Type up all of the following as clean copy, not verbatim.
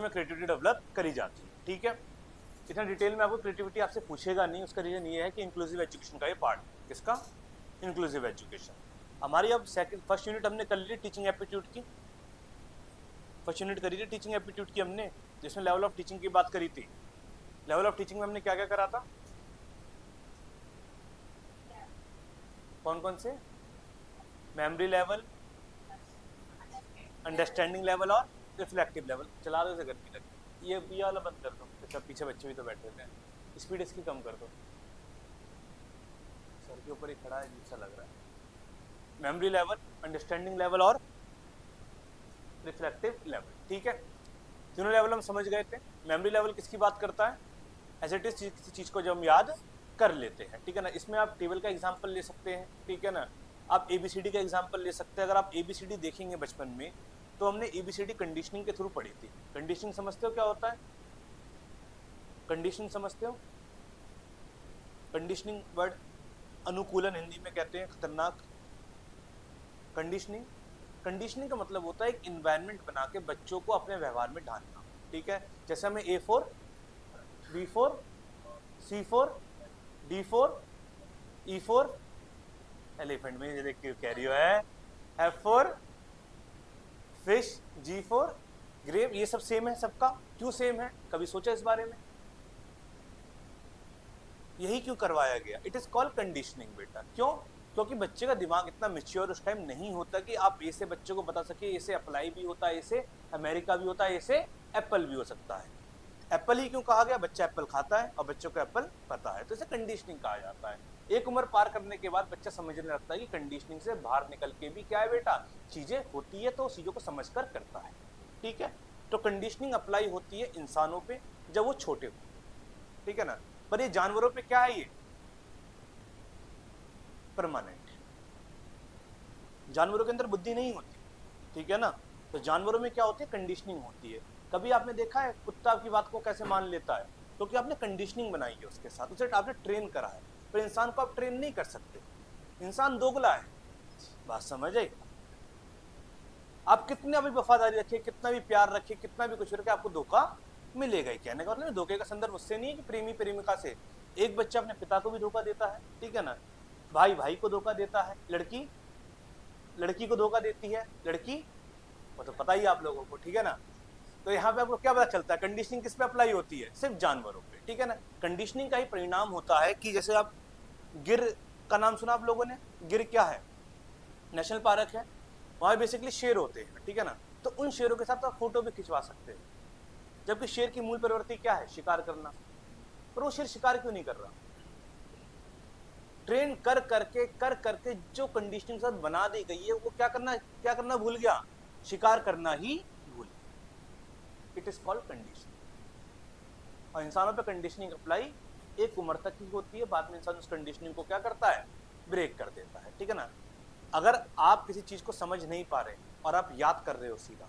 में creativity develop करी जाती है। ठीक है, इतना डिटेल में आपको क्रिएटिविटी आपसे पूछेगा नहीं, उसका रीजन ये है कि इंक्लूसिव एजुकेशन का ये पार्ट है। किसका? Inclusive education. हमारी अब फर्स्ट यूनिट हमने कर ली टीचिंग एप्टीट्यूड की, फर्स्ट यूनिट करी थी टीचिंग एप्टीट्यूड की हमने, जिसमें लेवल ऑफ टीचिंग की बात करी थी। लेवल ऑफ टीचिंग में हमने क्या क्या करा था? कौन कौन से? मेमोरी लेवल, अंडरस्टैंडिंग लेवल और रिफ्लेक्टिव लेवल। चला दो इसे गर्मी लगी, ये वाला बंद कर दो, सब पीछे बच्चे भी तो बैठे थे, स्पीड इसकी कम कर दो, सर के ऊपर ही खड़ा है, जैसा लग रहा है। मेमोरी लेवल, अंडरस्टैंडिंग लेवल और रिफ्लेक्टिव लेवल। ठीक है, तीनों लेवल हम समझ गए थे। मेमोरी लेवल किसकी बात करता है? एज इट इज किसी चीज को जब हम याद कर लेते हैं। ठीक है ना, इसमें आप टेबल का एग्जाम्पल ले सकते हैं। ठीक है ना, आप एबीसीडी का एग्जाम्पल ले सकते हैं। अगर आप एबीसीडी देखेंगे बचपन में तो हमने एबीसीडी कंडीशनिंग के थ्रू पढ़ी थी। कंडीशनिंग समझते हो क्या होता है? कंडीशनिंग समझते हो? कंडीशनिंग वर्ड अनुकूलन हिंदी में कहते हैं, खतरनाक। कंडीशनिंग, कंडीशनिंग का मतलब होता है एक इन्वायरमेंट बना के बच्चों को अपने व्यवहार में ढालना। ठीक है, जैसे हमें A4, B4, C4, D4, E4, elephant में ये देख के कह रही है, F4 फिश, G4 ग्रेप, ये सब सेम है सबका। क्यों सेम है? कभी सोचा इस बारे में? यही क्यों करवाया गया? इट इज कॉल्ड कंडीशनिंग बेटा। क्यों? क्योंकि बच्चे का दिमाग इतना मैच्योर उस टाइम नहीं होता कि आप ए से बच्चे को बता सके, ए से अप्लाई भी होता है, ए से अमेरिका भी होता है, ए से एप्पल भी हो सकता है। एप्पल ही क्यों कहा गया? बच्चा एप्पल खाता है और बच्चों को एप्पल पता है, तो इसे कंडीशनिंग कहा जाता है। एक उम्र पार करने के बाद बच्चा समझने लगता है कि कंडीशनिंग से बाहर निकल के भी क्या है बेटा, चीजें होती है, तो चीजों को समझ कर करता है। ठीक है, तो कंडीशनिंग अप्लाई होती है इंसानों पे जब वो छोटे होते। ठीक है ना, पर ये जानवरों पे क्या है? ये परमानेंट। जानवरों के अंदर बुद्धि नहीं होती। ठीक है ना, तो जानवरों में क्या होती है? कंडीशनिंग होती है। कभी आपने देखा है कुत्ता आपकी बात को कैसे मान लेता है? क्योंकि आपने कंडीशनिंग बनाई है उसके साथ, उसे आपने ट्रेन करा है। पर इंसान को आप ट्रेन नहीं कर सकते, इंसान दोगला है। बात समझ आई? आप कितना भी वफादारी रखिए, कितना भी प्यार रखिए, कितना भी कुछ रखिए, आपको धोखा मिलेगा ही। कहने का मतलब धोखे का संदर्भ उससे नहीं है कि प्रेमी प्रेमिका से। एक बच्चा अपने पिता को भी धोखा देता है। ठीक है ना, भाई भाई को धोखा देता है, लड़की लड़की को धोखा देती है, लड़की वो तो पता ही आप लोगों को। ठीक है ना, तो यहाँ पे आपको क्या पता चलता है? कंडीशनिंग किस पे अप्लाई होती है? सिर्फ जानवरों पे। ठीक है ना, कंडीशनिंग का ही परिणाम होता है कि जैसे आप गिर का नाम सुना आप लोगों ने? गिर क्या है? नेशनल पार्क है, वहां बेसिकली शेर होते हैं। ठीक है ना, तो उन शेरों के साथ आप फोटो भी खिंचवा सकते हैं। जबकि शेर की मूल प्रवृत्ति क्या है? शिकार करना। पर वो शेर शिकार क्यों नहीं कर रहा? ट्रेन कर करके जो कंडीशनिंग साथ बना दी गई है, वो क्या करना भूल गया? शिकार करना ही भूल गया। It is called conditioning. और इंसानों पे कंडीशनिंग अप्लाई एक उम्र तक ही होती है, बाद में इंसान उस कंडीशनिंग को क्या करता है? ब्रेक कर देता है। ठीक है ना, अगर आप किसी चीज को समझ नहीं पा रहे और आप याद कर रहे हो, सीधा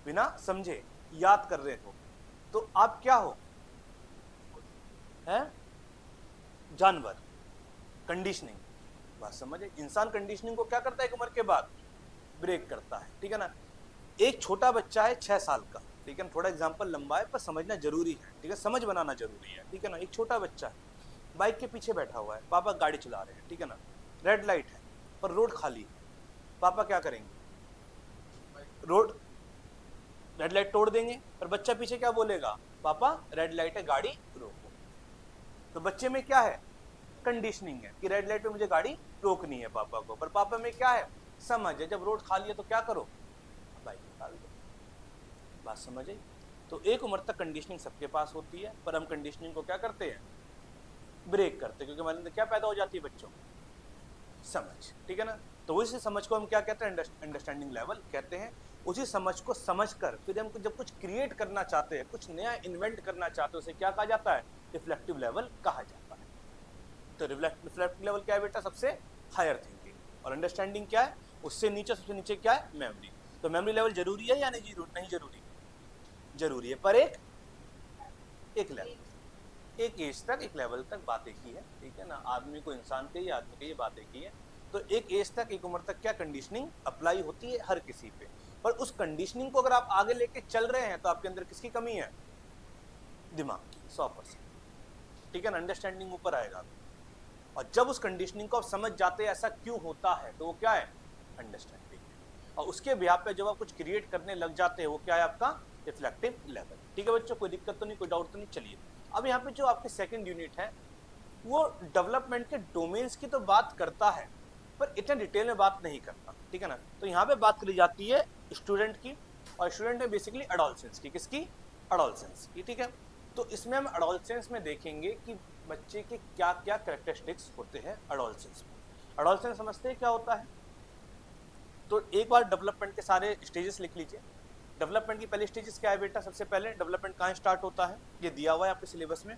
बिना समझे याद कर रहे हो, तो आप क्या हो? हैं? जानवर। कंडीशनिंग, बात समझे? इंसान कंडीशनिंग को क्या करता है? एक उम्र के बाद ब्रेक करता है। ठीक है ना, एक छोटा बच्चा है 6 साल का। ठीक है ना, थोड़ा एग्जांपल लंबा है पर समझना जरूरी है। ठीक है, समझ बनाना जरूरी है। ठीक है ना, एक छोटा बच्चा है, बाइक के पीछे बैठा हुआ है, पापा गाड़ी चला रहे हैं। ठीक है ना, रेड लाइट है पर रोड खाली है, पापा क्या करेंगे? रोड रेड लाइट तोड़ देंगे। पर बच्चा पीछे क्या बोलेगा? पापा रेड लाइट है, गाड़ी रोको। तो बच्चे में क्या है? कंडीशनिंग है कि रेड लाइट पे मुझे गाड़ी रोकनी है पापा को। पर पापा में क्या है? समझ है, जब रोड खाली है तो क्या करो? बाइक निकाल दो। बात समझ आई? तो एक उम्र तक कंडीशनिंग सबके पास होती है, पर हम कंडीशनिंग को क्या करते हैं? ब्रेक करते हैं, क्योंकि हमारे अंदर क्या पैदा हो जाती है बच्चों? समझ। ठीक है ना, तो उसी समझ को हम क्या कहते हैं? अंडरस्टैंडिंग लेवल कहते हैं। उसी समझ को समझकर फिर हम जब कुछ क्रिएट करना चाहते हैं, कुछ नया इन्वेंट करना चाहते हैं, उसे क्या कहा जाता है? रिफ्लेक्टिव लेवल कहा जाता है। तो रिफ्लेक्टिव लेवल क्या है बेटा? सबसे हायर थिंकिंग। और अंडरस्टैंडिंग क्या है? उससे नीचे, सबसे नीचे क्या है? मेमोरी। तो मेमोरी लेवल जरूरी है या नहीं जरूरी? जरूरी है, पर एक लेवल, एक एज तक, एक लेवल तक बातें की है। ठीक है ना, आदमी को इंसान के, आदमी के ये बातें की है। तो एक एज तक, एक उम्र तक क्या कंडीशनिंग अप्लाई होती है हर किसी पे। पर उस कंडीशनिंग को अगर आप आगे लेके चल रहे हैं तो आपके अंदर किसकी कमी है? दिमाग की, 100%। ठीक है ना, अंडरस्टैंडिंग ऊपर आएगा। और जब उस कंडीशनिंग को आप समझ जाते हैं ऐसा क्यों होता है, तो वो क्या है? अंडरस्टैंडिंग। और उसके बिहाफ पे जब आप कुछ क्रिएट करने लग जाते हैं वो क्या है? आपका रिफ्लेक्टिव लेवल। ठीक है बच्चों, कोई दिक्कत तो नहीं, कोई डाउट तो नहीं? चलिए अब यहाँ पे जो आपकी सेकंड यूनिट है वो डेवलपमेंट के डोमेन्स की तो बात करता है पर इतना डिटेल में बात नहीं करता। ठीक है ना, तो यहाँ पे बात करी जाती है स्टूडेंट की, और स्टूडेंट में बेसिकली एडोलसेंस की। किसकी? एडोलसेंस की। ठीक है, तो इसमें हम एडोलसेंस में देखेंगे कि बच्चे के क्या क्या कैरेक्टरिस्टिक्स होते हैं एडोलसेंस में। एडोलसेंस समझते हैं क्या होता है? तो एक बार डेवलपमेंट के सारे स्टेजेस लिख लीजिए। डेवलपमेंट की पहली स्टेजेस क्या है बेटा? सबसे पहले डेवलपमेंट कहाँ स्टार्ट होता है, ये दिया हुआ है आपके सिलेबस में,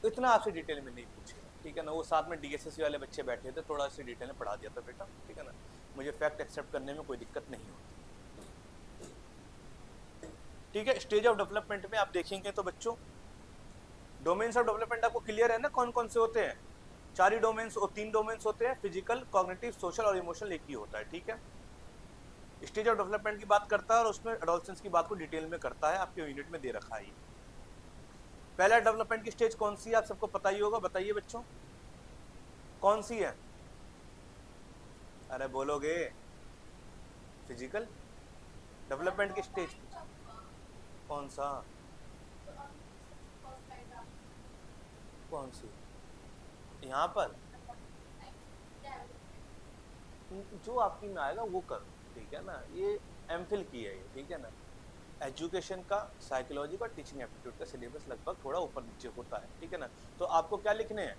इतना आपसे डिटेल में नहीं पूछेगा। ठीक है ना, वो साथ में डीएसएससी वाले बच्चे बैठे थे, थोड़ा सी डिटेल में पढ़ा दिया था बेटा। ठीक है ना, मुझे फैक्ट एक्सेप्ट करने में कोई दिक्कत नहीं होती। ठीक है, स्टेज ऑफ डेवलपमेंट में आप देखेंगे तो बच्चों डोमेन्स ऑफ डेवलपमेंट आपको क्लियर है ना, कौन कौन से होते हैं? 4 ही डोमेन्स और 3 डोमेन्स होते हैं, फिजिकल, कॉग्निटिव, सोशल और इमोशनल, एक ही होता है। ठीक है, स्टेज ऑफ डेवलपमेंट की बात करता है और उसमें एडोलसेंस की बात को डिटेल में करता है, आपके यूनिट में दे रखा है। पहला डेवलपमेंट की स्टेज कौन सी है? आप सबको पता ही होगा, बताइए बच्चों कौन सी है? अरे बोलोगे? फिजिकल डेवलपमेंट की स्टेज कौन सा? कौन सी? यहाँ पर जो आपकी में आएगा वो करो। ठीक है ना, ये एमफिल की है ये। ठीक है ना, एजुकेशन का, साइकोलॉजी का, टीचिंग एप्टीट्यूड का सिलेबस लगभग थोड़ा ऊपर नीचे होता है। ठीक है ना, तो आपको क्या लिखने हैं?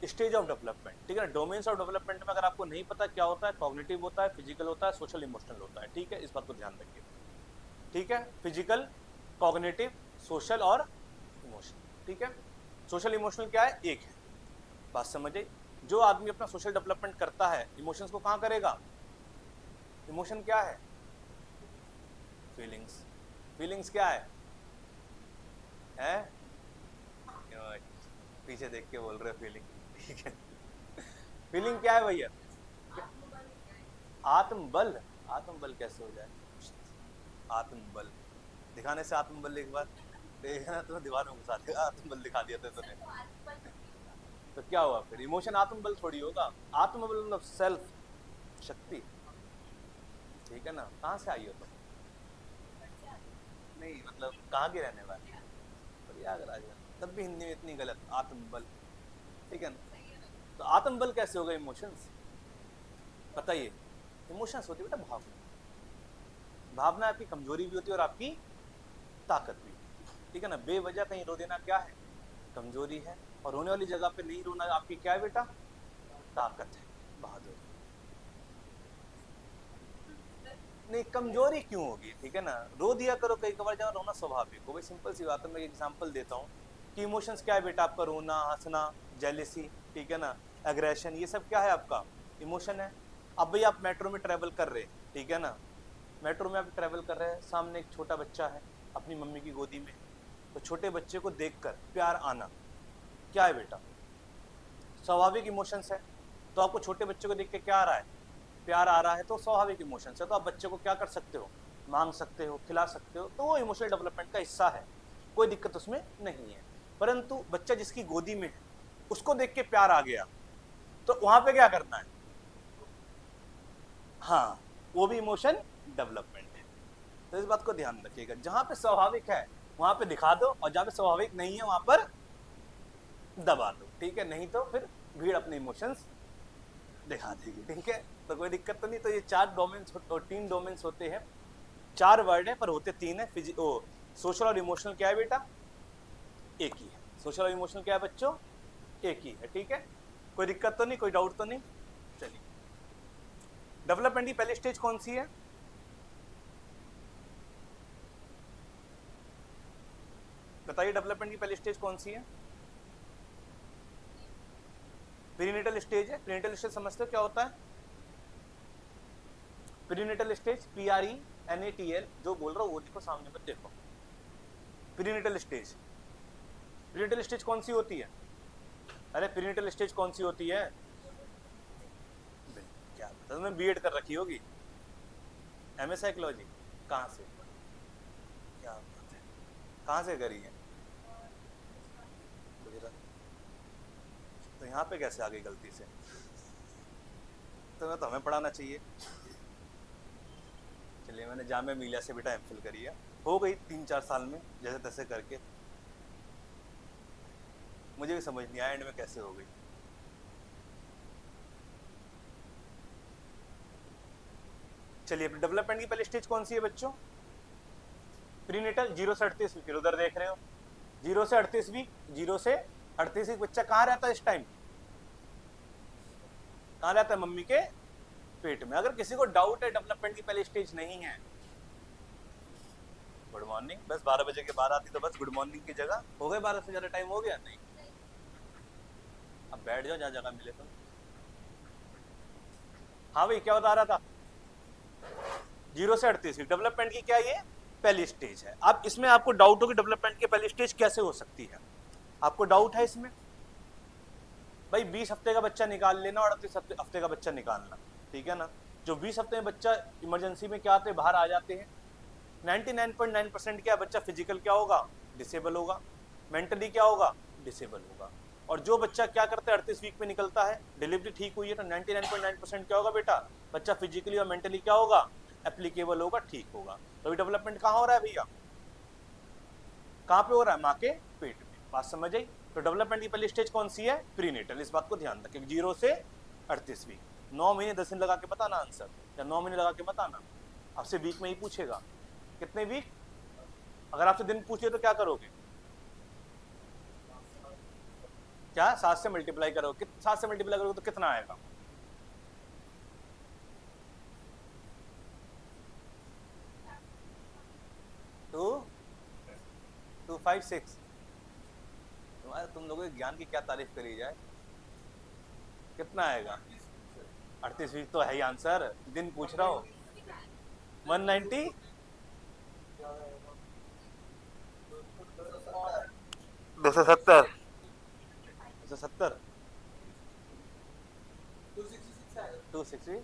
Stage of development. ठीक है ना, डोमेन्स ऑफ डेवलपमेंट में अगर आपको नहीं पता क्या होता है, कॉग्निटिव होता है, फिजिकल होता है, सोशल इमोशनल होता है। ठीक है, इस बात को ध्यान रखिए। ठीक है, फिजिकल, कॉग्निटिव, सोशल और इमोशनल। ठीक है, सोशल इमोशनल क्या है? एक है, बात समझे? जो आदमी अपना सोशल डेवलपमेंट करता है इमोशंस को कहाँ करेगा? इमोशन क्या है? फीलिंग्स। फीलिंग्स क्या है? पीछे देख के बोल रहे फीलिंग। ठीक है, फीलिंग क्या है भैया? आत्मबल। आत्मबल कैसे हो जाए? आत्मबल दिखाने से आत्मबल एक बार देखना तो दीवार में घुसा देगा। आत्मबल दिखा दिया था तूने तो क्या हुआ फिर? इमोशन आत्मबल थोड़ी होगा। आत्मबल मतलब सेल्फ शक्ति। ठीक है ना, कहाँ से आई हो तुम? नहीं मतलब कहाँ के रहने वाले? प्रयागराज। तब भी हिंदी में इतनी गलत, आत्मबल। ठीक है ना, तो आत्मबल कैसे होगा? इमोशंस बताइए। इमोशंस होती है बेटा भावना। भावना आपकी कमजोरी भी होती है और आपकी ताकत भी। ठीक है ना, बेवजह कहीं रो देना क्या है? कमजोरी है, और रोने वाली जगह पे नहीं रोना आपकी क्या है बेटा? ताकत है, बहादुरी। नहीं, कमजोरी क्यों होगी? ठीक है ना, रो दिया करो कई कबार, जहाँ रोना स्वाभाविक हो। भाई सिंपल सी बात है, मैं एग्जांपल देता हूँ कि इमोशंस क्या है बेटा आपका? रोना, हंसना, जेलिसी, ठीक है ना, एग्रेशन, ये सब क्या है आपका? इमोशन है। अब भाई आप मेट्रो में ट्रेवल कर रहे हैं, ठीक है ना, मेट्रो में आप ट्रेवल कर रहे हैं, सामने एक छोटा बच्चा है अपनी मम्मी की गोदी में, तो छोटे बच्चे को देखकर प्यार आना क्या है बेटा? स्वाभाविक इमोशंस है। तो आपको छोटे बच्चे को देख के क्या आ रहा है? प्यार आ रहा है, तो स्वाभाविक इमोशंस है। तो आप बच्चे को क्या कर सकते हो? मांग सकते हो, खिला सकते हो, तो वो इमोशनल डेवलपमेंट का हिस्सा है, कोई दिक्कत उसमें नहीं है। परंतु बच्चा जिसकी गोदी में है उसको देख के प्यार आ गया, तो वहां पे क्या करना है? हाँ, वो भी इमोशन डेवलपमेंट है। तो इस बात को ध्यान रखिएगा, जहां पे स्वाभाविक है वहां पे दिखा दो, और जहां पे स्वाभाविक नहीं है वहां पर दबा दो। ठीक है, नहीं तो फिर भीड़ अपने इमोशंस दिखा देगी। ठीक है, तो कोई दिक्कत तो नहीं। तो ये 4 डोमेन्स और 3 डोमेन्स होते हैं। 4 वर्ड है पर होते 3 है। सोशल और इमोशनल क्या है बेटा? एक ही है। सोशल और इमोशनल क्या है बच्चों? एक ही है। ठीक है, कोई दिक्कत तो नहीं, कोई डाउट तो नहीं? चलिए, डेवलपमेंट की पहली स्टेज कौन सी है? बताइए, डेवलपमेंट की पहली स्टेज कौन सी है? प्रीनेटल स्टेज है। प्रीनेटल स्टेज समझते हो क्या होता है? प्रीनेटल स्टेज, PRENATL, जो बोल रहा हूँ वो देखो सामने मत देखो। प्रीनेटल स्टेज, प्रीनेटल स्टेज कौन सी होती है? अरे प्रीनेटल स्टेज कौन सी होती है? क्या तो तुमने बीएड कर रखी होगी, एमए साइकोलॉजी कहाँ से, क्या बात है, कहाँ से करी है, गुजरात। तो यहाँ पे कैसे आ गई गलती से, तो हमें पढ़ाना चाहिए। चलिए, मैंने जामिया मिलिया से बेटा एमफिल करी है, हो गई 3-4 साल में जैसे तैसे करके, मुझे भी समझ नहीं आया एंड में कैसे हो गई। चलिए, डेवलपमेंट की पहली स्टेज कौन सी है बच्चों, प्रीनेटल, 0 से 38 वीक, उधर देख रहे हो 0 से 38 वीक, 0 से 38 वीक बच्चा कहाँ रहता है इस टाइम, कहाँ रहता है, मम्मी के पेट में। अगर किसी को डाउट है डेवलपमेंट की पहली स्टेज नहीं है, गुड मॉर्निंग, बस 12 बजे के बाद आती तो बस गुड मॉर्निंग की जगह हो गए, 12 से ज्यादा टाइम हो गया नहीं, अब बैठ जाओ जहाँ जगह मिले तो। हाँ भाई, क्या बता रहा था, 0 से 38 डेवलपमेंट की क्या ये पहली स्टेज है। अब इसमें आपको डाउट हो कि डेवलपमेंट की पहली स्टेज कैसे हो सकती है, आपको डाउट है इसमें, भाई 20 हफ्ते का बच्चा निकाल लेना और 38 हफ्ते का बच्चा निकालना, ठीक है ना। जो 20 हफ्ते में बच्चा इमरजेंसी में क्या आते बाहर आ जाते हैं, 99.9% क्या बच्चा फिजिकल क्या होगा, डिसेबल होगा, मेंटली क्या होगा, डिसेबल होगा। और जो बच्चा क्या करता है 38 वीक में निकलता है, डिलीवरी ठीक हुई है तो 99.9% क्या होगा बेटा, बच्चा फिजिकली और मेंटली क्या होगा, एप्लीकेबल होगा, ठीक होगा। तो अभी डेवलपमेंट कहाँ हो रहा है भैया, कहाँ पे हो रहा है, माँ के पेट में, बात समझ आई। तो डेवलपमेंट की पहली स्टेज कौन सी है, प्रीनेटल, इस बात को ध्यान रखें, 0 से 38 वीक, 9 महीने 10 दिन लगा के बताना आंसर, या 9 महीने लगा के बताना, आपसे वीक में ही पूछेगा, कितने वीक, अगर आपसे दिन पूछे तो क्या करोगे, क्या 7 से मल्टीप्लाई करोगे, 7 से मल्टीप्लाई करोगे तो कितना आएगा, 256। तुम लोगों के ज्ञान की क्या तारीफ करी जाए, कितना आएगा, 38 वीक तो है ही आंसर, दिन पूछ रहा हूँ, 190, 270, 266,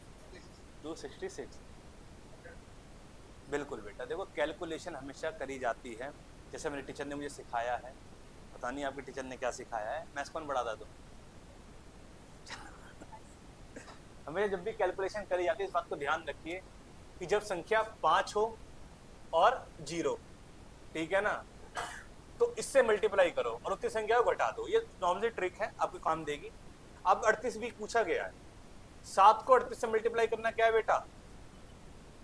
बिल्कुल बेटा। देखो, कैलकुलेशन हमेशा करी जाती है, जैसे मेरे टीचर ने मुझे सिखाया है, पता नहीं आपके टीचर ने क्या सिखाया है, मैथ्स कौन बढ़ाता तो हमें जब भी कैलकुलेशन करी जाती है इस बात को ध्यान रखिए कि जब संख्या 5 हो और 0, ठीक है ना, तो इससे मल्टीप्लाई करो और उतनी संख्या को घटा दो, ये नॉर्मली ट्रिक है, आपको काम देगी। अब 38 वीक पूछा गया है, 7 को 38 से मल्टीप्लाई करना क्या है बेटा,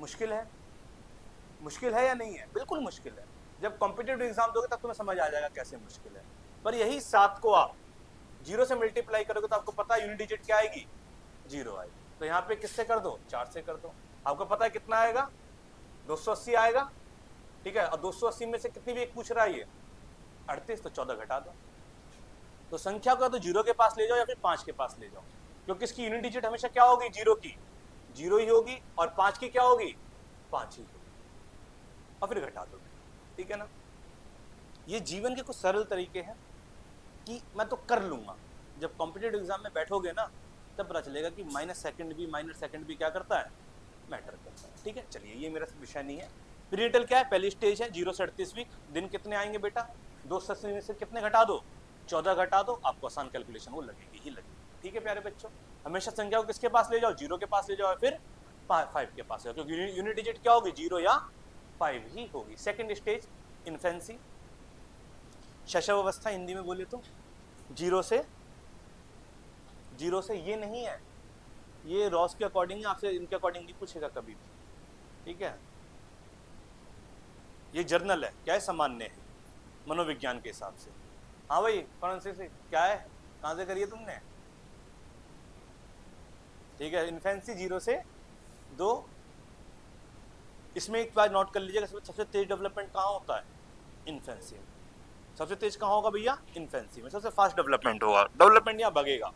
मुश्किल है, मुश्किल है या नहीं है, बिल्कुल मुश्किल है। जब कॉम्पिटिटिव एग्जाम दोगे तब तुम्हें समझ आ जाएगा कैसे मुश्किल है। पर यही 7 को आप 0 से मल्टीप्लाई करोगे तो आपको पता है यूनिट डिजिट क्या आएगी, 0 आएगी। तो यहाँ पे किससे कर दो, 4 से कर दो, आपको पता है कितना आएगा, 280 आएगा, ठीक है। और 280 में से कितनी वीक पूछ रहा है ये, 38, तो 14 घटा दो। तो संख्या को तो 0 के पास ले जाओ या फिर 5 के पास ले जाओ, क्योंकि इसकी यूनिट डिजिट हमेशा क्या होगी, 0 की 0 ही होगी, और 5 की क्या होगी, 5 ही होगी, और फिर घटा दो, ठीक है ना। ये जीवन के कुछ सरल तरीके हैं कि मैं तो कर लूंगा, जब कॉम्पिटिटिव एग्जाम में बैठोगे ना तब पता चलेगा कि माइनर सेकंड भी क्या करता है, मैटर करता है, ठीक है। चलिए, ये मेरा विषय नहीं है। प्रीनेटल क्या है, पहली स्टेज है, 0 से 38 वीक, दिन कितने आएंगे बेटा, 280 में से कितने घटा दो, 14 घटा दो, आपको आसान कैलकुलेशन वो लगेगी ही लगेगी, ठीक है प्यारे बच्चों। हमेशा संख्या को किसके पास ले जाओ, 0 के पास ले जाओ, फिर 5 के पास ले जाओ, क्योंकि यूनिट डिजिट क्या होगी, 0 या 5 ही होगी। सेकेंड स्टेज इन्फेंसी, शैशवावस्था हिंदी में बोले तो 0 से ये नहीं है, ये रॉस के अकॉर्डिंग, आपसे इनके अकॉर्डिंग नहीं पूछेगा कभी भी, ठीक है। ये जर्नल है, क्या है, सामान्य है मनोविज्ञान के हिसाब से। हाँ भाई, कौन से क्या है, कहाँ से करिए तुमने, ठीक है। इन्फेंसी 0 से 2, इसमें एक बात नोट कर लीजिएगा, सबसे तेज डेवलपमेंट कहाँ होता है, इन्फेंसी में। सबसे तेज कहाँ होगा भैया, इन्फेंसी में। सबसे फास्ट डेवलपमेंट होगा, डेवलपमेंट यहाँ भागेगा।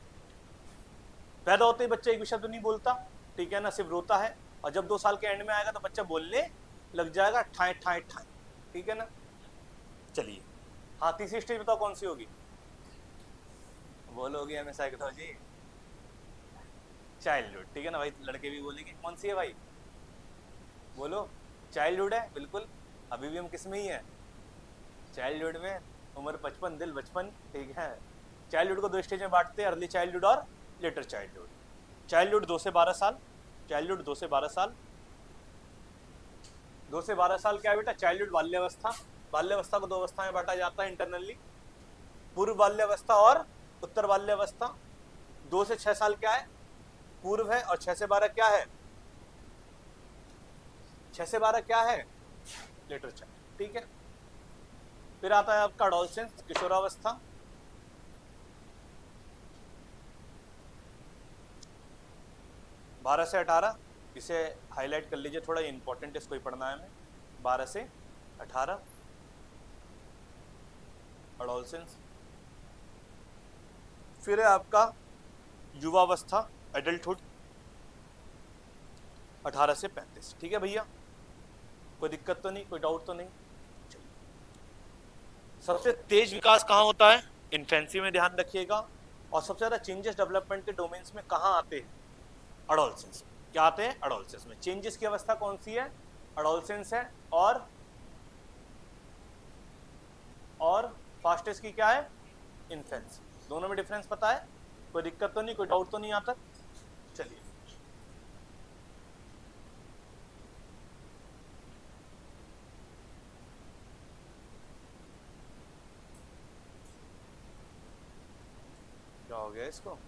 पैदा होते ही बच्चा एक भी शब्द नहीं बोलता, ठीक है ना, सिर्फ रोता है, और जब 2 साल के एंड में आएगा तो बच्चा बोलने लग जाएगा, ठाए ठाए ठाए, ठीक है ना। चलिए, हाँ, तीसरी स्टेज बताओ कौन सी होगी, बोलोगी हमें साइकोलॉजी, चाइल्डहुड, ठीक है ना भाई, लड़के भी बोलेंगे कौन सी है भाई, बोलो चाइल्डहुड है, बिल्कुल अभी भी हम किस में ही है, चाइल्डहुड में, उम्र 55 दिल बचपन, ठीक है। चाइल्डहुड को दो स्टेज में बांटते हैं, अर्ली चाइल्डहुड और लेटर चाइल्डहुड। चाइल्डहुड 2 से 12 साल, चाइल्डहुड 2 से 12 साल, 2 से 12 साल क्या है बेटा, चाइल्डहुड बाल्यावस्था, बाल्यावस्था को दो अवस्था में बांटा जाता है इंटरनली, पूर्व बाल्यावस्था और उत्तर बाल्यावस्था। 2 से 6 साल क्या है, पूर्व है, और 6 से 12 क्या है, 6 से 12 क्या है, लेटर चाइल्ड, ठीक है। फिर आता है आपका एडोलसेंस, किशोरावस्था, 12 से 18, इसे हाईलाइट कर लीजिए थोड़ा, इंपॉर्टेंट है, इसको ही पढ़ना है हमें। 12 से 18 एडोलसेंस। फिर है आपका युवावस्था, एडल्टहुड, 18 से 35, ठीक है भैया, कोई दिक्कत तो नहीं, कोई डाउट तो नहीं। सबसे तेज विकास कहाँ होता है, इन्फेंसी में, ध्यान रखिएगा। और सबसे ज्यादा चेंजेस डेवलपमेंट के डोमेन्स में कहाँ आते हैं, एडोलसेंस। क्या आते हैं, एडोलसेंस में। चेंजेस की अवस्था कौन सी है, एडोलसेंस है। और फास्टेस्ट की क्या है, इन्फेंसी। दोनों में डिफरेंस पता है, कोई दिक्कत तो नहीं, कोई डाउट तो नहीं आता। चलिए क्या हो गया इसको,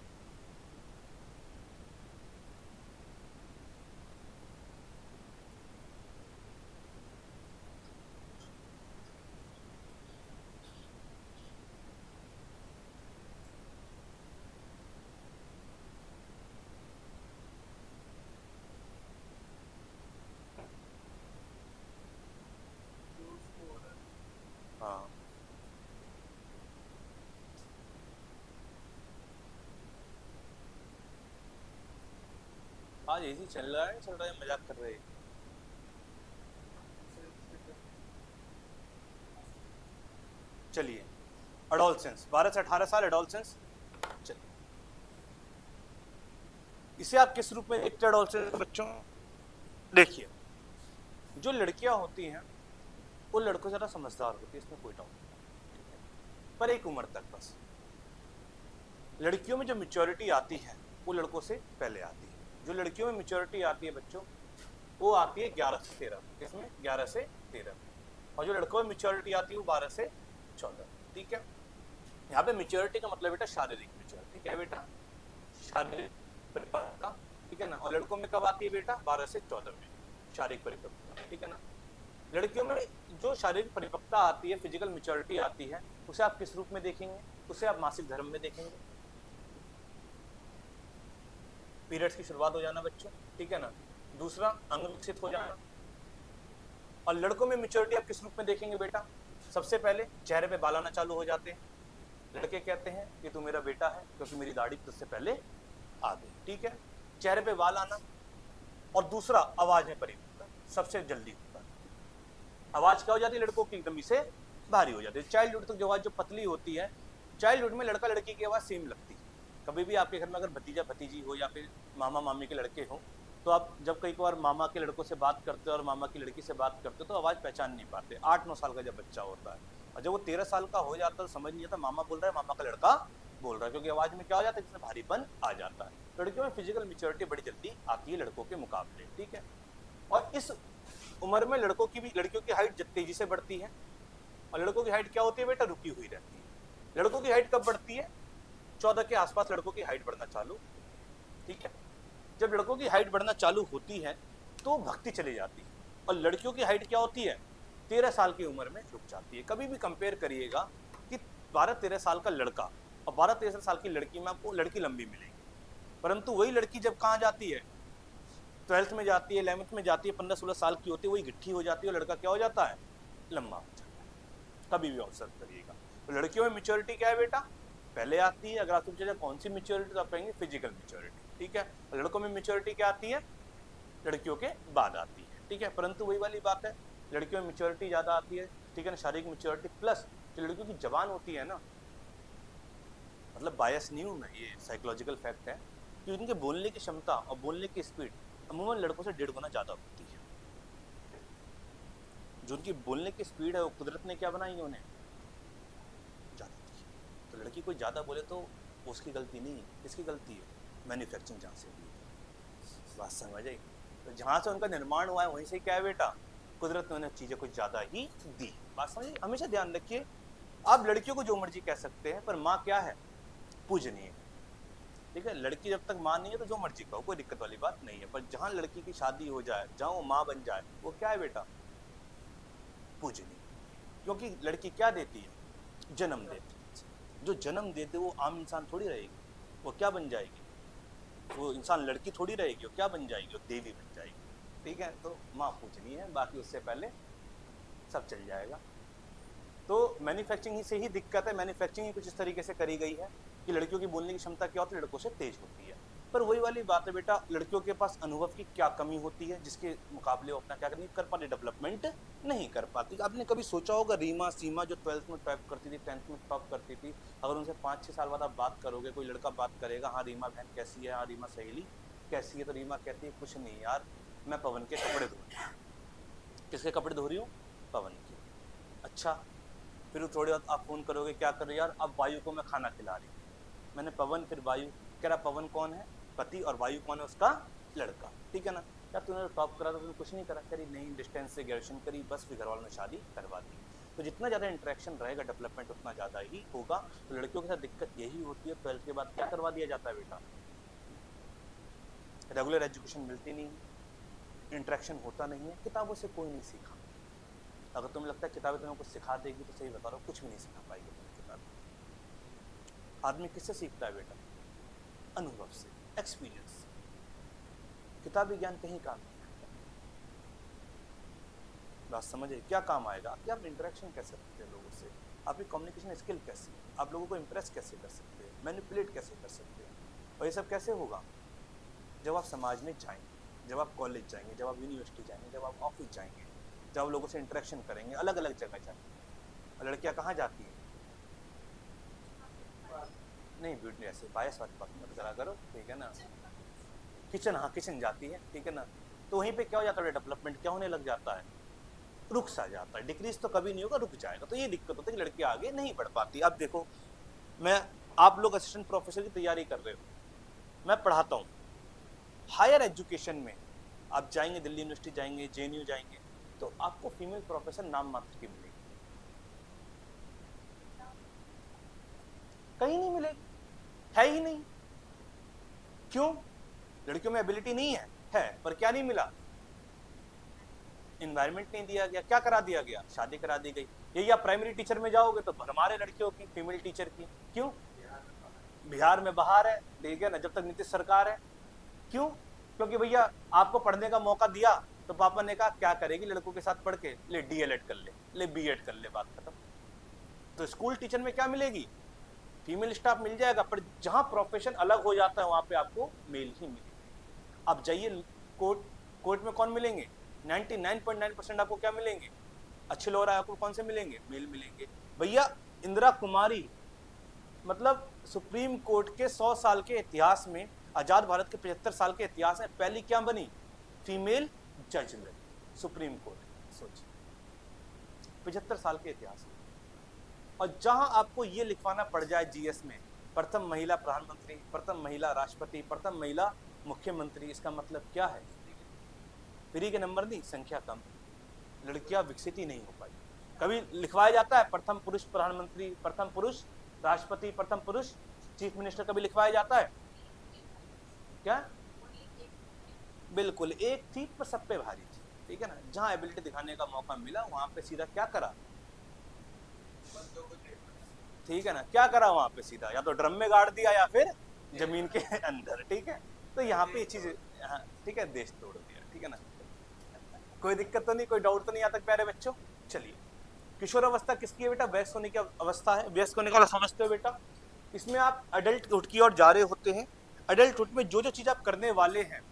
हाँ आज एसी चल रहा है, चल रहा है, मजाक कर रहे हैं। चलिए एडोलसेंस, 12 से 18 साल एडोलसेंस। चलिए इसे आप किस रूप में देखते हैं एडोलसेंस बच्चों, देखिए जो लड़कियां होती हैं वो लड़कों से ज़्यादा समझदार होती है, इसमें कोई डाउट नहीं, पर एक उम्र तक बस। लड़कियों में जो मेच्योरिटी आती है वो लड़कों से पहले आती है। जो लड़कियों में मेच्योरिटी आती है बच्चों, वो आती है 11 से 13, इसमें 11 से 13। और जो लड़कों में मेच्योरिटी आती है वो 12 से 14, ठीक है। यहाँ पे मेच्योरिटी का मतलब बेटा शारीरिक मेच्योरिटी, क्या बेटा, शारीरिक परिपक्वता, ठीक है ना। और लड़कों में कब आती है बेटा, 12 से 14 में शारीरिक परिपक्वता, ठीक है ना। लड़कियों में जो शारीरिक परिपक्वता आती है, फिजिकल मेच्योरिटी आती है, उसे आप किस रूप में देखेंगे, उसे आप मासिक धर्म में देखेंगे, पीरियड्स की शुरुआत हो जाना बच्चों, ठीक है ना। दूसरा अंग विकसित हो जाना। और लड़कों में मेच्योरिटी आप किस रूप में देखेंगे बेटा, सबसे पहले चेहरे पे बाल आना चालू हो जाते हैं, लड़के कहते हैं कि तू मेरा बेटा है क्योंकि मेरी दाढ़ी तुझसे पहले आ गई, ठीक है, चेहरे पे बाल आना। और दूसरा आवाज में परिवर्तन सबसे जल्दी होता है, आवाज क्या हो जाती है लड़कों की, एकदम से भारी हो जाती है। चाइल्डहुड तक जो आवाज जो पतली होती है, चाइल्डहुड में लड़का लड़की की आवाज सेम लगती है। कभी भी आपके घर में अगर भतीजा भतीजी हो या फिर मामा मामी के लड़के हो, तो आप जब कई बार मामा के लड़कों से बात करते हो और मामा की लड़की से बात करते हो तो आवाज़ पहचान नहीं पाते। 8-9 साल का जब बच्चा होता है, और जब वो 13 साल का हो जाता है तो समझ नहीं आता मामा बोल रहा है मामा का लड़का बोल रहा है, क्योंकि आवाज़ में क्या हो जाता है, जिसमें भारीपन आ जाता है। लड़कियों में फिजिकल मेच्योरिटी बड़ी जल्दी आती है लड़कों के मुकाबले, ठीक है। और इस उम्र में लड़कों की भी, लड़कियों की हाइट तेजी से बढ़ती है, और लड़कों की हाइट क्या होती है बेटा, रुकी हुई रहती है। लड़कों की हाइट कब बढ़ती है, 14 के आसपास लड़कों की हाइट बढ़ना चालू, ठीक है। जब लड़कों की हाइट बढ़ना चालू होती है तो भक्ति चली जाती है, और लड़कियों की हाइट क्या होती है, 13 साल की उम्र में रुक जाती है। कभी भी कंपेयर करिएगा कि 12-13 साल का लड़का और 12-13 साल की लड़की में आपको लड़की लंबी मिलेगी, परंतु वही लड़की जब कहाँ जाती है, 12th में जाती है, 11th में जाती है, 15-16 साल की होती है, वही गिट्ठी हो जाती है, और लड़का क्या हो जाता है, लंबा हो जाता है। कभी भी ऑब्जर्व करिएगा। तो लड़कियों में मेच्योरिटी क्या है बेटा, पहले आती है। अगर आपसे पूछा जाए कौन सी मेच्योरिटी, तो आप कहेंगे फिजिकल मेच्योरिटी, ठीक है। लड़कों में मेच्योरिटी क्या आती है, लड़कियों के बाद आती है, ठीक है। परंतु वही वाली बात है, लड़कियों में मेच्योरिटी ज़्यादा आती है, ठीक है ना, शारीरिक मेच्योरिटी प्लस जो लड़कियों की जबान होती है ना, मतलब बायस नहीं हूँ मैं, ये साइकोलॉजिकल फैक्ट है, कि उनके बोलने की क्षमता और बोलने की स्पीड अमूमन लड़कों से 1.5 गुना ज़्यादा होती है। जो उनकी बोलने की स्पीड है वो कुदरत ने क्या बनाई है उन्हें, ज़्यादा दी है। तो लड़की कोई ज़्यादा बोले तो उसकी गलती नहीं है, किसकी गलती है, मैन्युफैक्चरिंग जहाँ से हुई है। बात समझ आई। तो जहाँ से उनका निर्माण हुआ है वहीं से क्या है बेटा, कुदरत ने उन्हें चीज़ें कुछ ज़्यादा ही दी। बात समझिए, हमेशा ध्यान रखिए, आप लड़कियों को जो मर्जी कह सकते हैं पर माँ क्या है, पूजनीय। ठीक है, लड़की जब तक माँ नहीं है तो जो मर्जी कहो, कोई दिक्कत वाली बात नहीं है। पर जहाँ लड़की की शादी हो जाए, जहाँ वो माँ बन जाए, वो क्या है बेटा, पूजनीय। क्योंकि लड़की क्या देती है, जन्म देती है। जो जन्म देते वो आम इंसान थोड़ी रहेगी, वो क्या बन जाएगी, वो इंसान लड़की थोड़ी रहेगी, वो क्या बन जाएगी, वो देवी बन जाएगी। ठीक है, तो माँ पूजनीय है, बाकी उससे पहले सब चल जाएगा। तो मैन्युफैक्चरिंग से ही दिक्कत है। मैन्युफैक्चरिंग ही कुछ इस तरीके से करी गई है कि लड़कियों की बोलने की क्षमता क्या होती है, लड़कों से तेज होती है। पर वही वाली बात है बेटा, लड़कियों के पास अनुभव की क्या कमी होती है जिसके मुकाबले वो अपना क्या नहीं कर पाती, डेवलपमेंट नहीं कर पाती। आपने कभी सोचा होगा रीमा सीमा जो 12th में टॉप करती थी, 10th में टॉप करती थी, अगर उनसे 5-6 साल बाद आप बात करोगे, कोई लड़का बात करेगा, हाँ रीमा बहन कैसी है, हाँ रीमा सहेली कैसी है, तो रीमा कहती है कुछ नहीं यार, मैं पवन के कपड़े धो रही हूँ। किसके कपड़े धो रही हूँ, पवन के। अच्छा, फिर थोड़ी बात आप फोन करोगे, क्या कर रहे यार, अब वायु को मैं खाना खिला रही हूँ। मैंने पवन, फिर वायु, कह रहा पवन कौन है, पति, और वायु कौन है, उसका लड़का। ठीक है ना, यार तूने तो टॉप करा, तो तूने कुछ नहीं करा, करी नहीं, डिस्टेंस से ग्रेजुएशन करी, बस फिर घर वालों ने शादी करवा दी। तो जितना ज़्यादा इंटरेक्शन रहेगा, डेवलपमेंट उतना ज़्यादा ही होगा। तो लड़कियों के साथ दिक्कत यही होती है, 12th के बाद क्या करवा दिया जाता है बेटा, रेगुलर एजुकेशन मिलती नहीं, इंटरेक्शन होता नहीं है, किताबों से कोई नहीं सीखा। अगर तुम्हें लगता है किताबें तुम्हें कुछ सिखा देगी तो सही बता रहा हूँ, कुछ भी नहीं सिखा पाएगी तुम्हें किताबें। आदमी किससे सीखता है बेटा, अनुभव से, एक्सपीरियंस से। किताबी ज्ञान कहीं काम नहीं आता। बात समझे, क्या काम आएगा कि आप इंटरेक्शन कैसे रखते हैं लोगों से, आपकी कम्युनिकेशन स्किल कैसी है, आप लोगों को इम्प्रेस कैसे कर सकते हैं, मैनिपुलेट कैसे कर सकते हैं। और ये सब कैसे होगा, जब आप समाज में जाएंगे, जब आप कॉलेज जाएंगे, जब आप यूनिवर्सिटी जाएंगे, जब आप ऑफिस जाएंगे, जब आप लोगों से इंटरेक्शन करेंगे, अलग अलग जगह जाएंगे। और लड़कियां कहाँ जाती हैं, नहीं ब्यूटी ऐसे बायस वाली बात मत करा करो, ठीक है ना, किचन, हाँ किचन जाती है, ठीक है ना। तो वहीं पे क्या हो जाता है, डेवलपमेंट क्या होने लग जाता है, रुक सा जाता है। डिक्रीज तो कभी नहीं होगा, रुक जाएगा। तो ये दिक्कत होती है कि लड़की आगे नहीं बढ़ पाती। अब देखो, मैं, आप लोग असिस्टेंट प्रोफेसर की तैयारी कर रहे हो, मैं पढ़ाता हूँ, हायर एजुकेशन में आप जाएंगे, दिल्ली यूनिवर्सिटी जाएंगे, जेएनयू जाएंगे, तो आपको फीमेल प्रोफेसर नाम मात्र की मिलेगी, कहीं नहीं मिलेगी, है ही नहीं। क्यों, लड़कियों में एबिलिटी नहीं है पर क्या नहीं मिला, इन्वायरमेंट नहीं दिया गया। क्या करा दिया गया, शादी करा दी गई। यही आप प्राइमरी टीचर में जाओगे तो भरमार है लड़कियों की, फीमेल टीचर की। क्यों, बिहार में बहार है, ठीक है ना, जब तक नीतीश सरकार है। क्यों, क्योंकि भैया आपको पढ़ने का मौका दिया तो पापा ने कहा क्या करेगी लड़कों के साथ पढ़ के, ले डीएलएड कर ले बीएड कर ले, बात खत्म। तो स्कूल टीचर में क्या मिलेगी, फीमेल स्टाफ मिल जाएगा, पर जहां प्रोफेशन अलग हो जाता है वहां पे आपको मेल ही मिलेगा। आप जाइए कोर्ट, कोर्ट में कौन मिलेंगे, 99.9% आपको क्या मिलेंगे, अच्छे लोग आपको कौन से मिलेंगे, मेल मिलेंगे। भैया इंदिरा कुमारी, मतलब सुप्रीम कोर्ट के 100 साल के इतिहास में, आजाद भारत के 75 साल के इतिहास में पहली क्या बनी, फीमेल जज बनी सुप्रीम कोर्ट। सोचिए 75 साल के इतिहास में। और जहां आपको ये लिखवाना पड़ जाए जीएस में, प्रथम महिला प्रधानमंत्री, प्रथम महिला राष्ट्रपति, प्रथम महिला मुख्यमंत्री, इसका मतलब क्या है, फ्री के नंबर नहीं, संख्या कम, लड़कियां विकसित ही नहीं हो पाई। कभी लिखवाया जाता है प्रथम पुरुष प्रधानमंत्री, प्रथम पुरुष राष्ट्रपति, प्रथम पुरुष चीफ मिनिस्टर, कभी लिखवाया जाता है क्या, बिल्कुल एक थी पर सब पे भारी थी, ठीक है ना। जहां एबिलिटी दिखाने का मौका मिला वहां पे सीधा क्या करा, ठीक है ना, क्या करा वहां पे सीधा, या तो ड्रम में गाड़ दिया या फिर जमीन के अंदर, ठीक है। तो यहाँ पे ये चीज, ठीक है, देश तोड़ दिया, ठीक है ना। कोई दिक्कत तो नहीं, कोई डाउट तो नहीं आता प्यारे बच्चों। चलिए, किशोर अवस्था किसकी है बेटा, व्यस्क होने की अवस्था है। व्यस्क होने का समझते हो बेटा, इसमें आप अडल्टहुड की ओर जा रहे होते हैं। अडल्टहुड में जो जो चीज आप करने वाले हैं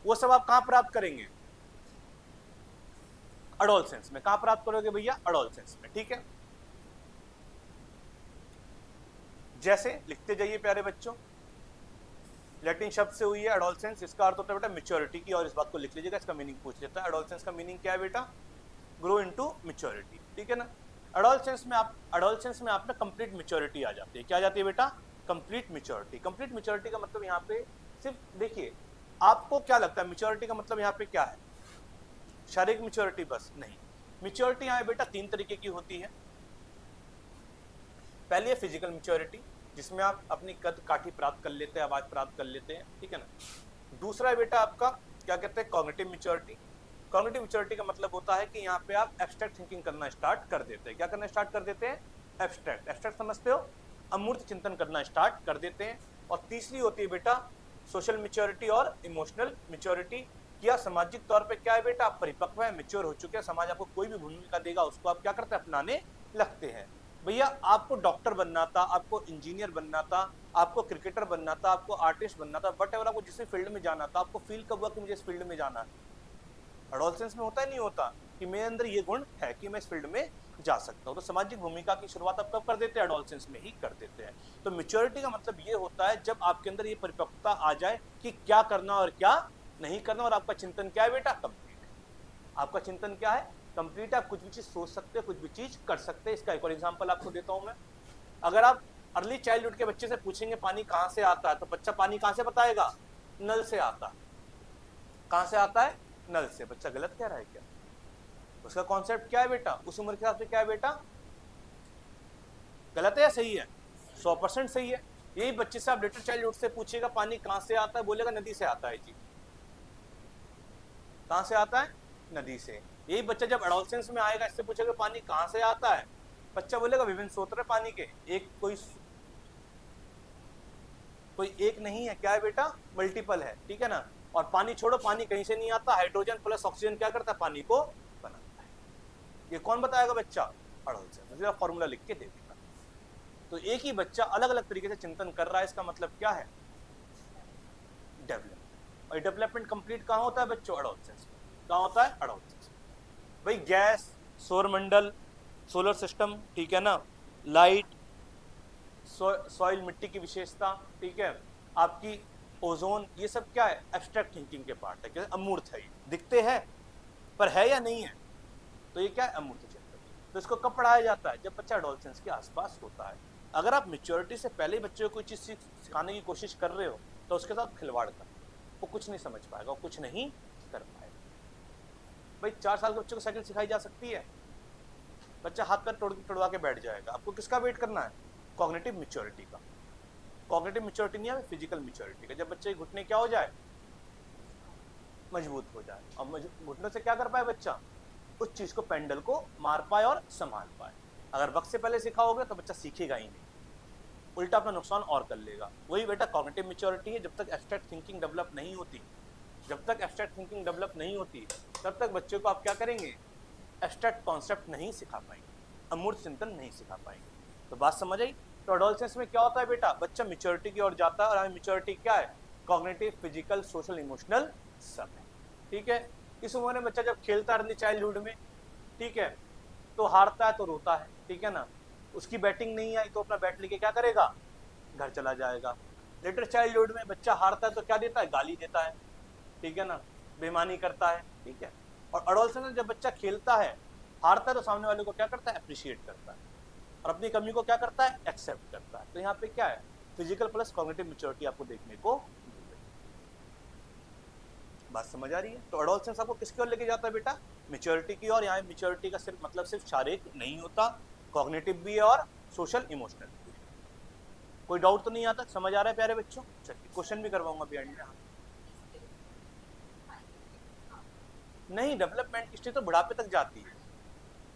वो सब आप कहाँ प्राप्त करेंगे, अडोलसेंस में। कहाँ प्राप्त करोगे भैया, अडोलसेंस में, ठीक है। जैसे लिखते जाइए प्यारे बच्चों, लैटिन शब्द से हुई है एडोलसेंस, इसका अर्थ होता है बेटा मेच्योरिटी की, और इस बात को लिख लीजिएगा, इसका मीनिंग पूछ लेता है। एडोलसेंस का मीनिंग क्या है बेटा? ग्रो इनटू मैच्योरिटी, ठीक है ना। एडोलसेंस में आप ना कंप्लीट मैच्योरिटी आ जाती है। क्या आ जाती है बेटा? Complete maturity. कंप्लीट मैच्योरिटी का मतलब यहाँ पे सिर्फ देखिए, आपको क्या लगता है मैच्योरिटी का मतलब यहाँ पे क्या है? शारीरिक मैच्योरिटी बस नहीं। मैच्योरिटी यहाँ बेटा 3 तरीके की होती है। पहली है फिजिकल मैच्योरिटी, जिसमें आप अपनी कद काठी प्राप्त कर लेते हैं, आवाज प्राप्त कर लेते हैं, ठीक है ना। दूसरा है बेटा आपका क्या कहते हैं, कॉग्निटिव मैच्योरिटी। कॉग्निटिव मैच्योरिटी का मतलब होता है कि यहाँ पे आप एब्स्ट्रैक्ट थिंकिंग करना स्टार्ट कर देते हैं। क्या करना स्टार्ट कर देते हैं? एब्स्ट्रैक्ट। एब्स्ट्रैक्ट समझते हो? अमूर्त चिंतन करना स्टार्ट कर देते हैं। और तीसरी होती है बेटा सोशल मैच्योरिटी और इमोशनल मैच्योरिटी। क्या सामाजिक तौर पे क्या है बेटा? आप परिपक्व है, मैच्योर हो चुके हैं, समाज आपको कोई भी भूमिका देगा उसको आप क्या करते हैं? अपनाने लगते हैं। भैया आपको डॉक्टर बनना था, आपको इंजीनियर बनना था, आपको क्रिकेटर बनना था, आपको आर्टिस्ट बनना था, बट अगर आपको जिस फील्ड में जाना था, आपको फील कब हुआ कि मुझे इस फील्ड में जाना है? एडोलसेंस में होता है नहीं होता कि मेरे अंदर ये गुण है कि मैं इस फील्ड में जा सकता हूँ। तो सामाजिक भूमिका की शुरुआत आप कब कर देते हैं? एडोलसेंस में ही कर देते हैं। तो मैच्योरिटी का मतलब ये होता है जब आपके अंदर ये परिपक्वता आ जाए कि क्या करना और क्या नहीं करना, और आपका चिंतन क्या है बेटा? कंप्लीट है। आपका चिंतन क्या है? कंप्लीट है। आप कुछ भी चीज सोच सकते हैं, कुछ भी चीज कर सकते हैं। इसका एक और एग्जाम्पल आपको देता हूं मैं। अगर आप अर्ली चाइल्डहुड के बच्चे से पूछेंगे पानी कहां से आता है, तो बच्चा पानी कहां से बताएगा? नल से आता है। कहां से आता है? नल से। बच्चा गलत कह रहा है क्या? उसका कॉन्सेप्ट क्या है बेटा? उस उम्र के हिसाब से क्या है बेटा? गलत है या सही है? 100% सही है। यही बच्चे से आप लिटिल चाइल्डहुड से पूछेगा पानी कहां से आता है, बोलेगा नदी से आता है जी। कहां से आता है? नदी से। यही बच्चा जब एडोलसेंस में आएगा, इससे पूछेगा पानी कहां से आता है, बच्चा बोलेगा विभिन्न स्रोत है पानी के, एक कोई एक नहीं है, क्या है बेटा? मल्टीपल है, ठीक है ना। और पानी छोड़ो, पानी कहीं से नहीं आता, हाइड्रोजन प्लस ऑक्सीजन क्या करता है? पानी को बनाता है। ये कौन बताएगा? बच्चा एडोलसेंस। फॉर्मूला लिख के दे देगा। तो एक ही बच्चा अलग अलग तरीके से चिंतन कर रहा है, इसका मतलब क्या है? डेवलपमेंट। और डेवलपमेंट कंप्लीट कहां होता है बच्चों? एडोलसेंस में। कहां होता है? एडोलसेंस में। भाई गैस, सौरमंडल, सोलर सिस्टम, ठीक है ना, लाइट, सॉइल मिट्टी की विशेषता, ठीक है, आपकी ओजोन, ये सब क्या है? एब्स्ट्रैक्ट थिंकिंग के पार्ट है। क्या अमूर्त है? ये दिखते हैं पर है या नहीं है? तो ये क्या है? अमूर्त चिंतन। तो इसको कब पढ़ाया जाता है? जब बच्चा एडोलसेंस के आसपास होता है। अगर आप मेच्योरिटी से पहले बच्चे को कोई चीज सिखाने की कोशिश कर रहे हो तो उसके साथ खिलवाड़ कर, वो कुछ नहीं समझ पाएगा, वो कुछ नहीं कर पाएगा। भाई 4 साल के बच्चे को साइकिल सिखाई जा सकती है, बच्चा हाथ पैर तोड़वा के बैठ जाएगा। आपको किसका वेट करना है? कॉग्निटिव मैच्योरिटी का। कॉग्निटिव मैच्योरिटी नहीं है, फिजिकल मैच्योरिटी का। जब बच्चे के घुटने क्या हो जाए? मजबूत हो जाए। और घुटनों से क्या कर पाए बच्चा? उस चीज को, पेंडल को मार पाए और संभाल पाए। अगर वक्त से पहले सिखाओगे तो बच्चा सीखेगा ही नहीं, उल्टा अपना नुकसान और कर लेगा। वही बेटा कॉग्निटिव मैच्योरिटी है। जब तक एब्स्ट्रैक्ट थिंकिंग डेवलप नहीं होती, जब तक एब्स्ट्रैक्ट थिंकिंग डेवलप नहीं होती, तब तक बच्चे को आप क्या करेंगे? एब्स्ट्रैक्ट कॉन्सेप्ट नहीं सिखा पाएंगे, अमूर्त चिंतन नहीं सिखा पाएंगे। तो बात समझ आई? तो एडोलसेंस में क्या होता है बेटा? बच्चा मैच्योरिटी की ओर जाता है, और हमें मैच्योरिटी क्या है? कॉग्निटिव, फिजिकल, सोशल, इमोशनल सब है, ठीक है। इस उम्र में बच्चा जब खेलता है अर्ली चाइल्डहुड में, ठीक है, तो हारता है तो रोता है, ठीक है ना। उसकी बैटिंग नहीं आई तो अपना बैट लेके क्या करेगा? घर चला जाएगा। लेटर चाइल्डहुड में बच्चा हारता है तो क्या देता है? गाली देता है, ठीक है ना, बेईमानी करता है, ठीक है। और एडोलसेंस में जब बच्चा खेलता है, हारता है, तो सामने वाले को क्या करता है? अप्रिशिएट करता है, और अपनी कमी को क्या करता है? एक्सेप्ट करता है। तो यहाँ पे क्या है? फिजिकल प्लस कॉग्निटिव मैच्योरिटी आपको देखने को मिल रही है। बात समझ आ रही है? तो एडोलसेंस आपको किसकी ओर लेके जाता है बेटा? मैच्योरिटी की ओर। यहाँ मैच्योरिटी का सिर्फ मतलब सिर्फ शारीरिक नहीं होता, कॉग्निटिव भी है और सोशल इमोशनल भी है। कोई डाउट तो नहीं आता? समझ आ रहा है प्यारे बच्चों? चलिए क्वेश्चन भी करवाऊंगा अभी एंड में। नहीं, डेवलपमेंट की स्टेज तो बुढ़ापे तक जाती है।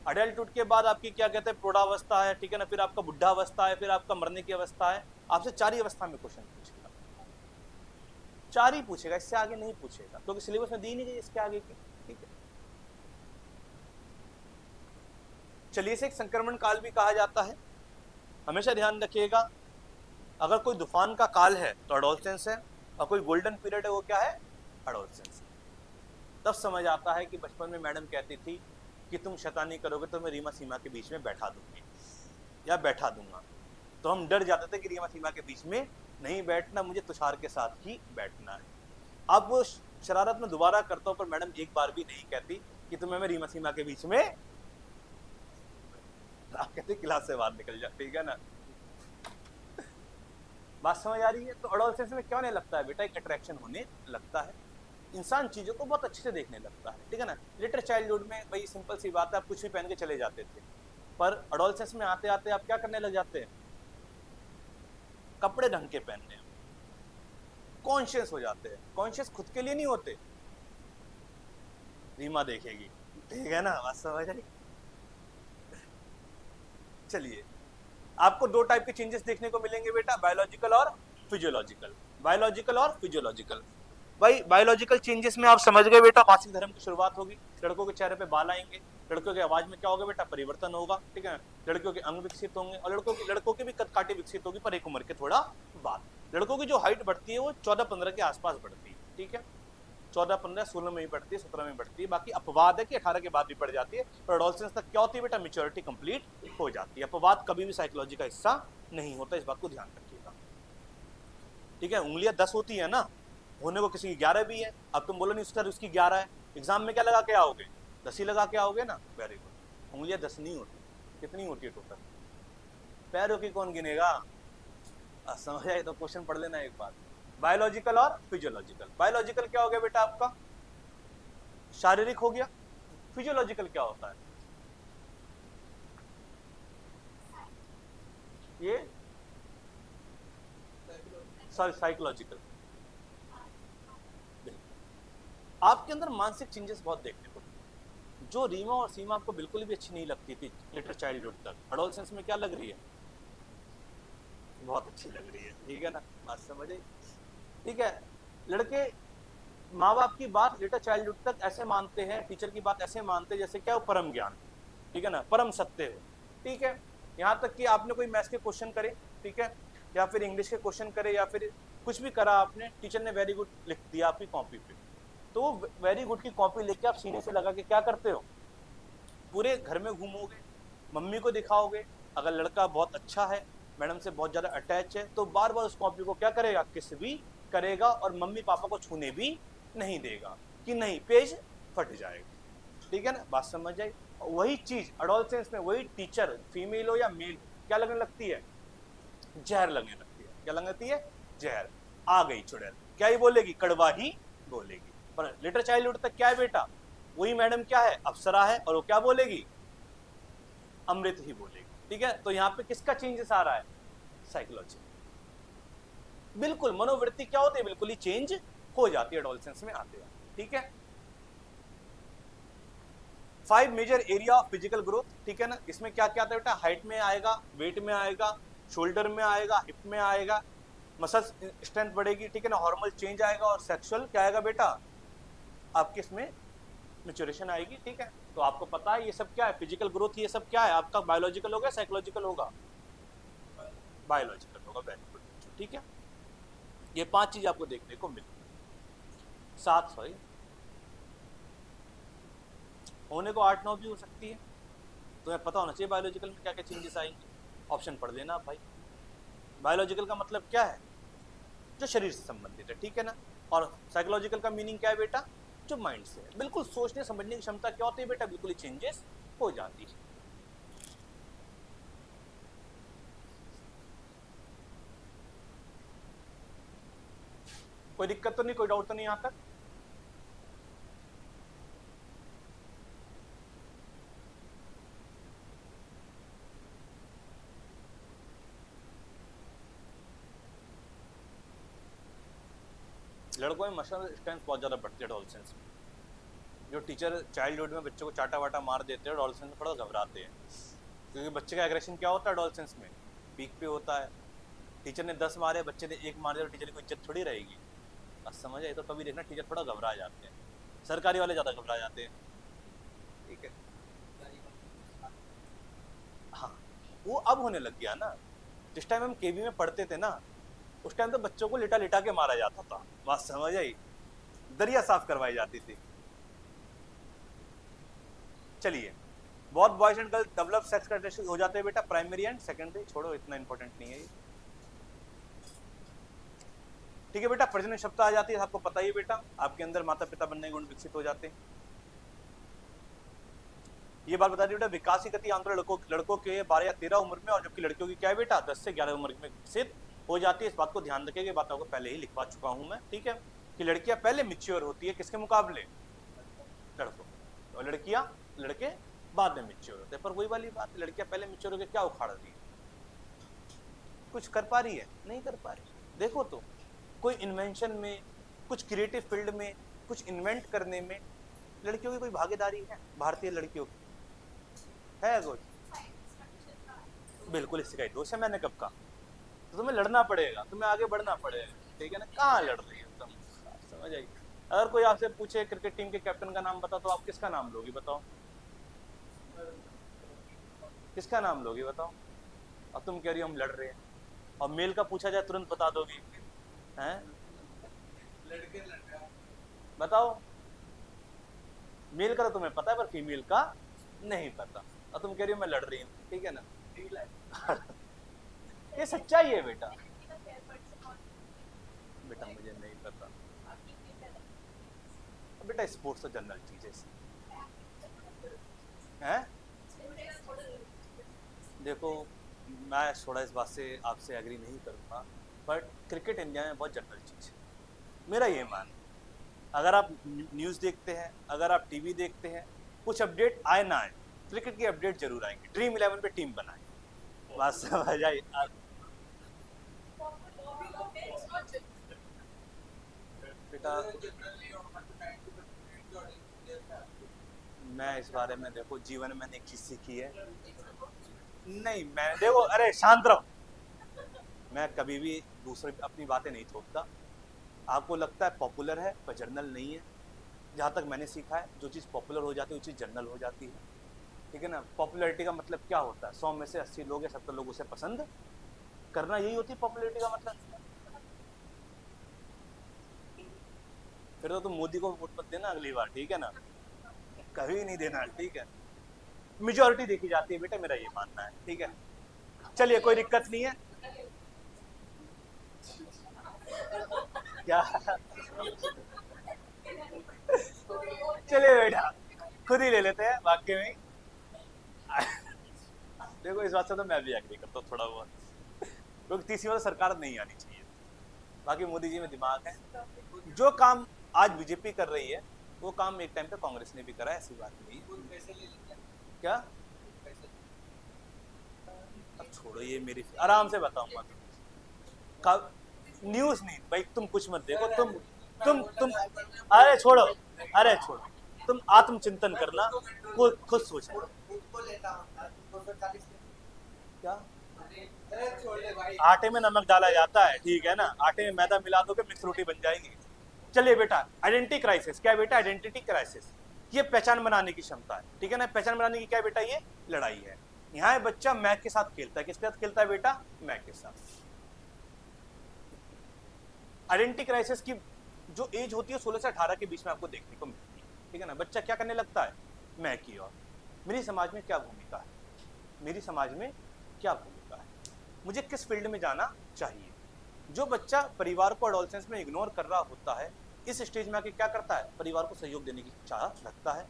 अडल्टहुड के बाद आपकी क्या कहते हैं? प्रौढ़ावस्था है, ठीक है ना, फिर आपका बुढ़ावस्था है, फिर आपका मरने की अवस्था है। आपसे 4 ही अवस्था में क्वेश्चन पूछेगा, 4 ही पूछेगा, इससे आगे नहीं पूछेगा, क्योंकि सिलेबस में दी नहीं गई इसके आगे की, ठीक है। चलिए, इसे एक संक्रमण काल भी कहा जाता है। हमेशा ध्यान रखिएगा, अगर कोई तूफान का काल है तो एडोलसेंस है, और कोई गोल्डन पीरियड है वो क्या है? एडोलसेंस है। तब समझ आता है कि बचपन में मैडम कहती थी कि तुम शैतानी करोगे तो मैं रीमा सीमा के बीच में बैठा दूंगी या बैठा दूंगा, तो हम डर जाते थे कि रीमा सीमा के बीच में नहीं बैठना, मुझे तुषार के साथ ही बैठना है। अब वो शरारत में दोबारा करता हूँ, पर मैडम एक बार भी नहीं कहती कि तुम्हें मैं रीमा सीमा के बीच में, आप कहते क्लास से बाहर निकल जा, ठीक है ना। बात समझ आ रही है। तो एडोलसेंस में क्या होने लगता है बेटा, एक अट्रैक्शन होने लगता है, इंसान चीजों को बहुत अच्छे से देखने लगता है, ठीक है ना। लेटर चाइल्डहुड में भाई सिंपल सी बात है, आप कुछ भी पहन के चले जाते थे, पर एडोलसेंस में आते आते आप क्या करने लग जाते हैं, कपड़े ढंग के पहनने, कॉन्शियस हो जाते हैं। कॉन्शियस खुद के लिए नहीं होते, रीमा देखेगी, ठीक है ना, बात समझ आई। चलिए, आपको दो टाइप के चेंजेस देखने को मिलेंगे बेटा, बायोलॉजिकल और फिजियोलॉजिकल। बायोलॉजिकल और फिजियोलॉजिकल। भाई बायोलॉजिकल चेंजेस में आप समझ गए बेटा, मासिक धर्म की शुरुआत होगी, लड़कों के चेहरे पे बाल आएंगे, लड़कियों की आवाज में क्या होगा बेटा, परिवर्तन होगा, ठीक है। लड़कियों के अंग विकसित होंगे, और लड़कों की भी कदकाठी विकसित होगी, पर एक उम्र के थोड़ा बाद। लड़कों की जो हाइट बढ़ती है वो 14-15 के आसपास बढ़ती है, ठीक है, 14-15, 16 में भी बढ़ती है, 17 में बढ़ती है। बाकी अपवाद है कि 18 के बाद भी बढ़ जाती है, पर एडोलसेंस तक क्या होती है बेटा, मेच्योरिटी कंप्लीट हो जाती है। अपवाद कभी भी साइकोलॉजी का हिस्सा नहीं होता, इस बात को ध्यान रखिएगा, ठीक है। उंगलियां 10 होती है ना, होने को किसी की 11 भी है, अब तुम बोलो नहीं सर उसकी 11 है, एग्जाम में क्या लगा के आओगे, 10 ही लगा के आओगे ना, वेरी गुड। उंगलियां 10 नहीं होती, कितनी होती है टोटल, पैरों की कौन गिनेगा, समझ आए तो क्वेश्चन पढ़ लेना एक बार। बायोलॉजिकल और फिजियोलॉजिकल। बायोलॉजिकल क्या हो गया बेटा आपका, शारीरिक हो गया। फिजियोलॉजिकल क्या होता है, ये सॉरी साइकोलॉजिकल। आपके अंदर मानसिक चेंजेस बहुत देखने को, जो रीमा और सीमा आपको बिल्कुल भी अच्छी नहीं लगती थी लेटर चाइल्डहुड तक, एडोलसेंस में क्या लग रही है, बहुत अच्छी लग रही है, ठीक है ना, बात समझ आई। ठीक है, लड़के माँ बाप की बात लेटर चाइल्डहुड तक ऐसे मानते हैं, टीचर की बात ऐसे मानते हैं जैसे क्या वो परम ज्ञान, ठीक है ना, परम सत्य हो, ठीक है। यहाँ तक कि आपने कोई मैथ्स के क्वेश्चन करे, ठीक है, या फिर इंग्लिश के क्वेश्चन करे, या फिर कुछ भी करा आपने, टीचर ने वेरी गुड लिख दिया आपकी कॉपी पे, तो वेरी गुड की कॉपी लेके आप सीने से लगा के क्या करते हो, पूरे घर में घूमोगे, मम्मी को दिखाओगे, अगर लड़का बहुत अच्छा है, मैडम से बहुत ज्यादा अटैच है, तो बार बार उस कॉपी को क्या करेगा, किस भी करेगा, और मम्मी पापा को छूने भी नहीं देगा कि नहीं पेज फट जाएगा, ठीक है ना, बात समझ आई। वही चीज एडोलसेंस में, वही टीचर फीमेल हो या मेल, क्या लगने लगती है, जहर लगने लगती है, क्या लगने लगती है, जहर, आ गई चुड़ैल, क्या ही बोलेगी, कड़वा ही बोलेगी। पर लेटर चाइल्डहुड तक क्या है बेटा, वही मैडम क्या है, अप्सरा है, और वो क्या बोलेगी, अमृत ही बोलेगी, ठीक है। तो यहाँ पे किसका चेंजेस आ रहा है, साइकोलॉजी, बिल्कुल मनोवृत्ति क्या होती है, बिल्कुल ही चेंज हो जाती है एडोलसेंस में आते हैं, ठीक है। 5 major area of physical growth, ठीक है ना, इसमें क्या क्या आता है बेटा, हाइट में आएगा, वेट में आएगा, शोल्डर में आएगा, हिप में आएगा, मसल स्ट्रेंथ बढ़ेगी, ठीक है ना, हार्मोनल चेंज आएगा, और सेक्सुअल क्या आएगा बेटा, आपके इसमें मेच्योरेशन आएगी, ठीक है। तो आपको पता है ये सब क्या है, फिजिकल ग्रोथ, ये सब क्या है आपका, बायोलॉजिकल होगा, साइकोलॉजिकल होगा, बायोलॉजिकल होगा, वेरी गुड, ठीक है। ये 5 चीज आपको देखने को मिली, 7 सॉरी, होने को 8-9 भी हो सकती है, तुम्हें पता होना चाहिए बायोलॉजिकल में क्या क्या चेंजेस आएंगे, ऑप्शन पढ़ लेना आप भाई। बायोलॉजिकल का मतलब क्या है, जो शरीर से संबंधित है, ठीक है ना, और साइकोलॉजिकल का मीनिंग क्या है बेटा, जो माइंड से है, बिल्कुल सोचने समझने की क्षमता क्या होती है बेटा, बिल्कुल ही चेंजेस हो जाती है। कोई दिक्कत तो नहीं, कोई डाउट तो नहीं यहाँ तक, लड़कों में मसल स्ट्रेंथ बहुत ज्यादा बढ़ती है एडोलसेंस में, जो टीचर चाइल्डहुड में बच्चों को चाटा वाटा मार देते हैं, एडोलसेंस में थोड़ा घबराते हैं, क्योंकि बच्चे का एग्रेशन क्या होता है एडोलसेंस में, पीक पे होता है, टीचर ने 10 मारे, बच्चे ने 1 मार दिया, तो टीचर की इज्जत थोड़ी रहेगी, बस समझ आए। तो कभी देखना टीचर थोड़ा घबरा जाते हैं, सरकारी वाले ज्यादा घबरा जाते हैं, ठीक है। हाँ, वो अब होने लग गया ना, जिस टाइम हम केवी में पढ़ते थे ना, उस टाइम तो बच्चों को लिटा लिटा के मारा जाता था, बात समझ आई, दरिया साफ करवाई जाती थी। चलिए, बहुत boys and girls develop sex characteristics हो जाते हैं बेटा, प्राइमरी एंड सेकेंडरी, छोड़ो इतना इंपॉर्टेंट नहीं है ये। ठीक है बेटा, प्रजनन क्षमता आ जाती है, आपको पता ही है बेटा, आपके अंदर माता पिता बनने के गुण विकसित हो जाते हैं। ये बात बता दी बेटा, विकास की गति आमतौर लड़कों के 12 या 13 उम्र में, और जबकि लड़कियों की क्या है बेटा 10 से 11 उम्र में विकसित हो जाती है। इस बात को ध्यान रखिएगा, बात आपको पहले ही लिखवा चुका हूं मैं, ठीक है, कि लड़कियां पहले मिच्योर होती है किसके मुकाबले, लड़कों, और लड़के बाद में मिच्योर होते हैं। पर वही वाली बात, लड़कियां पहले मिच्योर होकर क्या उखाड़ रही है, कुछ कर पा रही है, नहीं कर पा रही। देखो तो कोई इन्वेंशन में, कुछ क्रिएटिव फील्ड में, कुछ इन्वेंट करने में लड़कियों की कोई भागीदारी है, भारतीय लड़कियों की है कुछ? बिल्कुल, इसका ही दोष है, मैंने कब कहा? तो तुम्हें लड़ना पड़ेगा, तुम्हें आगे बढ़ना पड़ेगा, ठीक है ना? कहाँ लड़ रही है तुम, समझ आई? अगर कोई आपसे पूछे क्रिकेट टीम के कैप्टन का नाम बताओ, तो आप किसका नाम लोगी, बताओ किसका नाम लोगी, बताओ? और तुम कह रही हो हम लड़ रहे हैं, और मेल का पूछा जाए तुरंत बता दोगी, हैं? बताओ, मेल का तो तुम्हें पता है पर फीमेल का नहीं पता, और तुम कह रही हो मैं लड़ रही हूँ, ठीक है ना? ये सच्चाई है बेटा, बेटा मुझे नहीं पता बेटा, स्पोर्ट्स तो जनरल चीज है। देखो मैं थोड़ा इस बात से आपसे एग्री नहीं करूँगा, बट क्रिकेट इंडिया में बहुत जनरल चीज़ है, मेरा ये मान। अगर आप न्यूज़ देखते हैं, अगर आप टीवी देखते हैं, कुछ अपडेट आए ना आए, क्रिकेट की अपडेट जरूर आएंगे। ड्रीम 11 पे टीम बनाए, बात समझ आई? बेटा मैं इस बारे में, देखो जीवन में मैंने एक चीज सीखी है, नहीं मैं देखो, अरे शांत रहो, मैं कभी भी दूसरे अपनी बातें नहीं थोपता। आपको लगता है पॉपुलर है पर जर्नल नहीं है, जहाँ तक मैंने सीखा है जो चीज़ पॉपुलर हो जाती है वो चीज़ जर्नल हो जाती है, ठीक है ना? पॉपुलैरिटी का मतलब क्या होता है, 100 में से 80 लोग या 70 लोग उसे पसंद करना, यही होती है पॉपुलैरिटी का मतलब। फिर तो तुम मोदी को वोट मत देना अगली बार, ठीक है ना? कभी नहीं देना, ठीक है? मेजोरिटी देखी जाती है बेटा, मेरा ये मानना है, ठीक है? चलिए कोई दिक्कत नहीं है, क्या चलिए बेटा खुद ही ले लेते हैं वाक्य में। देखो इस बात से तो मैं भी एग्री करता हूँ थोड़ा बहुत, क्योंकि तीसरी बार सरकार नहीं आनी चाहिए। बाकी मोदी जी में दिमाग है, जो काम आज बीजेपी कर रही है वो काम एक टाइम पे कांग्रेस ने भी करा है, ऐसी बात नहीं। क्या? अब छोड़ो ये, मेरी आराम से बताऊंगा, न्यूज नहीं भाई, तुम कुछ मत देखो, तुम अरे छोड़ो, अरे छोड़ो, तुम आत्मचिंतन करना, खुद सोचना। क्या? आटे में नमक डाला जाता है, ठीक है ना? आटे में मैदा मिला दोगे मिक्स रोटी बन जाएगी। चलिए बेटा, आइडेंटिटी क्राइसिस क्या है बेटा? आइडेंटिटी क्राइसिस ये पहचान बनाने की क्षमता है, ठीक है ना? पहचान बनाने की क्या है बेटा? ये लड़ाई है। यहाँ बच्चा मैक के साथ खेलता है, किसके साथ खेलता है बेटा? मैक के साथ। आइडेंटिटी क्राइसिस की जो एज होती है 16 से 18 के बीच में आपको देखने को मिलती है, ठीक है ना? बच्चा क्या करने लगता है? मैं की ओर। मेरी समाज में क्या भूमिका है, मेरी समाज में क्या भूमिका है, मुझे किस फील्ड में जाना चाहिए? जो बच्चा परिवार को एडोलसेंस में इग्नोर कर रहा होता है, इस स्टेज में आके क्या करता है? परिवार को सहयोग देने की चाह रखता है।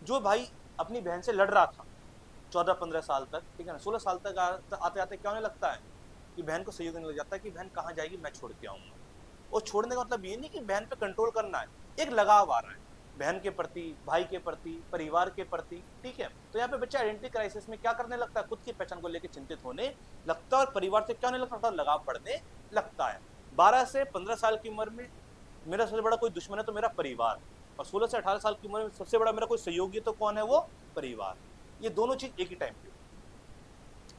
जो भाई अपनी बहन से लड़ रहा था 14-15 साल तक, ठीक है ना, 16 साल तक आते आते क्या होने लगता है कि बहन को सहयोग देने लग जाता है कि बहन कहाँ जाएगी मैं छोड़ के आऊंगा। और छोड़ने का मतलब ये नहीं कि बहन पे कंट्रोल करना है, एक लगाव आ रहा है बहन के प्रति, भाई के प्रति, परिवार के प्रति, ठीक है? तो यहाँ पे बच्चा आइडेंटिटी क्राइसिस में क्या करने लगता है? खुद की पहचान को लेकर चिंतित होने लगता है, और परिवार से क्या होने लगता है? लगाव बढ़ने लगता है। 12 से 15 साल की उम्र में मेरा सबसे बड़ा कोई दुश्मन है तो मेरा परिवार, और 16 से 18 साल की उम्र में सबसे बड़ा मेरा कोई सहयोगी तो कौन है? वो परिवार। ये दोनों चीज एक ही टाइम पे।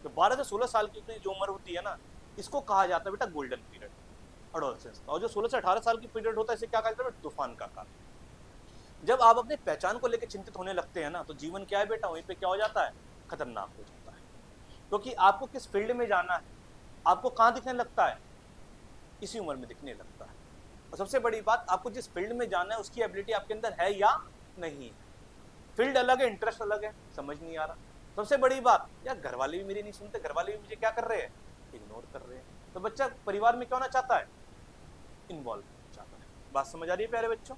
तो 12 से 16 साल की जो उम्र होती है ना, इसको कहा जाता है बेटा गोल्डन पीरियड, एडोलसेंस। और जो 16 से 18 साल की पीरियड होता है इसे क्या कहते हैं? तूफान का काल। जब आप अपनी पहचान को लेकर चिंतित होने लगते हैं ना, तो जीवन क्या है बेटा? वहीं पे क्या हो जाता है? खतरनाक हो जाता है। क्योंकि आपको किस फील्ड में जाना है, आपको कहाँ दिखने लगता है? इसी उम्र में दिखने लगता है। और सबसे बड़ी बात, आपको जिस फील्ड में जाना है उसकी एबिलिटी आपके अंदर है या नहीं है। फील्ड अलग है, इंटरेस्ट अलग है, समझ नहीं आ रहा। सबसे बड़ी बात, यार घर वाले भी मेरी नहीं सुनते, घर वाले भी मुझे क्या कर रहे हैं? इग्नोर कर रहे हैं। तो बच्चा परिवार में क्या होना चाहता है? इन्वॉल्व जाता है। बात समझ आ रही है प्यारे बच्चों?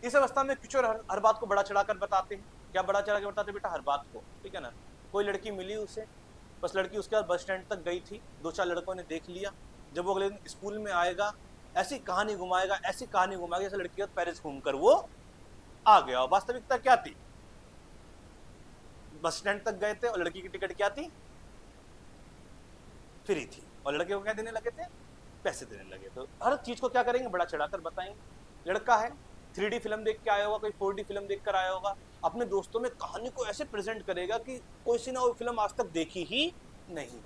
इस अवस्था में किशोर हर बात को बड़ा चढ़ाकर बताते हैं। क्या बड़ा चढ़ा के बताते बेटा? हर बात को, ठीक है ना। कोई लड़की मिली उसे, बस लड़की उसके बाद बस स्टैंड तक गई थी, 2-4 लड़कों ने देख लिया, जब वो अगले दिन स्कूल में आएगा ऐसी कहानी घुमाएगा, ऐसी कहानी घुमाएगा जैसे लड़की पेरिस घूमकर वो आ गया। और वास्तविकता क्या थी? बस स्टैंड तक गए थे और लड़की की टिकट क्या थी? फ्री थी। और लड़के को क्या देने लगे थे? पैसे देने लगे। तो हर चीज को क्या करेंगे? बड़ा चढ़ाकर बताएंगे। लड़का है 3D फिल्म देख के आया होगा, कोई 4D फिल्म देख कर आया होगा, अपने दोस्तों में कहानी को ऐसे प्रेजेंट करेगा कि कोई सी ना वो फिल्म आज तक देखी ही नहीं।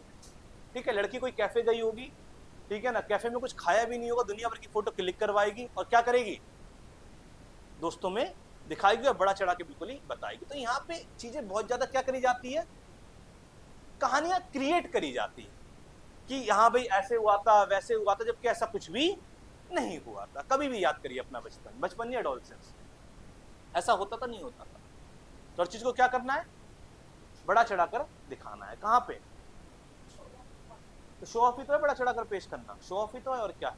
ठीक है, लड़की कोई कैफे गई होगी, ठीक है ना, कैफे में कुछ खाया भी नहीं होगा, दुनिया भर की फोटो क्लिक करवाएगी और क्या करेगी? दोस्तों में दिखाएगी और बड़ा चढ़ा के बिल्कुल ही बताएगी। तो यहाँ पे चीजें बहुत ज्यादा क्या करी जाती है? कहानियां क्रिएट करी जाती है कि यहाँ भाई ऐसे हुआ था, वैसे हुआ था, जबकि ऐसा कुछ भी नहीं हुआ था। कभी भी याद करिए अपना बचपन या एडोलसेंस, ऐसा होता था? नहीं होता था। तो हर चीज को क्या करना है? बड़ा चढ़ाकर दिखाना है। कहाँ पे? तो शो ऑफ ही तो है बड़ा चढ़ाकर पेश करना, शो ऑफ ही तो है और क्या है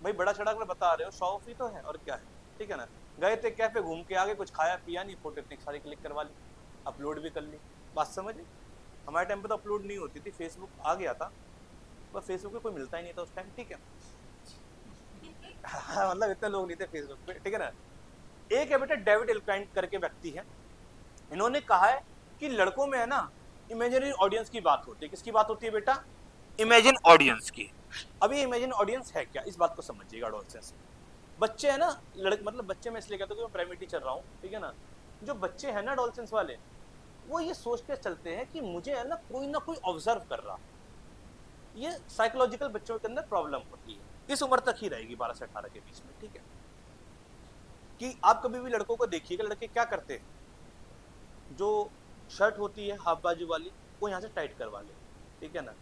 भाई? बड़ा चढ़ाकर बता रहे हो, शो ऑफ ही तो है और क्या है, ठीक है ना। गए थे कैफे, घूम के आगे, कुछ खाया पिया नहीं, फोटो इतनी सारी क्लिक करवा ली, अपलोड भी कर ली। बात समझे? हमारे टाइम पे तो अपलोड नहीं होती थी, फेसबुक आ गया था, बस फेसबुक पे कोई मिलता ही नहीं था उस टाइम, ठीक है। मतलब इतने लोग नहीं थे फेसबुक पे, ठीक है ना। एक है बेटा डेविड एल्काइंट करके व्यक्ति है, इन्होंने कहा है कि लड़कों में है ना इमेजिनरी ऑडियंस की बात होती है। किसकी बात होती है बेटा? इमेजिन ऑडियंस की। अब ये इमेजिन ऑडियंस है क्या, इस बात को समझिएगा। एडोलसेंस बच्चे है ना, मतलब बच्चे में इसलिए कहता हूँ कि मैं प्राइमेरी चल रहा हूँ, ठीक है ना। जो बच्चे हैं ना एडोलसेंस वाले, वो ये सोच के चलते हैं कि मुझे है ना कोई ऑब्जर्व कर रहा। ये साइकोलॉजिकल बच्चों के अंदर प्रॉब्लम होती है, इस उम्र तक ही रहेगी, 12 से 18 के बीच में, ठीक है। कि आप कभी भी लड़कों को देखिएगा, लड़के क्या करते हैं, जो शर्ट होती है हाफ बाजू वाली, वो यहाँ से टाइट करवा ले, ठीक है ना।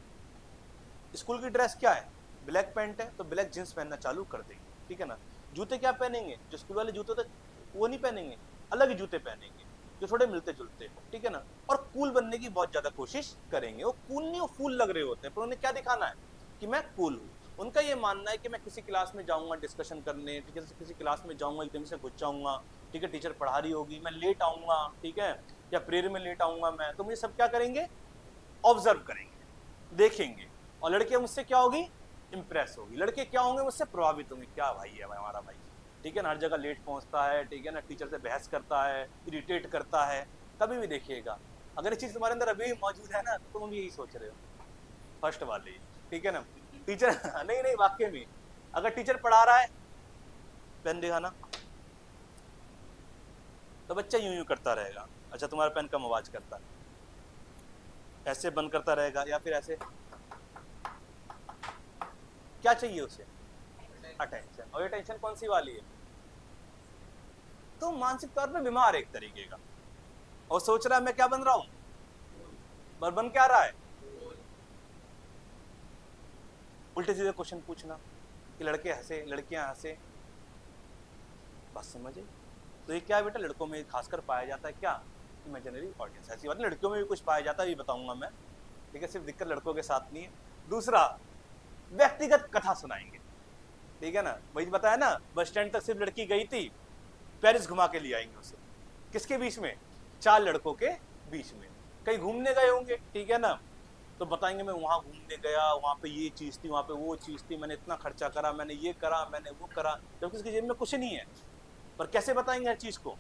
स्कूल की ड्रेस क्या है? ब्लैक पैंट है तो ब्लैक जींस पहनना चालू कर देंगे, ठीक है ना। जूते क्या पहनेंगे? जो स्कूल वाले जूते थे वो नहीं पहनेंगे, अलग ही जूते पहनेंगे जो थोड़े मिलते जुलते हो, ठीक है ना। और कूल बनने की बहुत ज्यादा कोशिश करेंगे। वो कूल नहीं, वो फूल लग रहे होते हैं, पर उन्हें क्या दिखाना है कि मैं कूल हूँ। उनका ये मानना है कि मैं किसी क्लास में जाऊंगा डिस्कशन करने, ठीक है, किसी क्लास में जाऊंगा एकदम से घुस जाऊंगा, ठीक है, टीचर पढ़ा रही होगी, मैं लेट आऊंगा, ठीक है, या प्रेयर में लेट आऊंगा मैं, तो मुझे सब क्या करेंगे? ऑब्जर्व करेंगे, देखेंगे। और लड़के मुझसे क्या होगी? इंप्रेस होगी। लड़के क्या होंगे? मुझसे प्रभावित होंगे, क्या भाई है हमारा भाई, ठीक है ना, हर जगह लेट पहुंचता है, ठीक है ना, टीचर से बहस करता है, इरिटेट करता है। कभी भी देखिएगा, अगर ये चीज तुम्हारे अंदर अभी भी मौजूद है ना, तो तुम भी यही सोच रहे हो, फर्स्ट वाले, ठीक है ना। टीचर नहीं नहीं, वाकई में अगर टीचर पढ़ा रहा है, पेन दिखाना, तो बच्चा यूं यूं करता रहेगा। अच्छा, तुम्हारा पेन कम आवाज करता है, ऐसे बंद करता रहेगा या फिर ऐसे। क्या चाहिए उसे? अटेंशन। और ये टेंशन कौन सी वाली है? तो मानसिक तौर पे बीमार एक तरीके का, और सोच रहा है मैं क्या बन रहा हूं, पर बन क्या रहा है? उल्टे सीधे क्वेश्चन पूछना कि लड़के हंसे, लड़कियां हंसे। बात समझे? तो ये क्या है बेटा? लड़कों में खासकर पाया जाता है क्या? Imaginary audience. ऐसी बात लड़कियों में भी कुछ पाया जाता है, ये बताऊंगा मैं, ठीक है। सिर्फ दिक्कत लड़कों के साथ नहीं है। दूसरा, व्यक्तिगत कथा सुनाएंगे, ठीक है ना। वही बताया ना, बस स्टैंड तक सिर्फ लड़की गई थी, पेरिस घुमा के ले आएंगे उसे। किसके बीच में? 4 लड़कों के बीच में। कहीं घूमने गए होंगे, ठीक है ना, तो बताएंगे मैं वहां घूमने गया, वहां पे ये चीज थी, वहां पे वो चीज थी, मैंने इतना खर्चा करा, मैंने ये करा, मैंने वो करा, जबकि उसकी जेब में कुछ नहीं है। पर कैसे बताएंगे हर चीज को?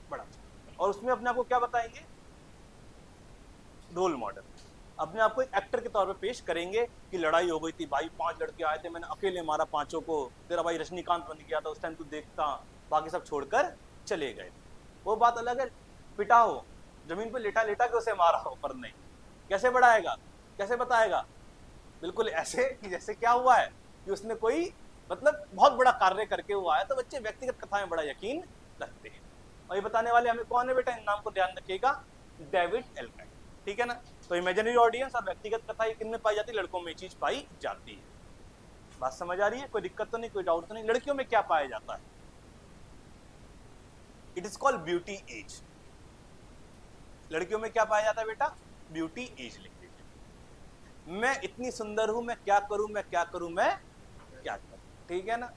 बड़ा। और उसमें अपने आप को क्या बताएंगे? Role model. अपने आप को एक एक्टर के तौर पे पेश करेंगे कि लड़ाई हो गई थी भाई, 5 लड़के आए थे, मैंने अकेले मारा 5 को, तेरा भाई रजनीकांत बन गया था उस टाइम, तू देखता, बाकी सब छोड़कर चले गए। वो बात अलग है, पिटा हो, जमीन पे लेटा लेटा के उसे मारा हो, पर नहीं। कैसे बढ़ाएगा? कैसे बताएगा? बिल्कुल ऐसे कि जैसे क्या हुआ है कि उसने कोई मतलब बहुत बड़ा कार्य करके हुआ है। तो बच्चे व्यक्तिगत कथा में बड़ा यकीन रखते हैं। और ये बताने वाले हमें कौन है बेटा? इन नाम को ध्यान रखिएगा, डेविड एल्काइन, ठीक है ना। तो इमेजिनरी ऑडियंस और व्यक्तिगत कथा किन में पाई जाती है? लड़कों में चीज पाई जाती है। बात समझ आ रही है? कोई दिक्कत तो नहीं, कोई डाउट तो नहीं? लड़कियों में क्या पाया जाता है? It is called beauty age. लड़कियों में क्या पाया जाता है बेटा? ब्यूटी एज लिख लीजिए। मैं इतनी सुंदर हूं, मैं क्या करूं, मैं क्या करूं, मैं क्या करूं, ठीक है ना।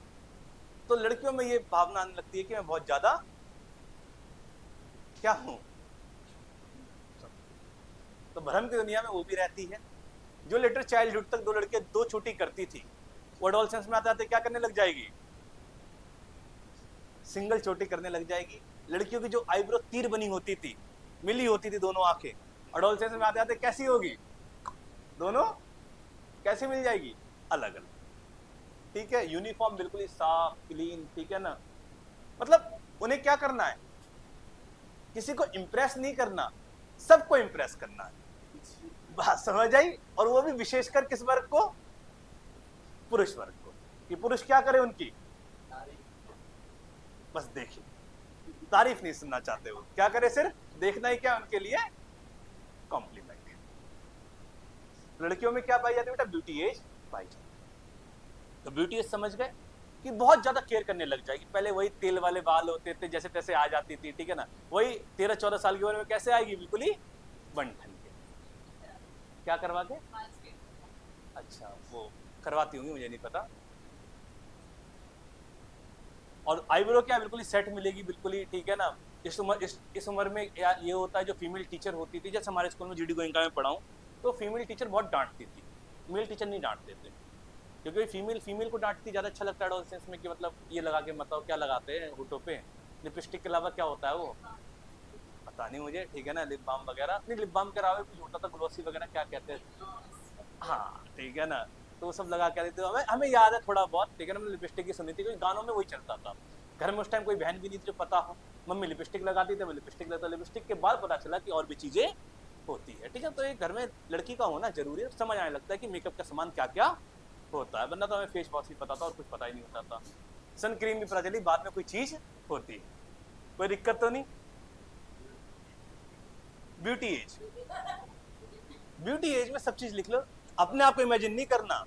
तो लड़कियों में ये भावना आने लगती है कि मैं बहुत ज्यादा क्या हूं। तो भ्रम की दुनिया में वो भी रहती है। जो लेटर चाइल्डहुड तक दो लड़कियां दो छोटी करती थी, वो एडोलसेंस में आते आते क्या करने लग जाएगी, सिंगल चोटी करने लग जाएगी। लड़कियों की जो आईब्रो तीर बनी होती थी, मिली होती थी दोनों आंखें, एडोलसेंस में आते आते कैसी होगी, दोनों कैसे मिल जाएगी, अलग अलग, ठीक है। यूनिफॉर्म बिल्कुल ही साफ क्लीन, ठीक है ना। मतलब उन्हें क्या करना है, किसी को इंप्रेस नहीं करना, सबको इंप्रेस करना है, बात समझ आई। और वो भी विशेषकर किस वर्ग को, पुरुष वर्ग को, कि पुरुष क्या करे उनकी, बस देखिए, तारीफ नहीं सुनना चाहते, वो क्या करे, सिर्फ देखना ही क्या उनके लिए कॉम्प्लीमेंट। लड़कियों में क्या पाई जाती है बेटा, ब्यूटी एज पाई जाती है। तो ब्यूटी एज समझ गए कि बहुत ज्यादा केयर करने लग जाएगी। पहले वही तेल वाले बाल होते थे, जैसे तैसे आ जाती थी, ठीक है ना। वही 13-14 साल की उम्र में कैसे आएगी, बिल्कुल ही बन ठन के, क्या करवा के, अच्छा वो करवाती होंगी, मुझे नहीं पता। और आईब्रो क्या बिल्कुल ही सेट मिलेगी, बिल्कुल ही, ठीक है ना। इस उम्र में ये होता है, जो फीमेल टीचर होती थी, जैसे हमारे स्कूल में जीडी गोयनका में पढ़ाऊं, तो फीमेल टीचर बहुत डांटती थी, मेल टीचर नहीं डांटते थे, क्योंकि फीमेल को डांटती ज़्यादा अच्छा लगता है एडोलसेंस में, कि मतलब ये लगा के बताओ क्या लगाते हैं होठों पे, लिपस्टिक के अलावा क्या होता है वो, पता नहीं मुझे, ठीक है ना, लिप बाम वगैरह, नहीं लिप बाम के अलावा कुछ होता था, ग्लोसी वगैरह क्या कहते हैं, हाँ ठीक है ना। तो वो सब लगा के देते, हमें हमें याद है थोड़ा बहुत, ठीक है ना। लिपस्टिक की सुनी थी, क्योंकि गानों में वही चलता था। घर में उस टाइम कोई बहन भी नहीं थी जो पता हो, मम्मी लिपस्टिक लगाती थी, मैं लिपस्टिक लगता, लिपस्टिक के बाद पता चला कि और भी चीजें होती है, ठीक है। तो एक घर में लड़की का होना जरूरी है, समझ आने लगता है कि मेकअप का सामान क्या क्या होता है, वरना तो हमें फेस वॉश ही पता था और कुछ पता ही नहीं होता था। सन क्रीम भी पता चली बाद में कोई चीज होती है, कोई दिक्कत तो नहीं। ब्यूटी एज, ब्यूटी एज में सब चीज लिख लो, अपने आप को इमेजिन नहीं करना,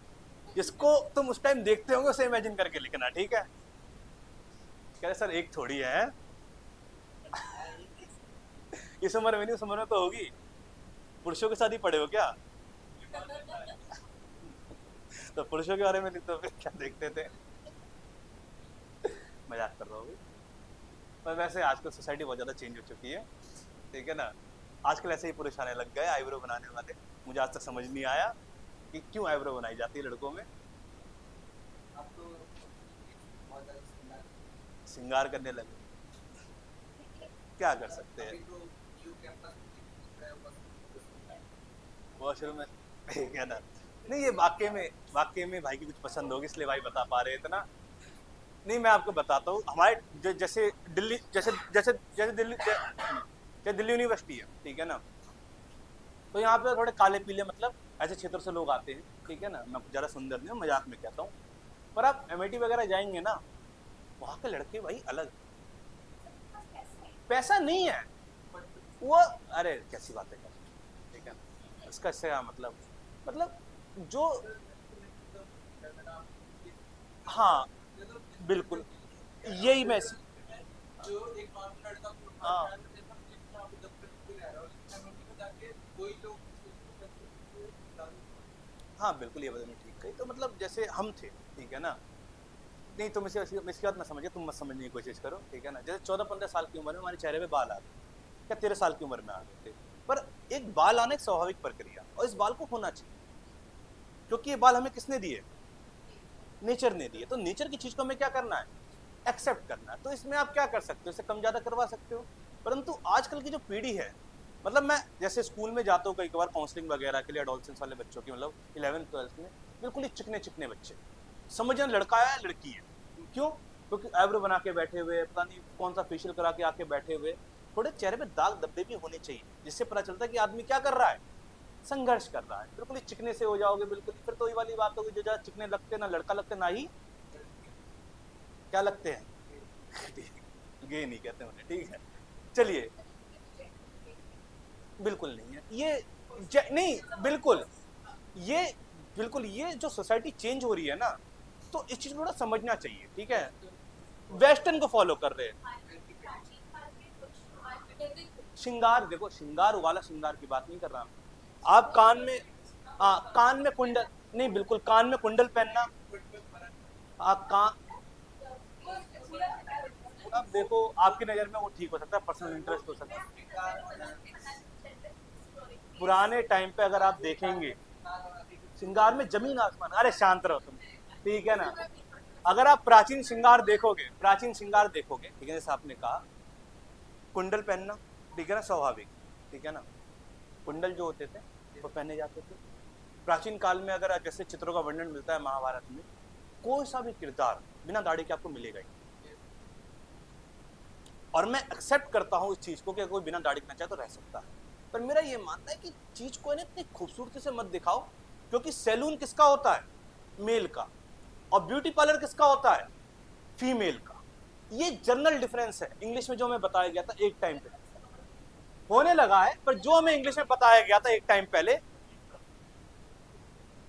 जिसको तुम उस टाइम देखते होंगे उसे इमेजिन करके लिखना, ठीक है। कह रहे सर एक थोड़ी है, इस उम्र में नहीं, उस उम्र में तो होगी, पुरुषों के साथ ही पढ़े हो क्या, तो पुरुषों के बारे में लिखते हो फिर क्या देखते थे, मजाक कर रहा हूँ। पर वैसे आजकल सोसाइटी बहुत ज्यादा चेंज हो चुकी है, ठीक है ना। आजकल ऐसे ही पुरुष आने लग गए आईब्रो बनाने वाले, मुझे आज तक समझ नहीं आया कि क्यों आईब्रो बनाई जाती है लड़कों में, श्रृंगार करने लगे, क्या कर सकते हैं, वॉशरूम में, ठीक है ना। नहीं ये वाकई में भाई की कुछ पसंद होगी, इसलिए भाई बता पा रहे इतना। नहीं मैं आपको बताता हूँ, हमारे जैसे दिल्ली, जैसे दिल्ली यूनिवर्सिटी है, ठीक है ना। तो यहाँ पे थोड़े काले पीले, मतलब ऐसे क्षेत्रों से लोग आते हैं, ठीक है ना। मैं ज़्यादा सुंदर नहीं हूँ, मजाक में कहता हूँ। पर आप एमआईटी वगैरह जाएंगे ना, वहाँ के लड़के भाई अलग, पैसा नहीं है वो, अरे कैसी बातें कर, ठीक है ना, इसका इससे मतलब जो, हाँ बिल्कुल, यही मैं, हाँ हाँ बिल्कुल, ये बात नहीं ठीक कही। तो मतलब जैसे हम थे, ठीक है ना। नहीं तुम इसकी बात मैं समझ गया, तुम मत समझने की कोशिश करो, ठीक है ना। जैसे 14-15 साल की उम्र में हमारे चेहरे पे बाल आ गए, क्या 13 साल की उम्र में आ गए थे। पर एक बाल आना एक स्वाभाविक प्रक्रिया, और इस बाल को होना चाहिए, क्योंकि ये बाल हमें किसने दिए, नेचर ने दिए। तो नेचर की चीज को हमें क्या करना है, एक्सेप्ट करना है। तो इसमें आप क्या कर सकते हो, इसे कम ज्यादा करवा सकते हो। परंतु आजकल की जो पीढ़ी है, मतलब मैं जैसे स्कूल में जाता हूँ कई बार काउंसलिंग वगैरह के लिए एडोलसेंस वाले बच्चों की, मतलब 11th-12th में, बिल्कुल ही चिकने चिकने बच्चे, समझना लड़का है लड़की है, क्यों, क्योंकि आईब्रो बना के बैठे हुए, पता नहीं कौन सा फेशियल करा के आके बैठे हुए। थोड़े चेहरे पे दाग धब्बे भी होने चाहिए, जिससे पता चलता है कि आदमी क्या कर रहा है, संघर्ष कर रहा है। बिल्कुल ही चिकने से हो जाओगे बिल्कुल, फिर तो वही वाली बात होगी, जो ज्यादा चिकने लगते ना लड़का लगते ना ही क्या लगते हैं, गे नहीं कहते उन्हें, ठीक है। चलिए, बिल्कुल नहीं है ये, नहीं बिल्कुल, ये बिल्कुल, ये जो सोसाइटी चेंज हो रही है ना, तो इस चीज को थोड़ा समझना चाहिए, ठीक है। वेस्टर्न को फॉलो कर रहे हैं, श्रृंगार देखो, श्रृंगार वाला श्रृंगार की बात नहीं कर रहा मैं। आप कान में, कान में कुंडल नहीं, बिल्कुल कान में कुंडल पहनना। कान, अब देखो आपकी नजर में वो ठीक हो सकता है, पर्सनल इंटरेस्ट हो सकता है। पुराने टाइम पे अगर आप देखेंगे, श्रृंगार में जमीन आसमान, अरे शांत रहो तुम, ठीक है ना। अगर आप प्राचीन श्रृंगार देखोगे, प्राचीन श्रृंगार देखोगे, ठीक है, जैसे आपने कहा कुंडल पहनना, ठीक है ना, स्वाभाविक, ठीक है ना, कुंडल जो होते थे वो पहने जाते थे। प्राचीन काल में अगर जैसे चित्रों का वर्णन मिलता है महाभारत में, कोई सा भी किरदार बिना दाढ़ी के आपको मिलेगा ही। और मैं एक्सेप्ट करता हूँ इस चीज को कि कोई बिना दाढ़ी के ना चाहे तो रह सकता है, पर मेरा ये मानना है कि चीज को इतनी खूबसूरती से मत दिखाओ, क्योंकि सैलून किसका होता है? मेल का। और ब्यूटी पार्लर किसका होता है? फीमेल का। ये जनरल डिफरेंस है इंग्लिश में जो हमें बताया गया था एक टाइम पे, होने लगा है, पर जो हमें इंग्लिश में बताया गया था एक टाइम पहले,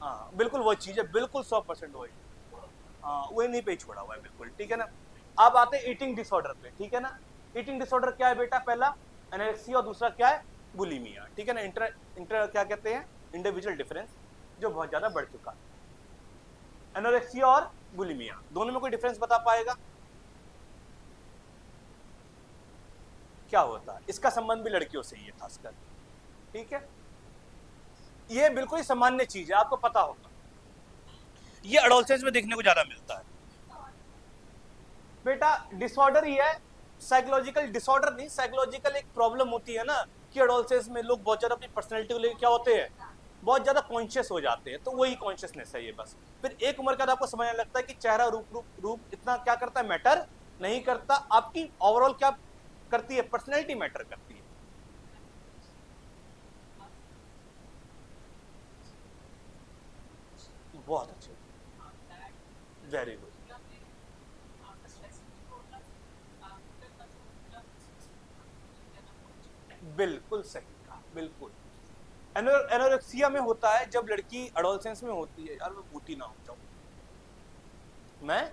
हाँ बिल्कुल वो चीज है, बिल्कुल 100% वही, हाँ वही नहीं पे छोड़ा हुआ है, बिल्कुल ठीक है ना। अब आते हैं ईटिंग डिसऑर्डर पे, ठीक है ना। ईटिंग डिसऑर्डर क्या है बेटा? पहला एनोरेक्सिया और दूसरा क्या है? बुलिमिया, ठीक है ना। इंटर इंटर क्या कहते हैं? इंडिविजुअल डिफरेंस, जो बहुत ज्यादा बढ़ चुका है। एनोरेक्सिया और बुलिमिया दोनों में कोई डिफरेंस बता पाएगा? क्या होता है? इसका संबंध भी लड़कियों से ही है खासकर, ठीक है। ये बिल्कुल ही सामान्य चीज है, आपको पता होगा। ये एडोलसेंस में देखने को ज्यादा मिलता है बेटा। डिसऑर्डर ही है, साइकोलॉजिकल डिसऑर्डर नहीं, साइकोलॉजिकल एक प्रॉब्लम होती है ना कि एडोलसेंस में लोग बहुत ज्यादा अपनी पर्सनैलिटी को लेकर क्या होते हैं, बहुत ज्यादा कॉन्शियस हो जाते हैं, तो वही कॉन्शियसनेस है ये बस। फिर एक उम्र के बाद आपको समझने लगता है कि चेहरा रूप रूप रूप इतना क्या करता है, मैटर नहीं करता, आपकी ओवरऑल क्या करती है, पर्सनैलिटी मैटर करती है। बहुत अच्छे, वेरी गुड, बिल्कुल सही कहा, बिल्कुल। एनोरेक्सिया में होता है जब लड़की एडोलसेंस में होती है, यार मैं मोटी ना हो जाऊं, मैं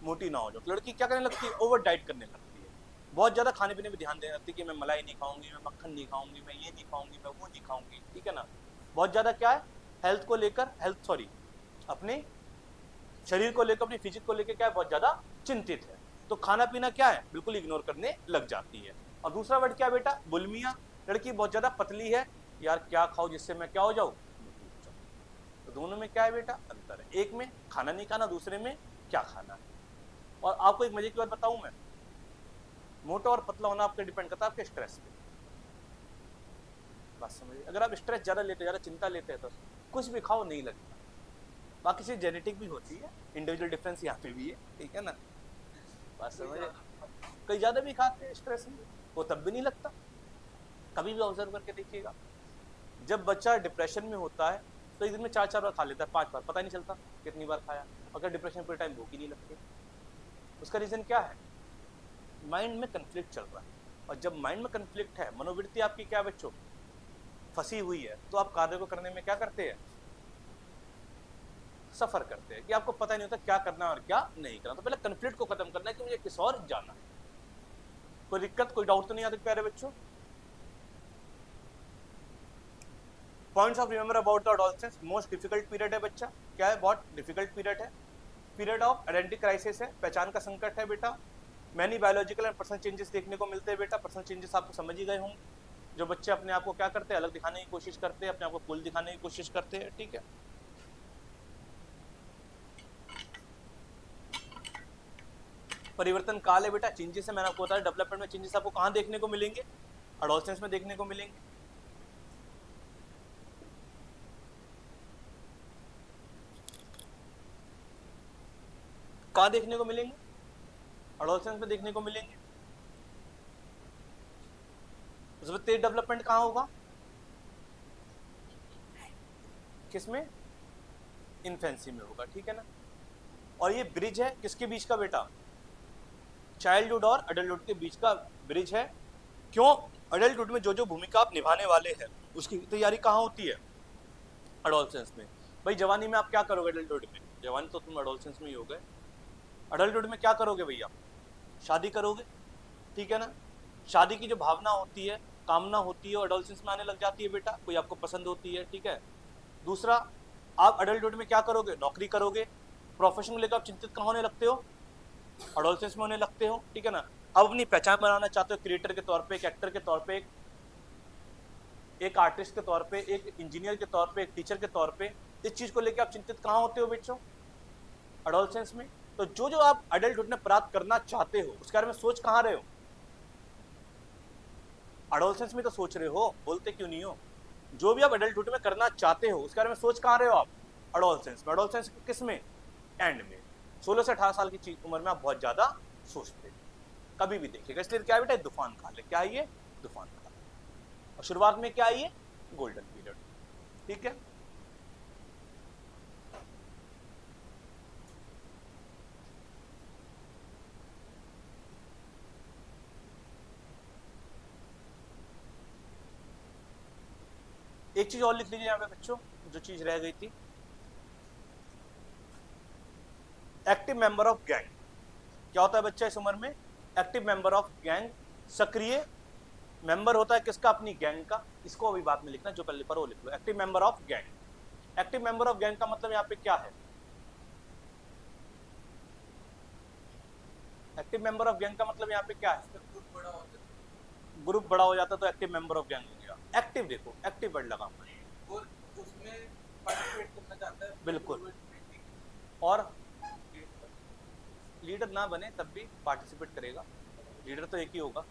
मोटी ना हो जाऊं, तो लड़की क्या करने लगती है, ओवर डाइट करने लगती है, बहुत ज्यादा खाने पीने पे ध्यान देने लगती है कि मैं मलाई नहीं खाऊंगी, मैं मक्खन नहीं खाऊंगी, मैं ये नहीं खाऊंगी, मैं वो नहीं खाऊंगी, ठीक है ना। बहुत ज्यादा क्या है, हेल्थ को लेकर, हेल्थ सॉरी, अपने शरीर को लेकर, अपनी फिजिक को लेकर क्या है, बहुत ज्यादा चिंतित है, तो खाना पीना क्या है, बिल्कुल इग्नोर करने लग जाती है। और दूसरा वर्ड क्या बेटा? बुलिमिया, लड़की बहुत ज्यादा पतली है, यार क्या खाओ जिससे मैं क्या हो जाऊं, तो दोनों में क्या है बेटा, अंतर है। एक में खाना नहीं खाना, दूसरे में क्या खाना है। और आपको एक मजे की बात बताऊं मैं, मोटा और पतला होना आपके डिपेंड करता है आपके स्ट्रेस पे, बात समझिए। अगर आप स्ट्रेस ज्यादा लेते, ज्यादा चिंता लेते हैं, तो कुछ भी खाओ नहीं लगता। बाकी चीज जेनेटिक भी होती है, इंडिविजुअल डिफरेंस यहाँ पे भी है, ठीक है ना, बात समझिए। कई ज्यादा भी खाते हैं स्ट्रेस में, वो तब भी नहीं लगता। कभी भी ऑब्जर्व करके देखिएगा, जब बच्चा डिप्रेशन में होता है तो एक दिन में 4-4 बार खा लेता है, 5 बार, पता नहीं चलता कितनी बार खाया। अगर डिप्रेशन पूरे टाइम भूख ही नहीं लगती, उसका रीजन क्या है? माइंड में कंफ्लिक्ट चल रहा है। और जब माइंड में कंफ्लिक्ट है, मनोवृत्ति आपकी क्या बच्चों, फंसी हुई है, तो आप कार्य को करने में क्या करते हैं, सफर करते हैं, कि आपको पता नहीं होता क्या करना और क्या नहीं करना। तो पहले कंफ्लिक्ट को खत्म करना है कि मुझे किस और जाना है। कोई दिक्कत, कोई डाउट तो नहीं आता प्यारे बच्चों? Points of remember about the adolescence, most difficult period है बच्चा, क्या है, बहुत डिफिकल्ट पीरियड है। पीरियड ऑफ आइडेंटिटी क्राइसिस है, पहचान का संकट है बेटा। Many biological and personal changes देखने को मिलते हैं बेटा। पर्सनल चेंजेस आपको समझ ही गए होंगे, जो बच्चे अपने आप को क्या करते हैं, अलग दिखाने की कोशिश करते हैं, अपने आप को कूल दिखाने की कोशिश करते हैं, ठीक है। परिवर्तन काल है बेटा, चेंजेस है, मैंने आपको बताया डेवलपमेंट में चेंजेस आपको कहाँ देखने को मिलेंगे, एडोलसेंस में देखने को मिलेंगे। कहाँ देखने को मिलेंगे, एडोलसेंस में देखने को मिलेंगे। उसमें तेज डेवलपमेंट कहाँ होगा, किसमें, इन्फेंसी में होगा, ठीक है ना। और ये ब्रिज है किसके बीच का बेटा, चाइल्डहुड और अडल्टहुड के बीच का ब्रिज है। क्यों? अडल्टहुड में जो जो भूमिका आप निभाने वाले हैं उसकी तैयारी कहाँ होती है, एडोलसेंस में। भाई जवानी में आप क्या करोगे, अडल्टहुड में, जवानी तो तुम एडोलसेंस में ही हो गए, अडल्टहुड में क्या करोगे भैया, शादी करोगे, ठीक है ना। शादी की जो भावना होती है, कामना होती है, एडोलसेंस में आने लग जाती है बेटा, कोई आपको पसंद होती है, ठीक है, दूसरा, आप अडल्टहुड में क्या करोगे, नौकरी करोगे, प्रोफेशन को लेकर आप चिंतित कहाँ होने लगते हो, एडोलसेंस में होने लगते हो, ठीक है ना। अब अपनी पहचान बनाना चाहते हो क्रिएटर के तौर पे, एक एक्टर के तौर पे, एक आर्टिस्ट के तौर पे, एक इंजीनियर के तौर पे, एक टीचर के तौर पे, इस चीज को लेकर आप चिंतित कहाँ होते हो बच्चों, एडोलसेंस में। तो जो जो आप अडल्टहुड में प्राप्त करना चाहते हो उसके बारे में सोच कहाँ रहे हो, एडोलसेंस में तो सोच रहे हो, बोलते क्यों नहीं हो। जो भी आप अडल्टहुड में करना चाहते हो उसके बारे में सोच कहाँ रहे हो आप, एडोलसेंस में। एडोलसेंस किस में, एंड में, 16 से 18 साल की उम्र में आप बहुत ज्यादा सोचते हो, कभी भी देखिएगा। इसलिए क्या बेटा, तूफान काल है, क्या है ये, तूफान काल। और शुरुआत में क्या है ये, गोल्डन पीरियड, ठीक है। एक चीज और लिख लीजिए यहाँ पे बच्चों, जो चीज रह गई थी, एक्टिव मेंबर ऑफ गैंग। क्या होता है बच्चा इस उम्र में, एक्टिव मेंबर ऑफ गैंग, सक्रिय मेंबर होता है किसका, अपनी गैंग का। इसको अभी बाद में लिखना, जो पहले पर वो लिख लो, active member of gang. Active member of gang का मतलब यहाँ पे क्या है, एक्टिव मेंबर ऑफ गैंग का मतलब यहाँ पे क्या है, ग्रुप बड़ा हो जाता तो एक्टिव मेंबर ऑफ गैंग हो गया। एक्टिव देखो, एक्टिव वर्ड लगा वो उसमें पार्टिसिपेट करना चाहता है, बिल्कुल। और लीडर ना बने तब भी पार्टिसिपेट करेगा, लीडर तो एक ही होगा,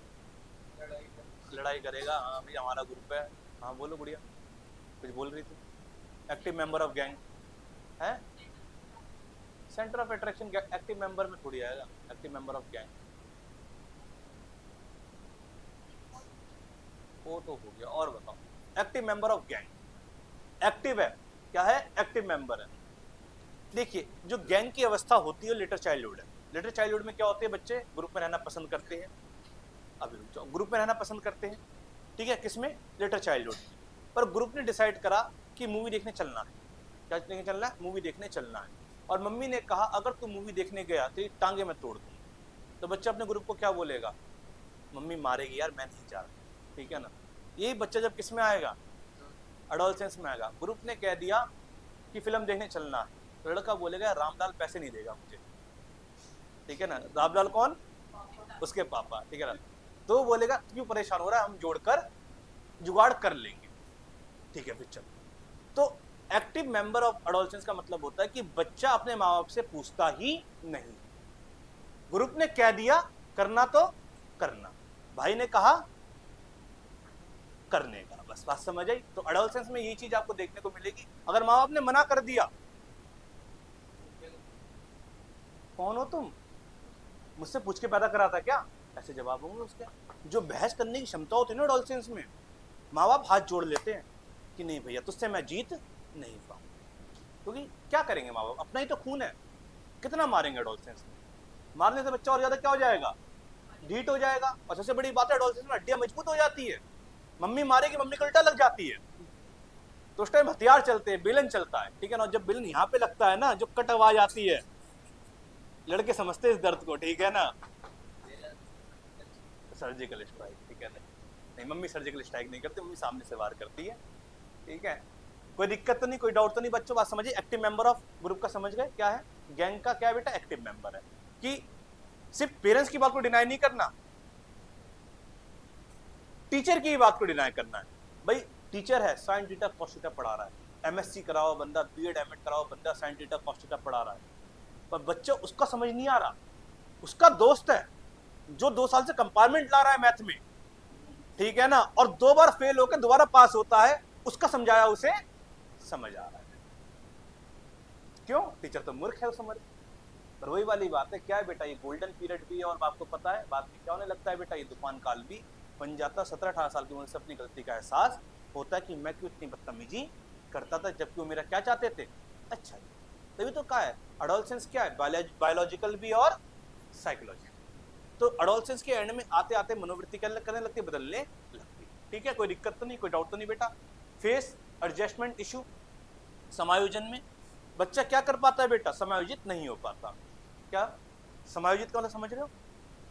लड़ाई करेगा। हाँ भाई हमारा ग्रुप है, हाँ बोलो गुड़िया, कुछ बोल रही थी। एक्टिव मेंबर ऑफ गैंग है, centre of attraction active member में थोड़ी आएगा, एक्टिव मेंबर ऑफ गैंग वो तो हो गया। और बताओ, active member of gang active है, क्या है, एक्टिव मेंबर है। देखिए जो गैंग की अवस्था होती है लेटर चाइल्डहुड है। लेटर चाइल्डहुड में क्या होते हैं, बच्चे ग्रुप में रहना पसंद करते हैं, अभी रुक जाओ, ग्रुप में रहना पसंद करते हैं, ठीक है, किसमें, लेटर चाइल्डहुड। पर ग्रुप ने डिसाइड करा कि मूवी देखने चलना है, क्या देखने चलना है, मूवी देखने चलना है। और मम्मी ने कहा अगर तू मूवी देखने गया तो टांगे मैं तोड़ दूँ। तो बच्चा अपने ग्रुप को क्या बोलेगा, मम्मी मारेगी यार, मैं नहीं जा रहा, ठीक है ना। यही बच्चा जब किस में आएगा, एडोलसेंस में आएगा। ग्रुप ने कह दिया कि फिल्म देखने चलना है, तो लड़का बोलेगा रामलाल पैसे नहीं देगा मुझे, ठीक है ना। रामलाल कौन, उसके पापा, ठीक है ना। तो बोलेगा क्यों परेशान हो रहा है, हम जोड़कर जुगाड़ कर लेंगे, ठीक है। फिर चलो, तो एक्टिव मेंबर ऑफ एडोलसेंस का मतलब होता है कि बच्चा अपने माँ बाप से पूछता ही नहीं, ग्रुप ने कह दिया करना तो करना, भाई ने कहा करने का, बस बात समझ आई। तो एडोलसेंस में ये चीज आपको देखने को मिलेगी। अगर माँ बाप ने मना कर दिया, कौन हो तुम, मुझसे पूछ के पैदा करा था क्या, ऐसे जवाब होंगे उसके। जो बहस करने की क्षमता होती है ना एडोलसेंस में, माँ बाप हाथ जोड़ लेते हैं कि नहीं भैया तुझसे मैं जीत नहीं पाऊँ, क्योंकि क्या करेंगे माँ बाप, अपना ही तो खून है, कितना मारेंगे एडोलसेंस में। मारने से बच्चा और ज्यादा क्या हो जाएगा, ढीठ हो जाएगा। और सबसे बड़ी बात है एडोलसेंस में हड्डियां मजबूत हो जाती है, मम्मी मारेगी, मम्मी को उल्टा लग जाती है, तो उस टाइम हथियार चलते हैं, बेलन चलता है, ठीक है ना। जब बेलन यहाँ पे लगता है ना, जो कट आवाज आती है, लड़के समझते हैं इस दर्द को, ठीक है ना। सर्जिकल स्ट्राइक, ठीक है ना। नहीं मम्मी सर्जिकल स्ट्राइक नहीं करती, मम्मी सामने से वार करती है, ठीक है। कोई दिक्कत तो नहीं, कोई डाउट तो नहीं बच्चों, बात समझिए। एक्टिव मेंबर ऑफ ग्रुप का समझ गए क्या है, गैंग का क्या है बेटा, एक्टिव मेंबर है। कि सिर्फ पेरेंट्स की बात को डिनाई नहीं करना, टीचर की बात को डिनाई करना है। भाई टीचर है, साइन थीटा कॉस थीटा पढ़ा रहा है, एमएससी करा हुआ बंदा, बीएड एमएड करा हुआ बंदा साइन थीटा कॉस थीटा पढ़ा रहा है, पर बच्चा उसका समझ नहीं आ रहा। उसका दोस्त है जो 2 साल से कंपार्टमेंट ला रहा है मैथ में, ठीक है ना, और 2 बार फेल होकर दोबारा पास होता है, उसका समझाया उसे समझ आ रहा है। क्यों, टीचर तो मूर्ख है उस उम्र। पर वही वाली बात है, क्या है बेटा, ये गोल्डन पीरियड भी है, और आपको पता है बाद में क्या होने लगता है बेटा, ये तूफान काल भी बन जाता। 17-18 साल की उम्र से अपनी गलती का एहसास होता है कि मैं क्यों इतनी बदतमीजी करता था, जबकि वो मेरा क्या चाहते थे, अच्छा। तभी तो कहा है एडोलसेंस क्या है, बायोलॉजिकल भी और साइकोलॉजिकल। तो एडोलसेंस के एंड में आते आते मनोवृत्ति करने लगती, बदलने लगती, ठीक है। कोई दिक्कत तो नहीं, कोई डाउट तो नहीं बेटा। फेस एडजस्टमेंट इशू, समायोजन में बच्चा क्या कर पाता है बेटा, समायोजित नहीं हो पाता। क्या समायोजित का समझ रहे हो,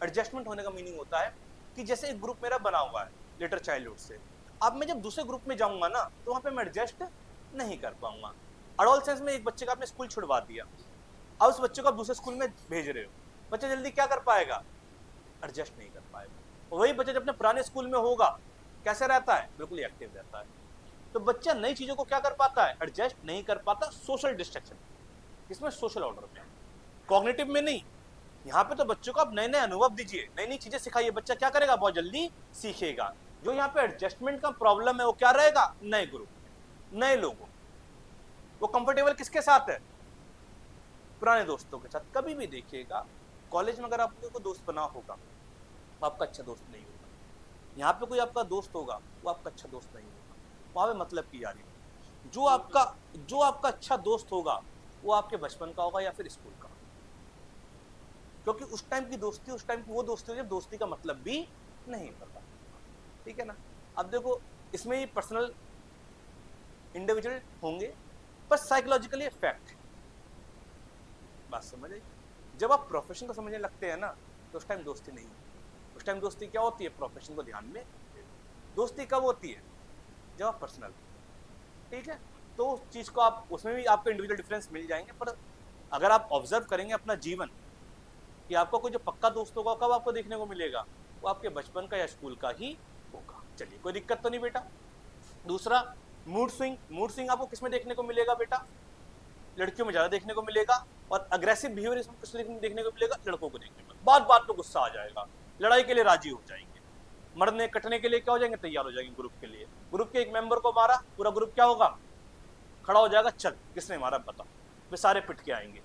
एडजस्टमेंट होने का मीनिंग होता है कि जैसे एक ग्रुप मेरा बना हुआ है लेटर चाइल्डहुड से, अब मैं जब दूसरे ग्रुप में जाऊंगा ना, तो वहां पे मैं एडजस्ट नहीं कर पाऊंगा। एडोलसेंस में एक बच्चे का आपने स्कूल छुड़वा दिया, अब उस बच्चे को आप दूसरे स्कूल में भेज रहे हो, बच्चा जल्दी क्या कर पाएगा, एडजस्ट नहीं कर पाएगा। वही बच्चा जब अपने पुराने स्कूल में होगा कैसे रहता है, बिल्कुल एक्टिव रहता है। तो बच्चा नई चीजों को क्या कर पाता है, एडजस्ट नहीं कर पाता। सोशल डिस्ट्रक्शन, इसमें सोशल ऑर्डर में, कॉग्निटिव में नहीं। यहाँ पे तो बच्चों को आप नए नए अनुभव दीजिए, नई नई चीजें सिखाइए, बच्चा क्या करेगा, बहुत जल्दी सीखेगा। जो यहाँ पे एडजस्टमेंट का प्रॉब्लम है वो क्या रहेगा, नए ग्रुप में, नए लोगों। वो कंफर्टेबल किसके साथ है, पुराने दोस्तों के साथ। कभी भी देखिएगा कॉलेज में अगर आपको कोई दोस्त बना होगा वो आपका अच्छा दोस्त नहीं होगा, यहाँ पे कोई आपका दोस्त होगा वो आपका अच्छा दोस्त नहीं होगा, वहां पे मतलब की यारी। जो आपका अच्छा दोस्त होगा वो आपके बचपन का होगा या फिर स्कूल का, क्योंकि उस टाइम की दोस्ती, उस टाइम की वो दोस्ती जब दोस्ती का मतलब भी नहीं पता, ठीक है ना। अब देखो इसमें ये पर्सनल इंडिविजुअल होंगे, पर साइकोलॉजिकली फैक्ट, बात समझ आई। जब आप प्रोफेशन को समझने लगते हैं ना तो उस टाइम दोस्ती नहीं है। उस टाइम दोस्ती क्या होती है, प्रोफेशन को ध्यान में। दोस्ती कब होती है, जब आप पर्सनल, ठीक है। तो उस चीज को आप, उसमें भी आपको इंडिविजुअल डिफरेंस मिल जाएंगे, पर अगर आप ऑब्जर्व करेंगे अपना जीवन कि आपका कोई जो पक्का दोस्त होगा कब आपको देखने को मिलेगा, वो आपके बचपन का या स्कूल का ही होगा। चलिए कोई दिक्कत तो नहीं बेटा। दूसरा, मूड स्विंग। मूड स्विंग आपको किसमें देखने को मिलेगा बेटा, लड़कियों में ज्यादा देखने को मिलेगा, और अग्रेसिव बिहेवियर इसमें किसमें देखने को मिलेगा, लड़कों को देखने को। बात बात पे गुस्सा आ जाएगा, लड़ाई के लिए राजी हो जाएंगे, मरने कटने के लिए क्या हो जाएंगे, तैयार हो जाएंगे ग्रुप के लिए। ग्रुप के एक मेंबर को मारा, पूरा ग्रुप क्या होगा, खड़ा हो जाएगा, चल किसने मारा बता, वे सारे पिट के आएंगे।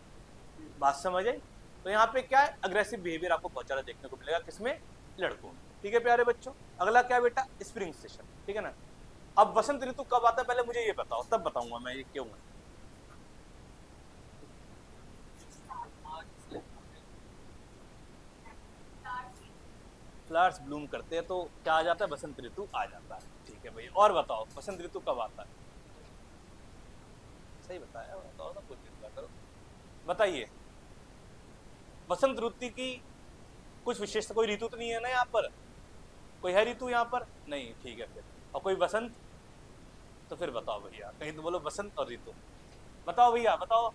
बात समझ आई। तो यहाँ पे क्या है, अग्रेसिव बिहेवियर आपको बहुत ज्यादा देखने को मिलेगा, किसमें, लड़कों में। ठीक है प्यारे बच्चों, अगला क्या बेटा, स्प्रिंग सेशन, ठीक है ना। अब बसंत ऋतु कब आता है पहले मुझे ये बताओ, तब बताऊंगा मैं ये क्यों है। फ्लावर्स ब्लूम करते हैं तो क्या आ जाता है, बसंत ऋतु आ जाता है। ठीक है भैया, और बताओ बसंत ऋतु कब आता है, सही बताया, बताओ ना, कुछ चिंता करो, बताइए। बसंत ऋतु की कुछ विशेषता, कोई ऋतु तो नहीं है ना यहाँ पर, कोई है ऋतु यहाँ पर नहीं, ठीक है फिर। और कोई बसंत, तो फिर बताओ भैया, कहीं तो बोलो बसंत और ऋतु, बताओ भैया बताओ।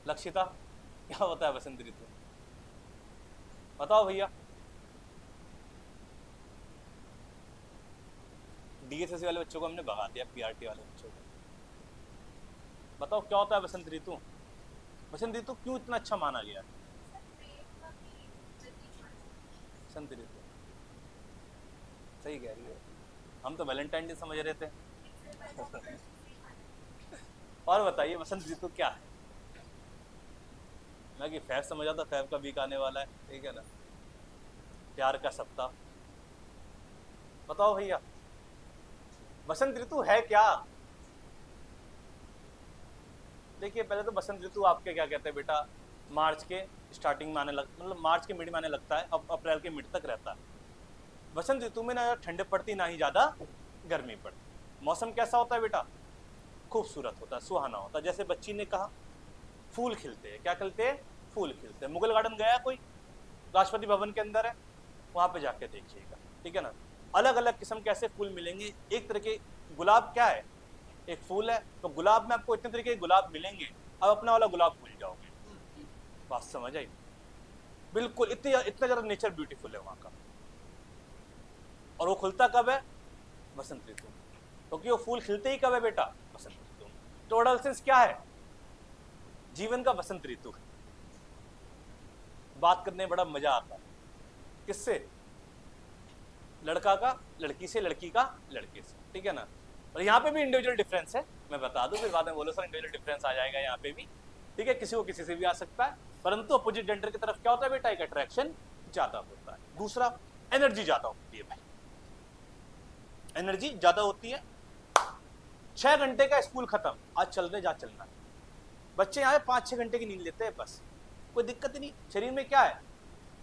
लक्षिता क्या होता है बसंत ऋतु, बताओ भैया। डीएसएससी वाले बच्चों को हमने भगा दिया, पीआरटी वाले बच्चों को। बताओ क्या होता है बसंत ऋतु, बसंत ऋतु क्यों इतना अच्छा माना गया, बसंत ऋतु, सही कह रही है, हम तो वैलेंटाइन डे समझ रहे थे। और बताइए बसंत ऋतु क्या है, मैं कि फैब समझा था, फैब का वीक आने वाला है, ठीक है ना, प्यार का सप्ताह। बताओ भैया बसंत ऋतु है क्या। देखिए पहले तो बसंत ऋतु आपके क्या कहते हैं बेटा, मार्च के स्टार्टिंग में आने लग, मतलब मार्च के मिड में आने लगता है, अब अप्रैल के मिड तक रहता है। बसंत ऋतु में ना ठंड पड़ती ना ही ज्यादा गर्मी पड़ती। मौसम कैसा होता है बेटा, खूबसूरत होता है, सुहाना होता है। जैसे बच्ची ने कहा फूल खिलते हैं, क्या खिलते हैं, फूल खिलते हैं। मुगल गार्डन गया कोई, राष्ट्रपति भवन के अंदर है, वहां पे जाके देखिएगा, ठीक है ना। अलग अलग किस्म के ऐसे फूल मिलेंगे, एक तरह के गुलाब क्या है, एक फूल है, तो गुलाब में आपको इतने तरीके के गुलाब मिलेंगे, अब अपना वाला गुलाब भूल जाओगे। बात समझ आई, बिल्कुल इतना ज्यादा नेचर ब्यूटीफुल है वहां का। और वो खुलता कब है, बसंत ऋतु में, क्योंकि वो फूल खिलते ही कब है बेटा, बसंत ऋतु में। तो एडोलसेंस क्या है, जीवन का बसंत ऋतु है। बात करने में बड़ा मजा आता है, किससे, लड़का का लड़की से, लड़की का लड़के से, ठीक है ना। और यहाँ पे भी इंडिविजुअल डिफरेंस है, मैं बता दूं, फिर बाद में बोलो सर इंडिविजुअल डिफरेंस आ जाएगा यहाँ पे भी, ठीक है, किसी को किसी से भी आ सकता है, परंतु अपोजिट जेंडर की तरफ क्या होता है बेटा, एक अट्रैक्शन ज्यादा होता है। दूसरा, एनर्जी ज्यादा होती है भाई, एनर्जी ज्यादा होती है। 6 घंटे का स्कूल खत्म, आज चल रहे, जा चलना है। बच्चे यहाँ 5-6 घंटे की नींद लेते हैं बस, कोई दिक्कत ही नहीं। शरीर में क्या है,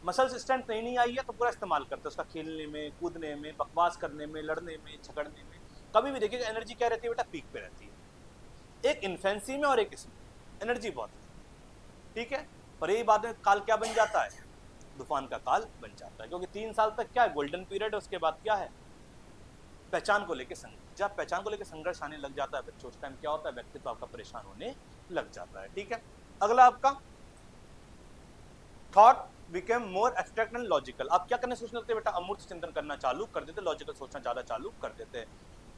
मसल्स स्ट्रेंथ नहीं आई है तो पूरा इस्तेमाल करते हैं उसका, खेलने में, कूदने में, बकवास करने में, लड़ने में, झगड़ने में। कभी भी देखिएगा एनर्जी क्या रहती है बेटा, पीक पे रहती है। एक इन्फेंसी में और एक इसमें एनर्जी बहुत है, ठीक है। पर यही बाद में काल क्या बन जाता है, तूफान का काल बन जाता है, क्योंकि 3 साल तक क्या है, गोल्डन पीरियड है, उसके बाद क्या है, पहचान को लेकर संघर्ष, जब पहचान को लेकर संघर्ष आने लग जाता है बच्चों, उस टाइम क्या होता है, व्यक्तित्व आपका परेशान होने लग जाता है। ठीक है, अगला आपका thought became more abstract and logical. आप क्या करने सोचने लगते हैं बेटा, अमूर्त चिंतन करना चालू कर देते, लॉजिकल सोचना ज्यादा चालू कर देते हैं।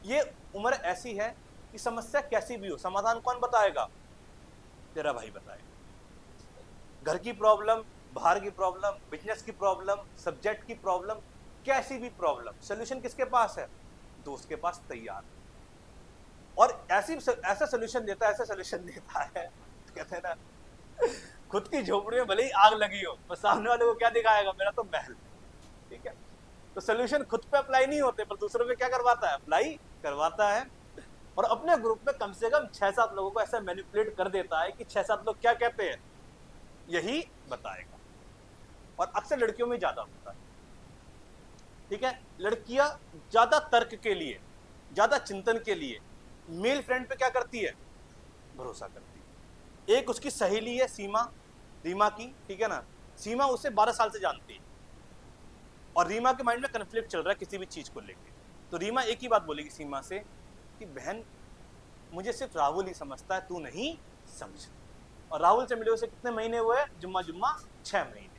ये उम्र ऐसी है कि समस्या कैसी भी हो, समाधान कौन बताएगा, तेरा भाई बताएगा। घर की प्रॉब्लम, बाहर की प्रॉब्लम, बिजनेस की प्रॉब्लम, सब्जेक्ट की प्रॉब्लम, कैसी भी प्रॉब्लम, सोल्यूशन किसके पास है, दोस्त के पास तैयार। और ऐसा सोल्यूशन देता है, ऐसा सोल्यूशन देता है, तो कहते हैं ना, खुद की झोपड़ी में भले ही आग लगी हो, पर सामने वाले को क्या दिखाएगा, मेरा तो महल। ठीक है, तो सोल्यूशन खुद पे अप्लाई नहीं होते, पर दूसरों पे क्या करवाता है, अप्लाई करवाता है। और अपने ग्रुप में कम से कम 6-7 लोगों को ऐसा मैनिपुलेट कर देता है कि 6-7 लोग क्या कहते हैं, यही बताएगा। और अक्सर लड़कियों में ज्यादा होता है। ठीक है, लड़कियां ज्यादा तर्क के लिए, ज्यादा चिंतन के लिए मेल फ्रेंड पे क्या करती है, भरोसा करती है। एक उसकी सहेली है सीमा, रीमा की, ठीक है ना, सीमा उसे 12 साल से जानती है और रीमा के माइंड में कन्फ्लिक्ट चल रहा है किसी भी चीज को लेकर। तो रीमा एक ही बात बोलेगी सीमा से कि बहन, मुझे सिर्फ राहुल ही समझता है, तू नहीं समझ। और राहुल से मिले उसे कितने महीने हुए, जुम्मा जुम्मा 6 महीने।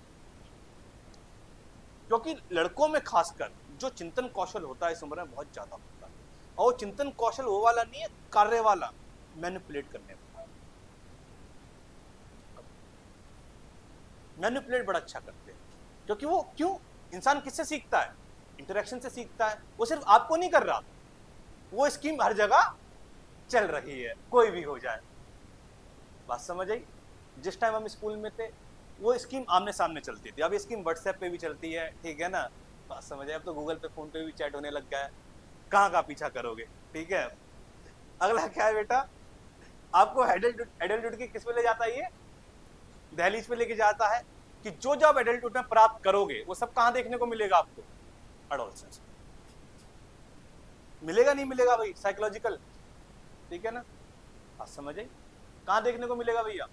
क्योंकि लड़कों में खासकर जो चिंतन कौशल होता है इस उम्र में बहुत ज्यादा होता है, और चिंतन कौशल वो वाला नहीं है, कार्य वाला, मैनिपुलेट करने वाला। मैनिपुलेट बड़ा अच्छा करते हैं, क्योंकि वो क्यों, इंसान किससे सीखता है, इंटरेक्शन से सीखता है। वो सिर्फ आपको नहीं कर रहा, वो स्कीम हर जगह चल रही है, कोई भी हो जाए। बात समझ आई। जिस टाइम हम स्कूल में थे वो स्कीम आमने सामने चलती थी, अब ये स्कीम व्हाट्सएप पे भी चलती है। ठीक है ना, बात समझ आई। अब तो गूगल पे, फोन पे भी चैट होने लग गया है, कहाँ का पीछा करोगे। ठीक है, अगला क्या है बेटा, आपको एडल्टहुड की किस पे ले जाता है, ये दहलीज पे लेके जाता है कि जो जब एडल्टहुड में प्राप्त करोगे वो सब कहाँ देखने को मिलेगा आपको, एडोलसेंस मिलेगा, नहीं मिलेगा भाई, साइकोलॉजिकल। ठीक है ना, बात समझ आई, कहाँ देखने को मिलेगा भैया,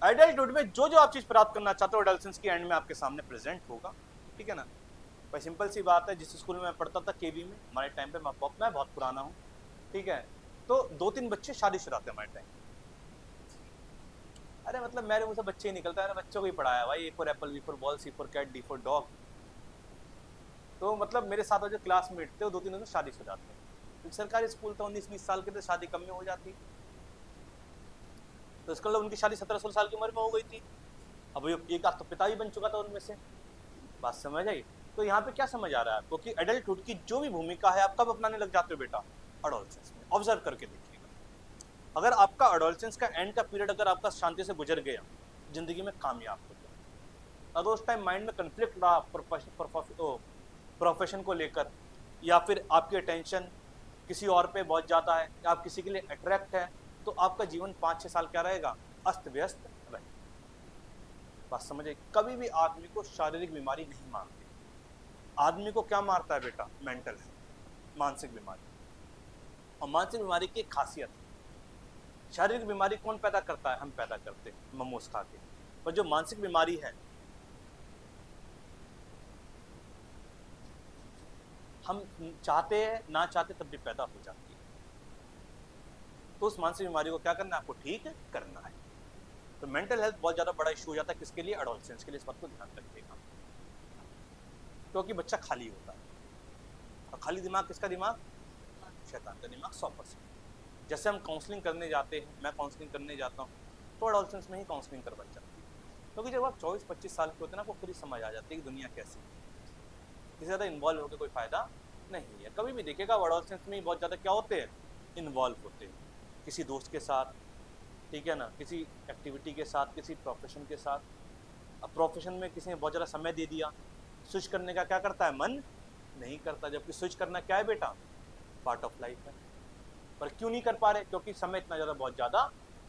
एडल्टहुड में जो जो आप चीज प्राप्त करना चाहते हो एडोलसेंस की एंड में आपके सामने प्रेजेंट होगा। ठीक है ना, भाई सिंपल सी बात है, जिस स्कूल में मैं पढ़ता था केवी में, हमारे टाइम पे, मैं बहुत पुराना हूँ, ठीक है, तो 2-3 बच्चे शादीशुदा थे हमारे टाइम। अरे मतलब मेरे मुंह से बच्चे ही निकलता है ना, बच्चों को ही पढ़ाया भाई, A for apple, B for ball, C for cat, D for dog. तो मतलब मेरे साथ जो क्लासमेट थे वो 2-3 दिन शादीशुदा थे, क्योंकि सरकारी स्कूल था, 19-20 साल के थे, शादी कम में हो जाती, तो इसका मतलब उनकी शादी 17-16 साल की उम्र में हो गई थी। अब एक आध तो पिता भी बन चुका था उनमें से। बात समझ आई। तो यहाँ पे क्या समझ आ रहा है आपको कि एडल्टहुड की जो भी भूमिका है आप कब अपनाने लग जाते हो बेटा, एडोलसेंस में। ऑब्जर्व करके देखिएगा, अगर आपका एडोलसेंस का एंड का पीरियड अगर आपका शांति से गुजर गया, जिंदगी में कामयाब हो गया। अगर उस टाइम माइंड में कन्फ्लिक्ट रहा प्रोफेशन को लेकर, या फिर आपकी अटेंशन किसी और पे बहुत ज़्यादा है, या आप किसी के लिए अट्रैक्ट है, तो आपका जीवन 5-6 साल क्या रहेगा, अस्त व्यस्त रहेगा। बात समझे। कभी भी आदमी को शारीरिक बीमारी नहीं मारती, आदमी को क्या मारता है बेटा, मेंटल है, मानसिक बीमारी। और मानसिक बीमारी की एक खासियत है, शारीरिक बीमारी कौन पैदा करता है, हम पैदा करते हैं मोमोज खा के, पर जो मानसिक बीमारी है हम चाहते हैं ना चाहते तब भी पैदा हो जाती है। तो उस मानसिक बीमारी को क्या करना है, आपको ठीक करना है। तो मेंटल हेल्थ बहुत ज्यादा बड़ा इशू हो जाता है, किसके लिए, एडोलसेंस के लिए। इस बात को ध्यान रखिएगा, क्योंकि बच्चा खाली होता है, और खाली दिमाग किसका दिमाग, शैतान का दिमाग 100%। जैसे हम काउंसलिंग करने जाते हैं, मैं काउंसलिंग करने जाता हूँ, तो एडोलसेंस में ही काउंसलिंग करवाई जाती है, क्योंकि जब आप 24-25 साल के होते हैं ना, आपको खुद ही समझ आ जाती है कि दुनिया कैसी है। इससे ज़्यादा इन्वॉल्व होकर कोई फायदा नहीं है। कभी भी देखिएगा एडोलसेंस में ही बहुत ज़्यादा क्या होते हैं, इन्वॉल्व होते हैं, किसी दोस्त के साथ, ठीक है ना, किसी एक्टिविटी के साथ, किसी प्रोफेशन के साथ। अब प्रोफेशन में किसी ने बहुत ज़्यादा समय दे दिया, स्विच करने का क्या करता है, मन नहीं करता, जबकि स्विच करना क्या है बेटा, पार्ट ऑफ लाइफ है। पर क्यों नहीं कर पा रहे, क्योंकि समय इतना ज़्यादा बहुत ज़्यादा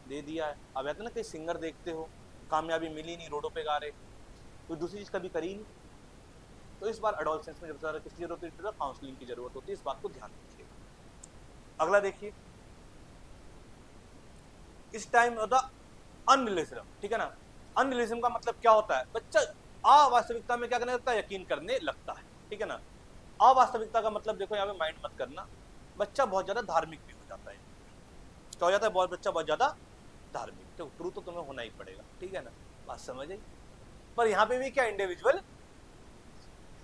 दे दिया है। अब ऐसा ना, कई सिंगर देखते हो कामयाबी मिली नहीं, रोडों पे गा रहे, तो दूसरी चीज़ कभी करी नहीं। तो इस बार एडोलसेंस में जब ज़्यादा किसकी जरूरत होती है, काउंसलिंग की जरूरत होती है, इस बात को ध्यान रखिएगा। अगला देखिए, इस टाइम होता अनरियलिज्म, ठीक है ना। अनरियलिज्म का मतलब क्या होता है, बच्चा अवास्तविकता में क्या करने लगता है, यकीन करने लगता है, ठीक है ना। अवास्तविकता का मतलब देखो यहाँ पे माइंड मत करना, बच्चा बहुत ज्यादा धार्मिक भी हो जाता है। क्या हो जाता है? बहुत बच्चा बहुत ज्यादा धार्मिक, तो ट्रू तो तुम्हें होना ही पड़ेगा, ठीक है ना, बात समझ आई। पर यहाँ पे भी क्या इंडिविजुअल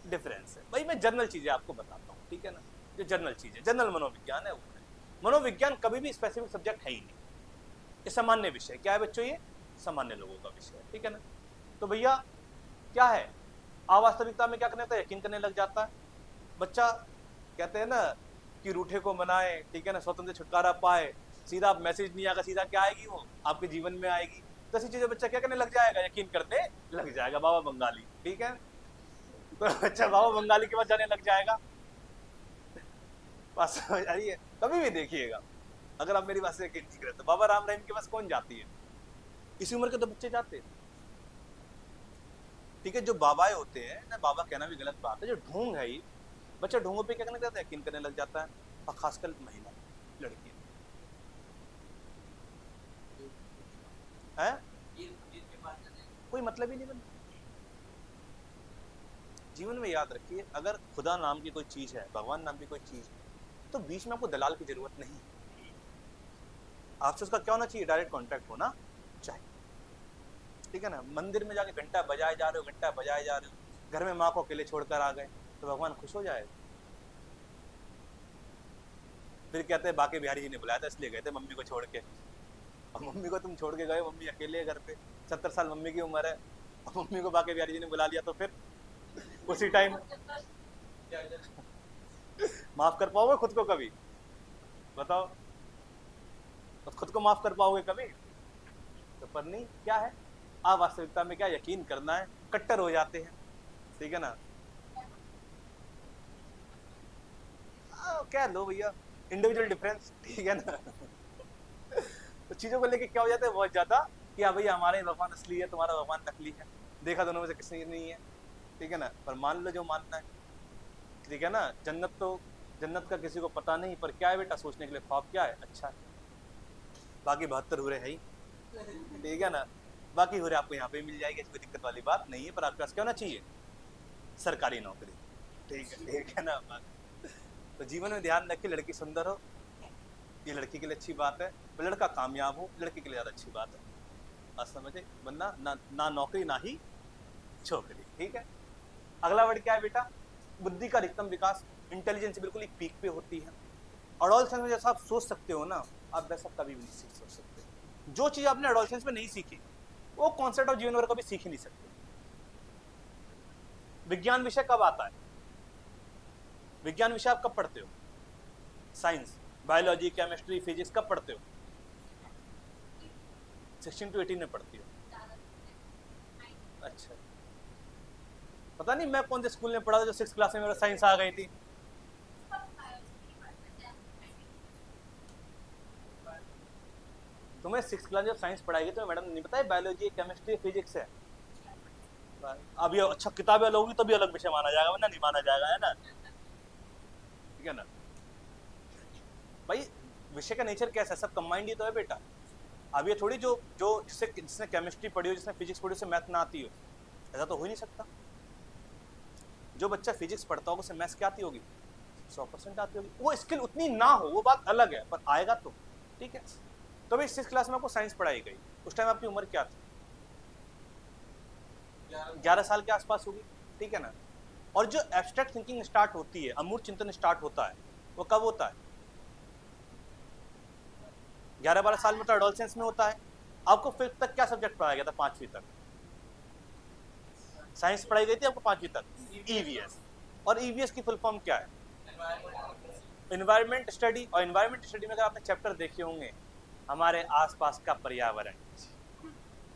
डिफरेंस है भाई। मैं जनरल चीजें आपको बताता हूँ, ठीक है ना, जो जनरल चीजें, जनरल मनोविज्ञान है वो है। मनोविज्ञान कभी भी स्पेसिफिक सब्जेक्ट है ही नहीं, ये सामान्य विषय। क्या है बच्चों? ये सामान्य लोगों का विषय है, ठीक है ना। तो भैया क्या है, अवास्तविकता में क्या करने लगता है? यकीन करने लग जाता है बच्चा। कहते हैं ना कि रूठे को मनाए, ठीक है ना, स्वतंत्र छुटकारा पाए, सीधा मैसेज नहीं आएगा, सीधा क्या आएगी वो आपके जीवन में आएगी। तो ऐसी चीजें बच्चा क्या करने लग जाएगा? यकीन करने लग जाएगा। बाबा बंगाली, ठीक है, तो बच्चा बाबा बंगाली के पास जाने लग जाएगा। बात समझ आ रही है? कभी भी देखिएगा, अगर आप मेरी बात से यकीन नहीं करें तो बाबा राम रहीम के पास कौन जाती है? इसी उम्र के तो बच्चे जाते हैं, ठीक है। जो बाबाएं होते हैं ना, बाबा कहना भी गलत बात है, जो ढोंग है ये, बच्चा ढोंगों पे क्या करने लगता है? यकीन करने लग जाता है, और खासकर महिला लड़की है, कोई मतलब ही नहीं बनता। जीवन में याद रखिए, अगर खुदा नाम की कोई चीज है, भगवान नाम की कोई चीज है, तो बीच में आपको दलाल की जरूरत नहीं। आपसे उसका क्या होना चाहिए? डायरेक्ट कांटेक्ट होना चाहिए, ठीक है ना। मंदिर में जाके घंटा बजाए जा रहे हो, घंटा बजाए जा रहे हो, घर में माँ को अकेले छोड़कर आ गए, तो भगवान खुश हो जाएगा? फिर कहते हैं बाकी बिहारी जी ने बुलाया था इसलिए गए थे मम्मी को छोड़ के। और मम्मी को तुम छोड़ के गए, मम्मी अकेले है घर पे, 70 साल मम्मी की उम्र है, और मम्मी को बाकी बिहारी जी ने बुला लिया, तो फिर उसी टाइम माफ कर पाओगे खुद को कभी? बताओ, तो खुद को माफ कर पाओगे कभी? तो पर नहीं, क्या है, अवास्तविकता में क्या यकीन करना है, कट्टर हो जाते हैं, ठीक है ना। क्या लो भैया, इंडिविजुअल डिफरेंस, ठीक है ना। तो चीजों को लेके क्या हो जाता है बहुत ज्यादा कि हाँ भैया हमारे भगवान असली है, तुम्हारा भगवान नकली है, देखा दोनों में से किसी नहीं है, ठीक है ना। पर मान लो जो मानना है, ठीक है ना। जन्नत का किसी को पता नहीं, पर क्या है बेटा, सोचने के लिए ख्वाब क्या है, अच्छा है। बाकी 72 हुरे है ही, ठीक है ना। बाकी हुरे आपको यहाँ पे मिल जाएगी, कोई दिक्कत वाली बात नहीं है, पर आपके पास क्या होना चाहिए? सरकारी नौकरी, ठीक है ना। तो जीवन में ध्यान रखिए, लड़की सुंदर हो ये लड़की के लिए अच्छी बात है, लड़का कामयाब हो लड़की के लिए ज्यादा अच्छी बात है, बात समझे। वरना ना नौकरी ना ही छोकरी, ठीक है। अगला वर्ड क्या है बेटा? बुद्धि का अधिकतम विकास, इंटेलिजेंस बिल्कुल ही पीक पे होती है। एडोलसेंस में जैसा आप सोच सकते हो ना, आप वैसा कभी भी नहीं सीख सकते। जो चीज आपने एडोलसेंस में नहीं सीखी, वो कॉन्सेप्ट ऑफ जीवन भर कभी सीख ही नहीं सकते। विज्ञान विषय कब आता है? विज्ञान विषय आप कब पढ़ते हो? साइंस, बायोलॉजी, केमिस्ट्री, फिजिक्स कब पढ़ते हो? 16 to 18 में पढ़ती हो? अच्छा, पता नहीं मैं कौन से स्कूल में पढ़ा था जो 6 क्लास में मेरा साइंस आ गई थी। तुम्हें 6 क्लास जब साइंस पढ़ाएगी तो मैडम नहीं बताया बायोलॉजी, केमिस्ट्री, फिजिक्स है। अभी अच्छा किताबें अलग होगी तभी अलग विषय माना जाएगा, वरना नहीं माना जाएगा, है ना, ठीक है ना। भाई विषय का नेचर कैसा है, सब कंबाइंड ही तो है बेटा। अब ये थोड़ी जो जो जिसने केमिस्ट्री पढ़ी हो, जिसने फिजिक्स पढ़ी हो, उसे मैथ ना आती हो, ऐसा तो हो ही नहीं सकता। जो बच्चा फिजिक्स पढ़ता होगा उसे मैथ्स क्या आती होगी? 100% आती होगी। वो स्किल उतनी ना हो वो बात अलग है, पर आएगा तो, ठीक है। तो भाई 6 क्लास में आपको साइंस पढ़ाई गई, उस टाइम आपकी उम्र क्या थी? 11 साल के आसपास होगी, ठीक है ना। और जो एब्स्ट्रैक्ट थिंकिंग स्टार्ट होती है, अमूर्त चिंतन स्टार्ट होता है, वो कब होता है? 11-12 साल में तो एडोलसेंस में होता है। आपको 5th तक क्या सब्जेक्ट पढ़ाया गया था? 5वीं तक साइंस पढ़ाई गई थी आपको 5वीं तक, ईवीएस। और ईवीएस की फुल फॉर्म क्या है? Environment study. और एनवायरमेंट स्टडी में अगर आपने चैप्टर देखे होंगे, हमारे आसपास का पर्यावरण,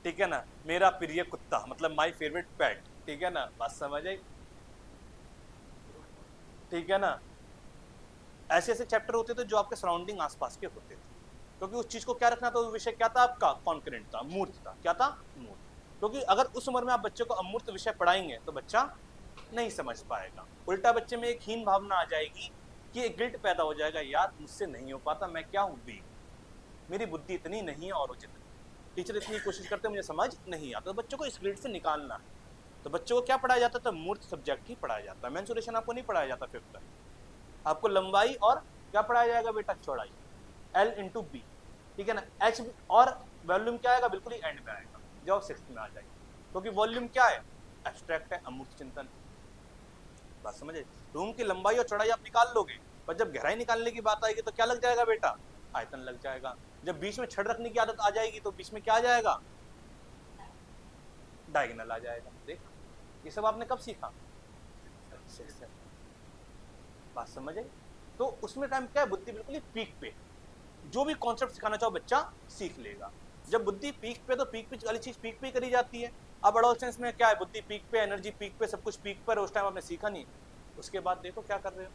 ठीक है ना, मेरा प्रिय कुत्ता मतलब माय फेवरेट पेट, ठीक है ना, बात समझ आई, ठीक है ना। ऐसे ऐसे चैप्टर होते थे जो आपके सराउंडिंग आसपास के होते थे, क्योंकि उस चीज को क्या रखना था, वो विषय क्या था आपका? कॉन्करेंट था, मूर्त था। क्या था? मूर्त। क्योंकि अगर उस उम्र में आप बच्चे को अमूर्त विषय पढ़ाएंगे तो बच्चा नहीं समझ पाएगा, उल्टा बच्चे में एक हीन भावना आ जाएगी कि एक गिल्ट पैदा हो जाएगा, यार मुझसे नहीं हो पाता, मैं क्या हूँ, वीक, मेरी बुद्धि इतनी नहीं है और उचित, टीचर इतनी कोशिश करते मुझे समझ नहीं आता। तो बच्चों को इस गिल्ट से निकालना है। तो बच्चों को क्या पढ़ाया जाता है? तो मूर्त सब्जेक्ट ही पढ़ाया जाता है, मेंसुरेशन आपको नहीं पढ़ाया जाता 5th तक। आपको लंबाई और क्या पढ़ाया जाएगा बेटा? चौड़ाई, L इंटू बी, ठीक है ना। H और वॉल्यूम क्या आएगा? बिल्कुल ही एंड में आएगा, जब 6th में आ जाएगी, क्योंकि वॉल्यूम क्या है? एब्स्ट्रैक्ट है, अमूर्त चिंतन। बात समझे? रूम की लंबाई और चौड़ाई आप निकाल लोगे, पर जब गहराई निकालने की बात आएगी तो क्या लग जाएगा बेटा? आयतन लग जाएगा। जब बीच में छड़ रखने की आदत आ जाएगी तो बीच में क्या आ जाएगा? डायगोनल आ जाएगा। देख, ये सब आपने कब सीखा? बात समझ आई? तो उसमें टाइम क्या है? बुद्धि बिल्कुल ही पीक पे, जो भी कॉन्सेप्ट सिखाना चाहो बच्चा सीख लेगा। जब बुद्धि पीक पे, तो पीक पे वाली चीज पीक पे करी जाती है। अब एडोलसेंस में क्या है? बुद्धि पीक पे, एनर्जी पीक पे, सब कुछ पीक पर, उस टाइम आपने सीखा नहीं। उसके बाद देखो क्या कर रहे हो,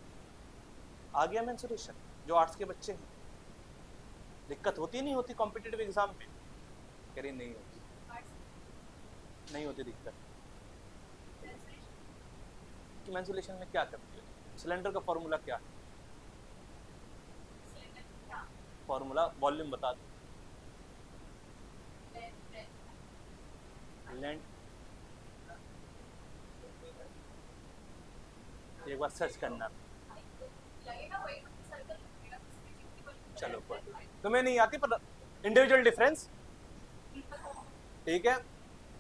आ गया मेंसुरेशन। जो आर्ट्स के बच्चे हैं, दिक्कत होती नहीं होती कॉम्पिटिटिव एग्जाम में? कह रही नहीं होती, नहीं होती दिक्कत। कि मेंसुरेशन में क्या करती है? सिलेंडर का फॉर्मूला क्या है? फॉर्मूला वॉल्यूम बता दो। लेंथ, एक बार सर्च करना। चलो तुम्हें नहीं आती, पर इंडिविजुअल डिफरेंस, ठीक है।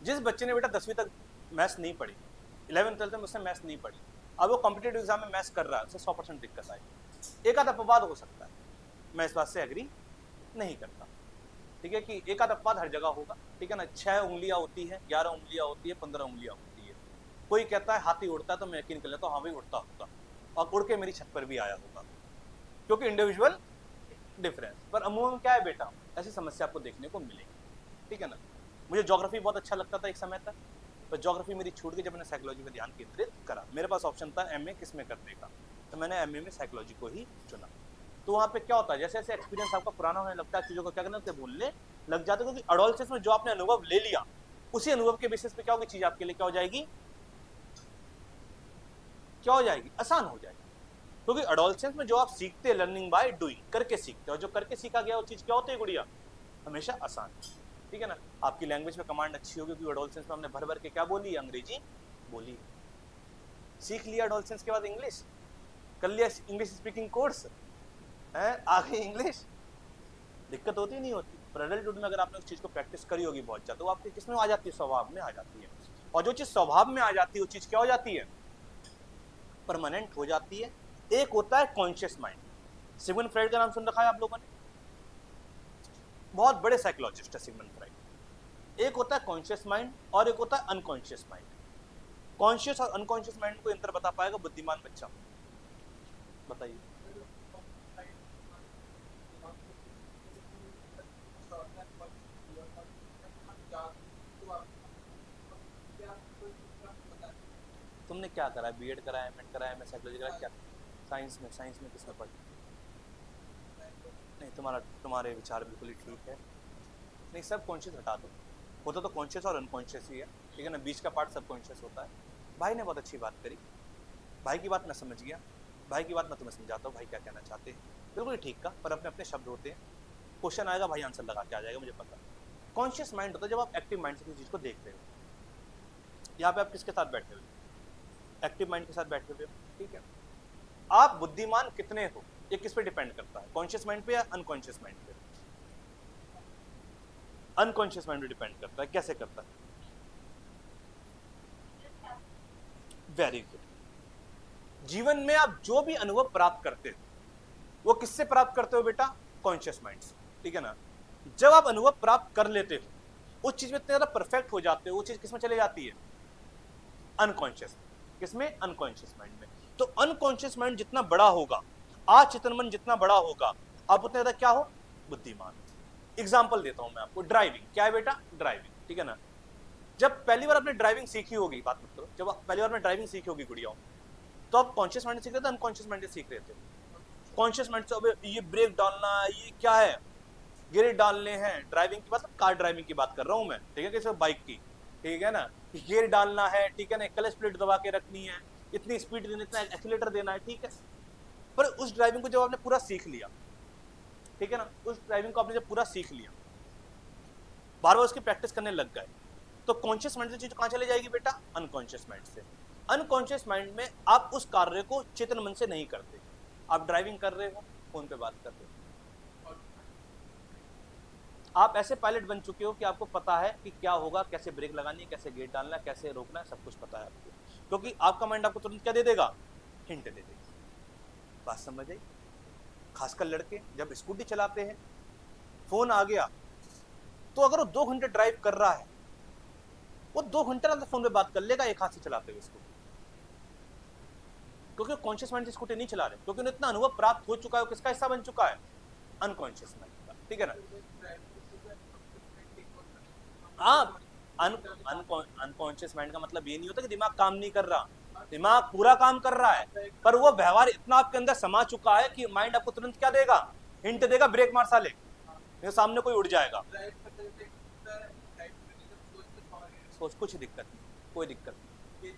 जिस बच्चे ने बेटा 10वीं तक मैथ्स नहीं पढ़ी, 11th 12th में उसने मैथ्स नहीं पढ़ी, अब वो कॉम्पिटेटिव एग्जाम में मैथ्स कर रहा है, उसे 100% दिक्कत आएगी। एक आध अपवाद हो सकता है, मैं इस बात से एग्री नहीं करता, ठीक है, कि एक आध अपवाद हर जगह होगा, ठीक है ना। 6 उंगलियां होती है, 11 उंगलियां होती है, 15 उंगलियां होती है। कोई कहता है हाथी उड़ता है, तो मैं यकीन कर लेता हूँ हाँ भाई उड़ता होगा, और उड़ के मेरी छत पर भी आया होगा, क्योंकि इंडिविजुअल डिफरेंस। पर अमूमन क्या है बेटा, ऐसी समस्या आपको देखने को मिलेगी, ठीक है ना। मुझे ज्योग्राफी बहुत अच्छा लगता था एक समय तक, पर ज्योग्राफी मेरी छूट गई जब मैंने साइकोलॉजी में ध्यान केंद्रित करा। मेरे पास ऑप्शन था एमए किस में करने का, तो मैंने एमए में साइकोलॉजी को ही चुना। तो वहाँ पे क्या होता है, जैसे जैसे एक्सपीरियंस आपका पुराना होने लगता है, चीज़ों को क्या करना होता है, भूलने लग जाते, क्योंकि एडोलसेंस में जो आपने अनुभव ले लिया, उसी अनुभव के बेसिस पे क्या होगी चीज आपके लिए, क्या हो जाएगी, क्या हो जाएगी, आसान हो जाएगी। क्योंकि एडोलसेंस में जो आप सीखते हैं, लर्निंग बाय डूइंग, करके सीखते हो, जो करके सीखा गया वो चीज क्या होती है गुड़िया, हमेशा आसान, ठीक है ना। आपकी लैंग्वेज में कमांड अच्छी होगी, क्योंकि एडोलसेंस में हमने भर भर के क्या बोली, अंग्रेजी बोली, सीख लिया एडोलसेंस के बाद इंग्लिश, कर लिया इंग्लिश स्पीकिंग कोर्स है, आ गई इंग्लिश, दिक्कत होती नहीं होती। पर एडल्टहुड में अगर आपने उस चीज को प्रैक्टिस करी होगी बहुत ज्यादा, तो आपके किसमें आ जाती है, स्वभाव में आ जाती है। और जो चीज स्वभाव में आ जाती है वो चीज क्या हो जाती है, परमानेंट हो जाती है। एक होता है कॉन्शियस माइंड, सिगमंड फ्राइड का नाम सुन रखा है आप लोगों ने, बहुत बड़े साइकोलॉजिस्ट है सिगमंड फ्राइड। एक होता है कॉन्शियस माइंड और एक होता है अनकॉन्शियस माइंड। कॉन्शियस और अनकॉन्शियस माइंड को अंतर बता पाएगा बुद्धिमान बच्चा, बताइए। तुमने क्या करा है, बीएड करा है, एमएड करा है, एमए साइकोलॉजी करा है, क्या साइंस में, साइंस में किसमें पढ़ी? नहीं, तुम्हारे विचार बिल्कुल ही ठीक है। नहीं, सब कॉन्शियस हटा दो, होता तो कॉन्शियस और अनकॉन्शियस ही है, ठीक है ना, बीच का पार्ट सब कॉन्शियस होता है। भाई ने बहुत अच्छी बात करी, भाई की बात मैं समझ गया, भाई की बात मैं तुम्हें समझाता हूँ, भाई क्या कहना चाहते हैं, बिल्कुल ठीक का, पर अपने अपने शब्द होते हैं। क्वेश्चन आएगा भाई आंसर लगा के आ जाएगा, मुझे पता। कॉन्शियस माइंड होता है जब आप एक्टिव माइंड से किसी चीज को देख रहे हो। यहाँ पे आप किसके साथ बैठे हुए, एक्टिव माइंड के साथ बैठे हुए हो, ठीक है। आप बुद्धिमान कितने हो, ये किस पे डिपेंड करता है, कॉन्शियस माइंड पे या अनकॉन्शियस माइंड पे? अनकॉन्शियस माइंड पे डिपेंड करता है। कैसे करता है? Very good. जीवन में आप जो भी अनुभव प्राप्त करते हो वो किससे प्राप्त करते हो बेटा, कॉन्शियस माइंड से, ठीक है ना। जब आप अनुभव प्राप्त कर लेते हो, उस चीज में इतने ज्यादा परफेक्ट हो जाते हो, वो चीज किसमें चले जाती है, अनकॉन्शियस। किसमें, अनकॉन्शियस माइंड में। तो अनकॉन्शियस माइंड जितना बड़ा होगा, अचेतन मन जितना बड़ा होगा, आप उतने ज्यादा क्या हो, बुद्धिमान। एग्जाम्पल देता हूं मैं आपको, ड्राइविंग क्या है बेटा, ड्राइविंग, ठीक है ना। जब पहली बार आपने ड्राइविंग सीखी होगी, बात मत करो, जब पहली बार में ड्राइविंग सीखी होगी गुड़ियाओं, तो आप कॉन्शियस माइंड से सीख रहे थे, अनकॉन्शियस माइंड से सीख रहे थे? कॉन्शियस माइंड से, अबे ये ब्रेक डालना, ये क्या है, गियर डालने हैं, ड्राइविंग की बात, कार ड्राइविंग की बात कर रहा हूं मैं, ठीक है, किसी बाइक की, ठीक है ना, गियर डालना है, ठीक है ना, क्लच प्लेट दबा के रखनी है, इतनी स्पीड देनी, इतना एक्सीलेटर देना है, ठीक है। पर उस ड्राइविंग को जब आपने पूरा सीख लिया, ठीक है ना, उस ड्राइविंग को आपने जब पूरा सीख लिया, बार बार उसकी प्रैक्टिस करने लग गए, तो कॉन्शियस माइंड से चीज कहां चले जाएगी बेटा? अनकॉन्शियस माइंड से। अनकॉन्शियस माइंड में आप उस कार्य को चेतन मन से नहीं करते। आप ड्राइविंग कर रहे हो, फोन पे बात कर रहे हो, आप ऐसे पायलट बन चुके हो कि आपको पता है कि क्या होगा, कैसे ब्रेक लगानी है, कैसे गेट डालना है, कैसे रोकना है, सब कुछ पता है आपको, क्योंकि आपका माइंड आपको तुरंत क्या दे देगा? हिंट दे देगा। बात समझ आई? खासकर लड़के जब स्कूटी चलाते हैं, फोन आ गया तो अगर वो 2 घंटे ड्राइव कर रहा है, वो 2 घंटे ना फोन पे बात कर लेगा एक हाथ से चलाते हुए स्कूटी, क्योंकि कॉन्शियस माइंड से स्कूटी नहीं चला रहे, क्योंकि उन्हें इतना अनुभव प्राप्त हो चुका है, किसका हिस्सा बन चुका है? अनकॉन्शियस माइंड का। ठीक है ना? आप अनकॉन्शियस माइंड का मतलब ये नहीं होता कि दिमाग काम नहीं कर रहा, दिमाग पूरा काम कर रहा है, पर वो व्यवहार इतना आपके अंदर समा चुका है कि माइंड आपको तुरंत क्या देगा? हिंट देगा, ब्रेक मार साले, ये सामने कोई उड़ जाएगा। सोच, कुछ दिक्कत नहीं, कोई दिक्कत नहीं,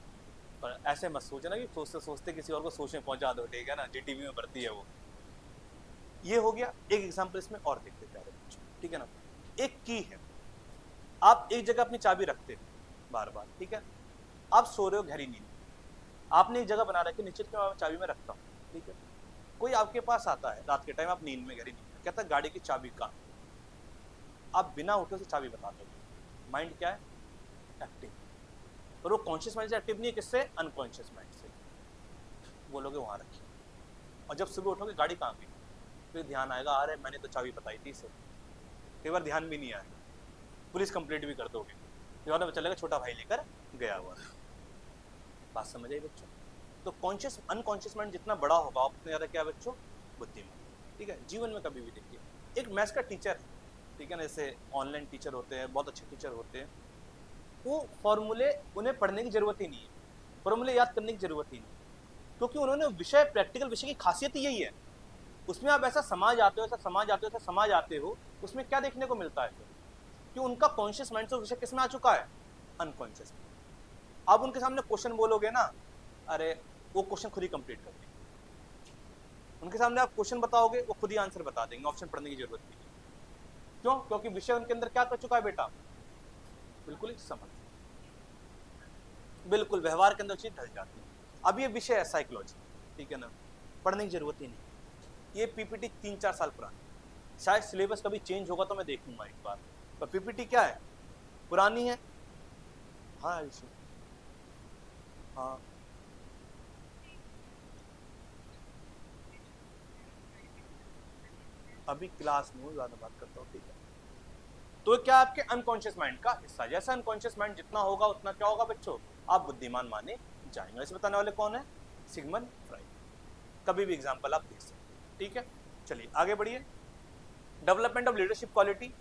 पर ऐसे मत सोचना कि सोचते सोचते किसी और को सोच में पहुंचा दो, ठीक है ना? जीटीवी में भर्ती है वो। ये हो गया एक एग्जाम्पल, इसमें और देखते प्यारे बच्चों, ठीक है ना? एक की है, आप एक जगह अपनी चाबी रखते हो बार बार, ठीक है? आप सो रहे हो गहरी नींद, आपने एक जगह बना रखी निश्चित कि मैं चाबी में रखता हूँ, ठीक है? कोई आपके पास आता है रात के टाइम, आप नींद में, गहरी नींद में, कहता है गाड़ी की चाबी कहाँ? आप बिना उठे उसे चाबी बता दो। माइंड क्या है? एक्टिव। और वो कॉन्शियस माइंड से एक्टिव नहीं है, किससे? अनकॉन्शियस माइंड से। बोलोगे वहां रखिए, और जब सुबह उठोगे गाड़ी कहाँ गई, फिर ध्यान आएगा, अरे मैंने तो चाबी बताई थी इसे। कई बार ध्यान भी नहीं आएगा, पुलिस कंप्लेंट भी कर दोगे, तो चलेगा छोटा भाई लेकर गया हुआ। बात समझ आई बच्चों? तो कॉन्शियस अनकॉन्शियस माइंड जितना बड़ा होगा उतना ज्यादा क्या बच्चों? बुद्धिमान। ठीक है? जीवन में कभी भी देखिए, एक मैथ्स का टीचर है, ठीक है ना, जैसे ऑनलाइन टीचर होते हैं, बहुत अच्छे टीचर होते हैं, वो फॉर्मूले उन्हें पढ़ने की जरूरत ही नहीं है, फॉर्मूले याद करने की जरूरत ही नहीं, क्योंकि उन्होंने विषय, प्रैक्टिकल विषय की खासियत यही है, उसमें आप ऐसा समाज आते हो, ऐसा समाज आते हो, ऐसा समाज आते हो, उसमें क्या देखने को मिलता है कि उनका कॉन्शियस माइंड से विषय किसमें आ चुका है? अनकॉन्शियस में। आप उनके सामने क्वेश्चन बोलोगे ना, अरे वो क्वेश्चन खुद ही कंप्लीट कर देंगे, उनके सामने आप क्वेश्चन बताओगे वो खुद ही आंसर बता देंगे, ऑप्शन पढ़ने की जरूरत नहीं है। क्यों? क्योंकि विषय उनके अंदर क्या कर चुका है बेटा? बिल्कुल ही समझ, बिल्कुल व्यवहार के अंदर चीज ढल जाती है। अब ये विषय है साइकोलॉजी, ठीक है ना, पढ़ने की जरूरत ही नहीं। ये पीपीटी 3-4 साल पुरानी, शायद सिलेबस कभी चेंज होगा तो मैं देखूंगा एक बार, पर पीपीटी क्या है? पुरानी है। हाँ इशू, हाँ अभी क्लास में ज्यादा बात करता हूँ, ठीक है? तो क्या आपके अनकॉन्शियस माइंड का हिस्सा, जैसा अनकॉन्शियस माइंड जितना होगा उतना क्या होगा बच्चों? आप बुद्धिमान माने जाएंगे। इसे बताने वाले कौन है? Sigmund Freud. कभी भी एग्जांपल आप देख सकते हैं, ठीक है? चलिए आगे बढ़िए। डेवलपमेंट ऑफ लीडरशिप क्वालिटी,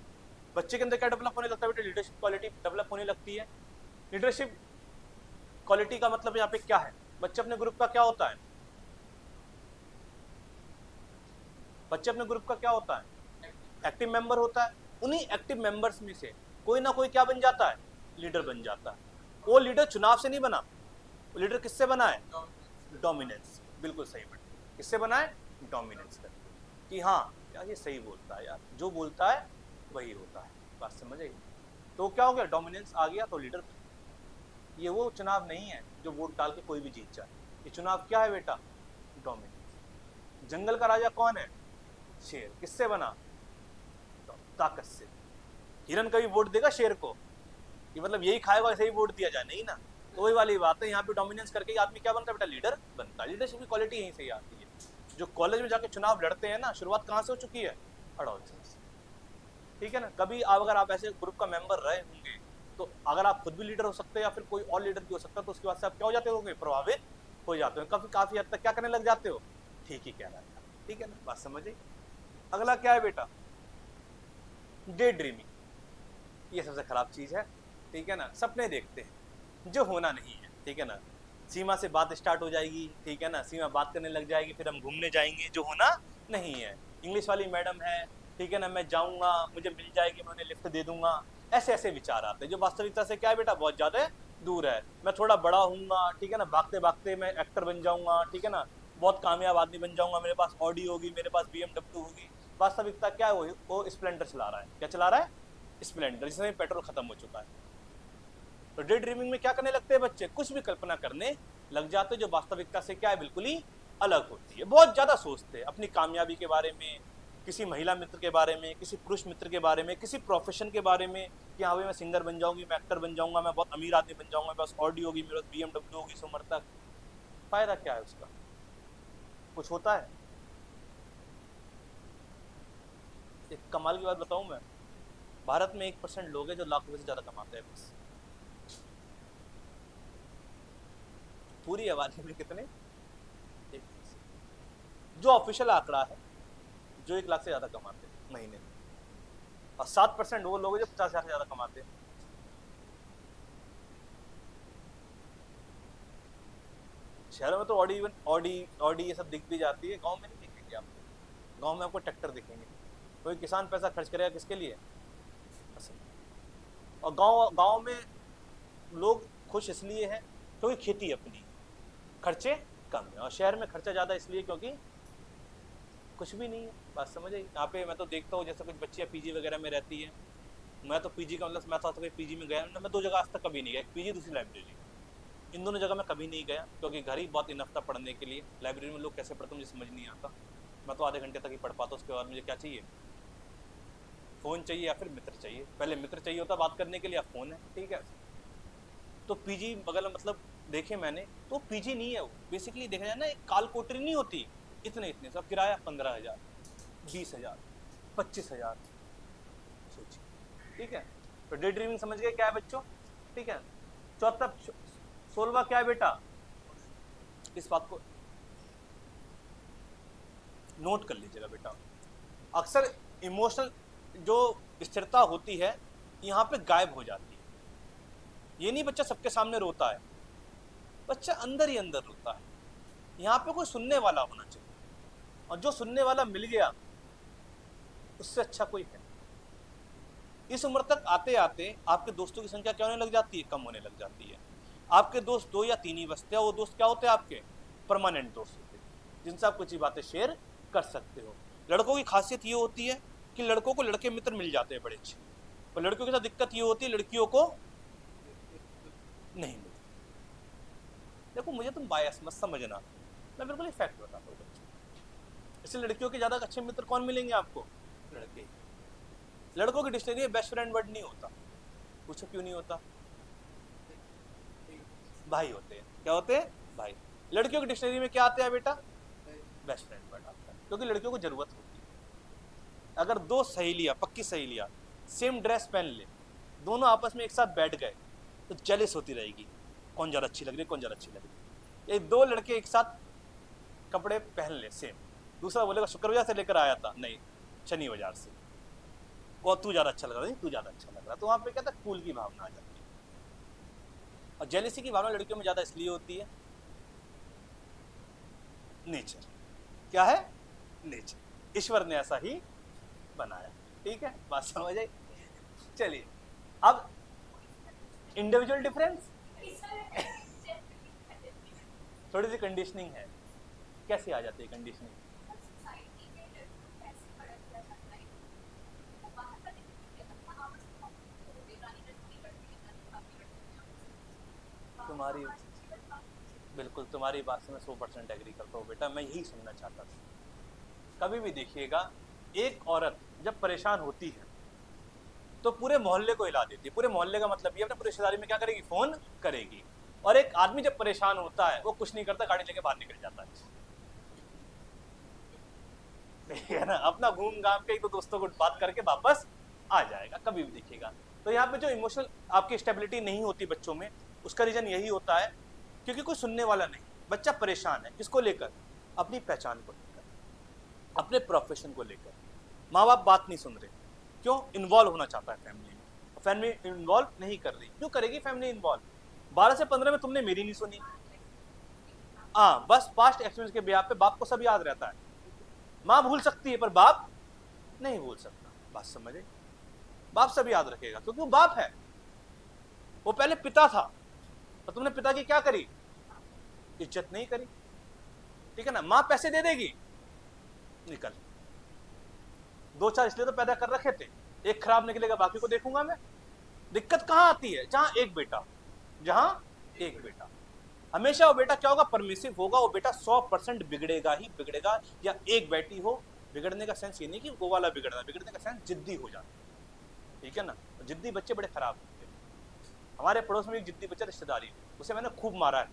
बच्चे के अंदर क्या डेवलप होने लगता है बेटा? लीडरशिप क्वालिटी डेवलप होने लगती है। लीडरशिप क्वालिटी का मतलब यहाँ पे क्या है? बच्चे अपने ग्रुप का क्या होता है? बच्चे अपने ग्रुप का क्या होता है? एक्टिव मेंबर होता है। उन्हीं एक्टिव मेंबर्स में से कोई ना कोई क्या बन जाता है? लीडर बन जाता है। वो लीडर चुनाव से नहीं बना, वो लीडर किससे बना है? डोमिनेंस। बिल्कुल सही बना, किससे बना है? डोमिनेंस कर, कि हाँ यार ये सही बोलता है, यार जो बोलता है वही होता है। बात समझ आई? तो क्या हो गया? डोमिनेंस आ गया तो लीडर। ये वो चुनाव नहीं है जो वोट डाल के कोई भी जीत जाए, ये चुनाव क्या है बेटा? डोमिनेंस। जंगल का राजा कौन है? शेर। किससे बना? ताकत से। हिरन कभी वोट देगा शेर को? ये मतलब यही खाएगा ऐसे ही वोट दिया जाए? नहीं ना। तो वही वाली बात है, यहाँ पे डोमिनेंस करके आदमी क्या बनता है बेटा? लीडर बनता है। लीडरशिप की क्वालिटी यहीं से ही आती है। जो कॉलेज में जाके चुनाव लड़ते हैं ना, शुरुआत कहाँ से हो चुकी है? अडोलसेंस। ठीक है ना? कभी अगर आप ऐसे ग्रुप का मेंबर रहे होंगे तो अगर आप खुद भी लीडर हो सकते हैं या फिर कोई और लीडर भी हो सकता है, तो उसके बाद से आप क्या हो जाते होंगे? प्रभावित हो जाते हो, काफी हद तक क्या करने लग जाते हो? ठीक ही कह रहा है, ठीक है ना? बात समझिए। अगला क्या है बेटा? Day dreaming. ये सबसे खराब चीज है, ठीक है ना? सपने देखते हैं जो होना नहीं है, ठीक है ना? सीमा से बात स्टार्ट हो जाएगी, ठीक है ना? सीमा बात करने लग जाएगी, फिर हम घूमने जाएंगे जो होना नहीं है। इंग्लिश वाली मैडम है, ठीक है ना, मैं जाऊंगा, मुझे मिल जाएगी, मैं उन्हें लिफ्ट दे दूंगा। ऐसे ऐसे विचार आते हैं जो वास्तविकता से क्या है बेटा? बहुत ज्यादा दूर है। मैं थोड़ा बड़ा हूंगा, ठीक है ना, भागते भागते मैं एक्टर बन जाऊंगा, ठीक है ना, बहुत कामयाब आदमी बन जाऊंगा, मेरे पास ऑडी होगी, मेरे पास BMW होगी। वास्तविकता क्या है? वो स्प्लेंडर चला रहा है। क्या चला रहा है? स्प्लेंडर, जिसमें पेट्रोल खत्म हो चुका है। तो डे ड्रीमिंग में क्या करने लगते हैं बच्चे, कुछ भी कल्पना करने लग जाते जो वास्तविकता से क्या है बिल्कुल ही अलग होती है। बहुत ज्यादा सोचते हैं अपनी कामयाबी के बारे में, किसी महिला मित्र के बारे में, किसी पुरुष मित्र के बारे में, किसी प्रोफेशन के बारे में कि हाँ भाई मैं सिंगर बन जाऊंगी, मैं एक्टर बन जाऊंगा, मैं बहुत अमीर आदमी बन जाऊंगा, मेरे पास ऑडी होगी, मेरे पास BMW होगी इस उम्र तक। फायदा क्या है उसका, कुछ होता है? एक कमाल की बात बताऊं मैं, भारत में 1% लोग हैं जो लाख रुपए से ज्यादा कमाते हैं बस। पूरी आबादी में कितने? 1%। जो ऑफिशियल आंकड़ा है, जो 1 लाख से ज्यादा कमाते हैं महीने में, और 7% वो लोग हैं जो 50,000 से ज्यादा कमाते हैं। शहरों में तो ऑडी ये सब दिख भी जाती है, गांव में नहीं दिखेंगे आपको। गांव में आपको ट्रैक्टर दिखेंगे। कोई किसान पैसा खर्च करेगा किसके लिए? फसल। और गांव गांव में लोग खुश इसलिए हैं क्योंकि खेती अपनी, खर्चे कम है। और शहर में खर्चा ज़्यादा इसलिए क्योंकि कुछ भी नहीं है। बात समझ आई? यहाँ पे मैं तो देखता हूँ जैसे कुछ बच्चियाँ पीजी वगैरह में रहती हैं। मैं तो पीजी का मतलब मैं तो पीजी में गया, मैं 2 जगह आज तक कभी नहीं गया, एक पीजी दूसरी लाइब्रेरी। इन दोनों जगह मैं कभी नहीं गया क्योंकि घर ही बहुत इनफ था पढ़ने के लिए। लाइब्रेरी में लोग कैसे पढ़ते मुझे समझ नहीं आता। मैं तो आधे घंटे तक ही पढ़ पाता, उसके बाद मुझे क्या चाहिए, फ़ोन चाहिए या फिर मित्र चाहिए। पहले मित्र चाहिए होता बात करने के लिए, अब फ़ोन है, ठीक है। तो पीजी बगल मतलब देखे मैंने, तो पीजी नहीं है वो। बेसिकली देखा जाए ना, एक काल कोठरी नहीं होती, इतने सब किराया 15,000, 20,000, 25,000। सोचिए, ठीक है। तो डे ड्रीमिंग समझ गए क्या है बच्चों? ठीक है। चौथा 16वां क्या है बेटा, इस बात को नोट कर लीजिएगा बेटा। अक्सर इमोशनल जो स्थिरता होती है यहाँ पे गायब हो जाती है। ये नहीं बच्चा सबके सामने रोता है, बच्चा अंदर ही अंदर रोता है। यहाँ पे कोई सुनने वाला होना चाहिए, और जो सुनने वाला मिल गया उससे अच्छा कोई है। इस उम्र तक आते आते आपके दोस्तों की संख्या क्या होने लग जाती है? कम होने लग जाती है। आपके दोस्त 2 या 3 ही बचते हैं। वो दोस्त क्या होते हैं? आपके परमानेंट दोस्त होते हैं, जिनसे आप कुछ ही बातें शेयर कर सकते हो। लड़कों की खासियत ये होती है कि लड़कों को लड़के मित्र मिल जाते हैं बड़े अच्छे, पर लड़कियों के साथ दिक्कत ये होती है लड़कियों को नहीं मिलती। देखो मुझे तुम बायस मत समझना, मैं बिल्कुल ही फैक्ट बताता हूँ बच्चों। इसलिए लड़कियों के ज़्यादा अच्छे मित्र कौन मिलेंगे आपको? लड़के। लड़कों की डिक्शनरी में बेस्ट फ्रेंड वर्ड नहीं होता। पूछो क्यों नहीं होता? भाई होते हैं। क्या होते हैं? भाई। लड़कियों की डिक्शनरी में क्या आते हैं बेटा? बेस्ट फ्रेंड वर्ड आता है, क्योंकि लड़कियों को जरूरत होती है। अगर 2 सहेलियां, पक्की सहेलियां, सेम ड्रेस पहन ले, दोनों आपस में एक साथ बैठ गए, तो जेलिस होती रहेगी, कौन ज़्यादा अच्छी लग रही है, कौन ज़्यादा अच्छी लग रही है। ये 2 लड़के एक साथ कपड़े पहन ले सेम, दूसरा बोलेगा शुक्र बाजार से लेकर आया था, नहीं शनि बाजार से, और तू ज़्यादा अच्छा लग रहा है, तू ज़्यादा अच्छा लग रहा है। तो वहाँ पे क्या था, कूल की भावना आ जाती है। और जेलिसी की भावना लड़कियों में ज़्यादा इसलिए होती है, नेचर। क्या है? नेचर। ईश्वर ने ऐसा ही बनाया, ठीक है। बात समझ आई? चलिए अब इंडिविजुअल डिफरेंस, थोड़ी सी कंडीशनिंग है। कैसे आ जाती है कंडीशनिंग? तुम्हारी बिल्कुल तुम्हारी बात से मैं 100% एग्री करता हूँ बेटा। मैं यही सुनना चाहता था। कभी भी देखिएगा, एक औरत जब परेशान होती है तो पूरे मोहल्ले को हिला देती है। पूरे मोहल्ले का मतलब ये अपने पूरे रिश्तेदारी में क्या करेगी? फोन करेगी। और एक आदमी जब परेशान होता है वो कुछ नहीं करता, गाड़ी लेके बाहर निकल जाता है, है ना। अपना घूम घाम के तो दोस्तों को बात करके वापस आ जाएगा। कभी भी देखिएगा तो यहाँ पे जो इमोशनल आपकी स्टेबिलिटी नहीं होती बच्चों में, उसका रीजन यही होता है क्योंकि कोई सुनने वाला नहीं। बच्चा परेशान है किसको लेकर? अपनी पहचान को लेकर, अपने प्रोफेशन को लेकर। माँ बाप बात नहीं सुन रहे, क्यों? इन्वॉल्व होना चाहता है फैमिली में, फैमिली इन्वॉल्व नहीं कर रही। क्यों करेगी फैमिली इन्वॉल्व? 12 से 15 में तुमने मेरी नहीं सुनी। हाँ, बस पास्ट एक्सपीरियंस के बिहार पे बाप को सब याद रहता है। माँ भूल सकती है पर बाप नहीं भूल सकता। बात समझे? बाप सब याद रखेगा क्योंकि वो बाप है। वो पहले पिता था, तो तुमने पिता की क्या करी? इज्जत नहीं करी, ठीक है ना। माँ पैसे दे देगी, निकल। 2-4 इसलिए तो पैदा कर रखे थे, एक खराब निकलेगा बाकी को देखूंगा मैं। दिक्कत कहाँ आती है? जहां एक बेटा, जहां एक बेटा। हमेशा वो बेटा क्या होगा, परमिसिव होगा, वो बेटा 100% बिगड़ेगा ही बिगड़ेगा। या एक बेटी हो, बिगड़ने का सेंस ये नहीं कि वो वाला बिगड़ना, बिगड़ने का सेंस जिद्दी हो जाना, ठीक है ना। जिद्दी बच्चे बड़े खराब होते हैं। हमारे पड़ोस में एक जिद्दी बच्चा रिश्तेदारी, उसे मैंने खूब मारा है,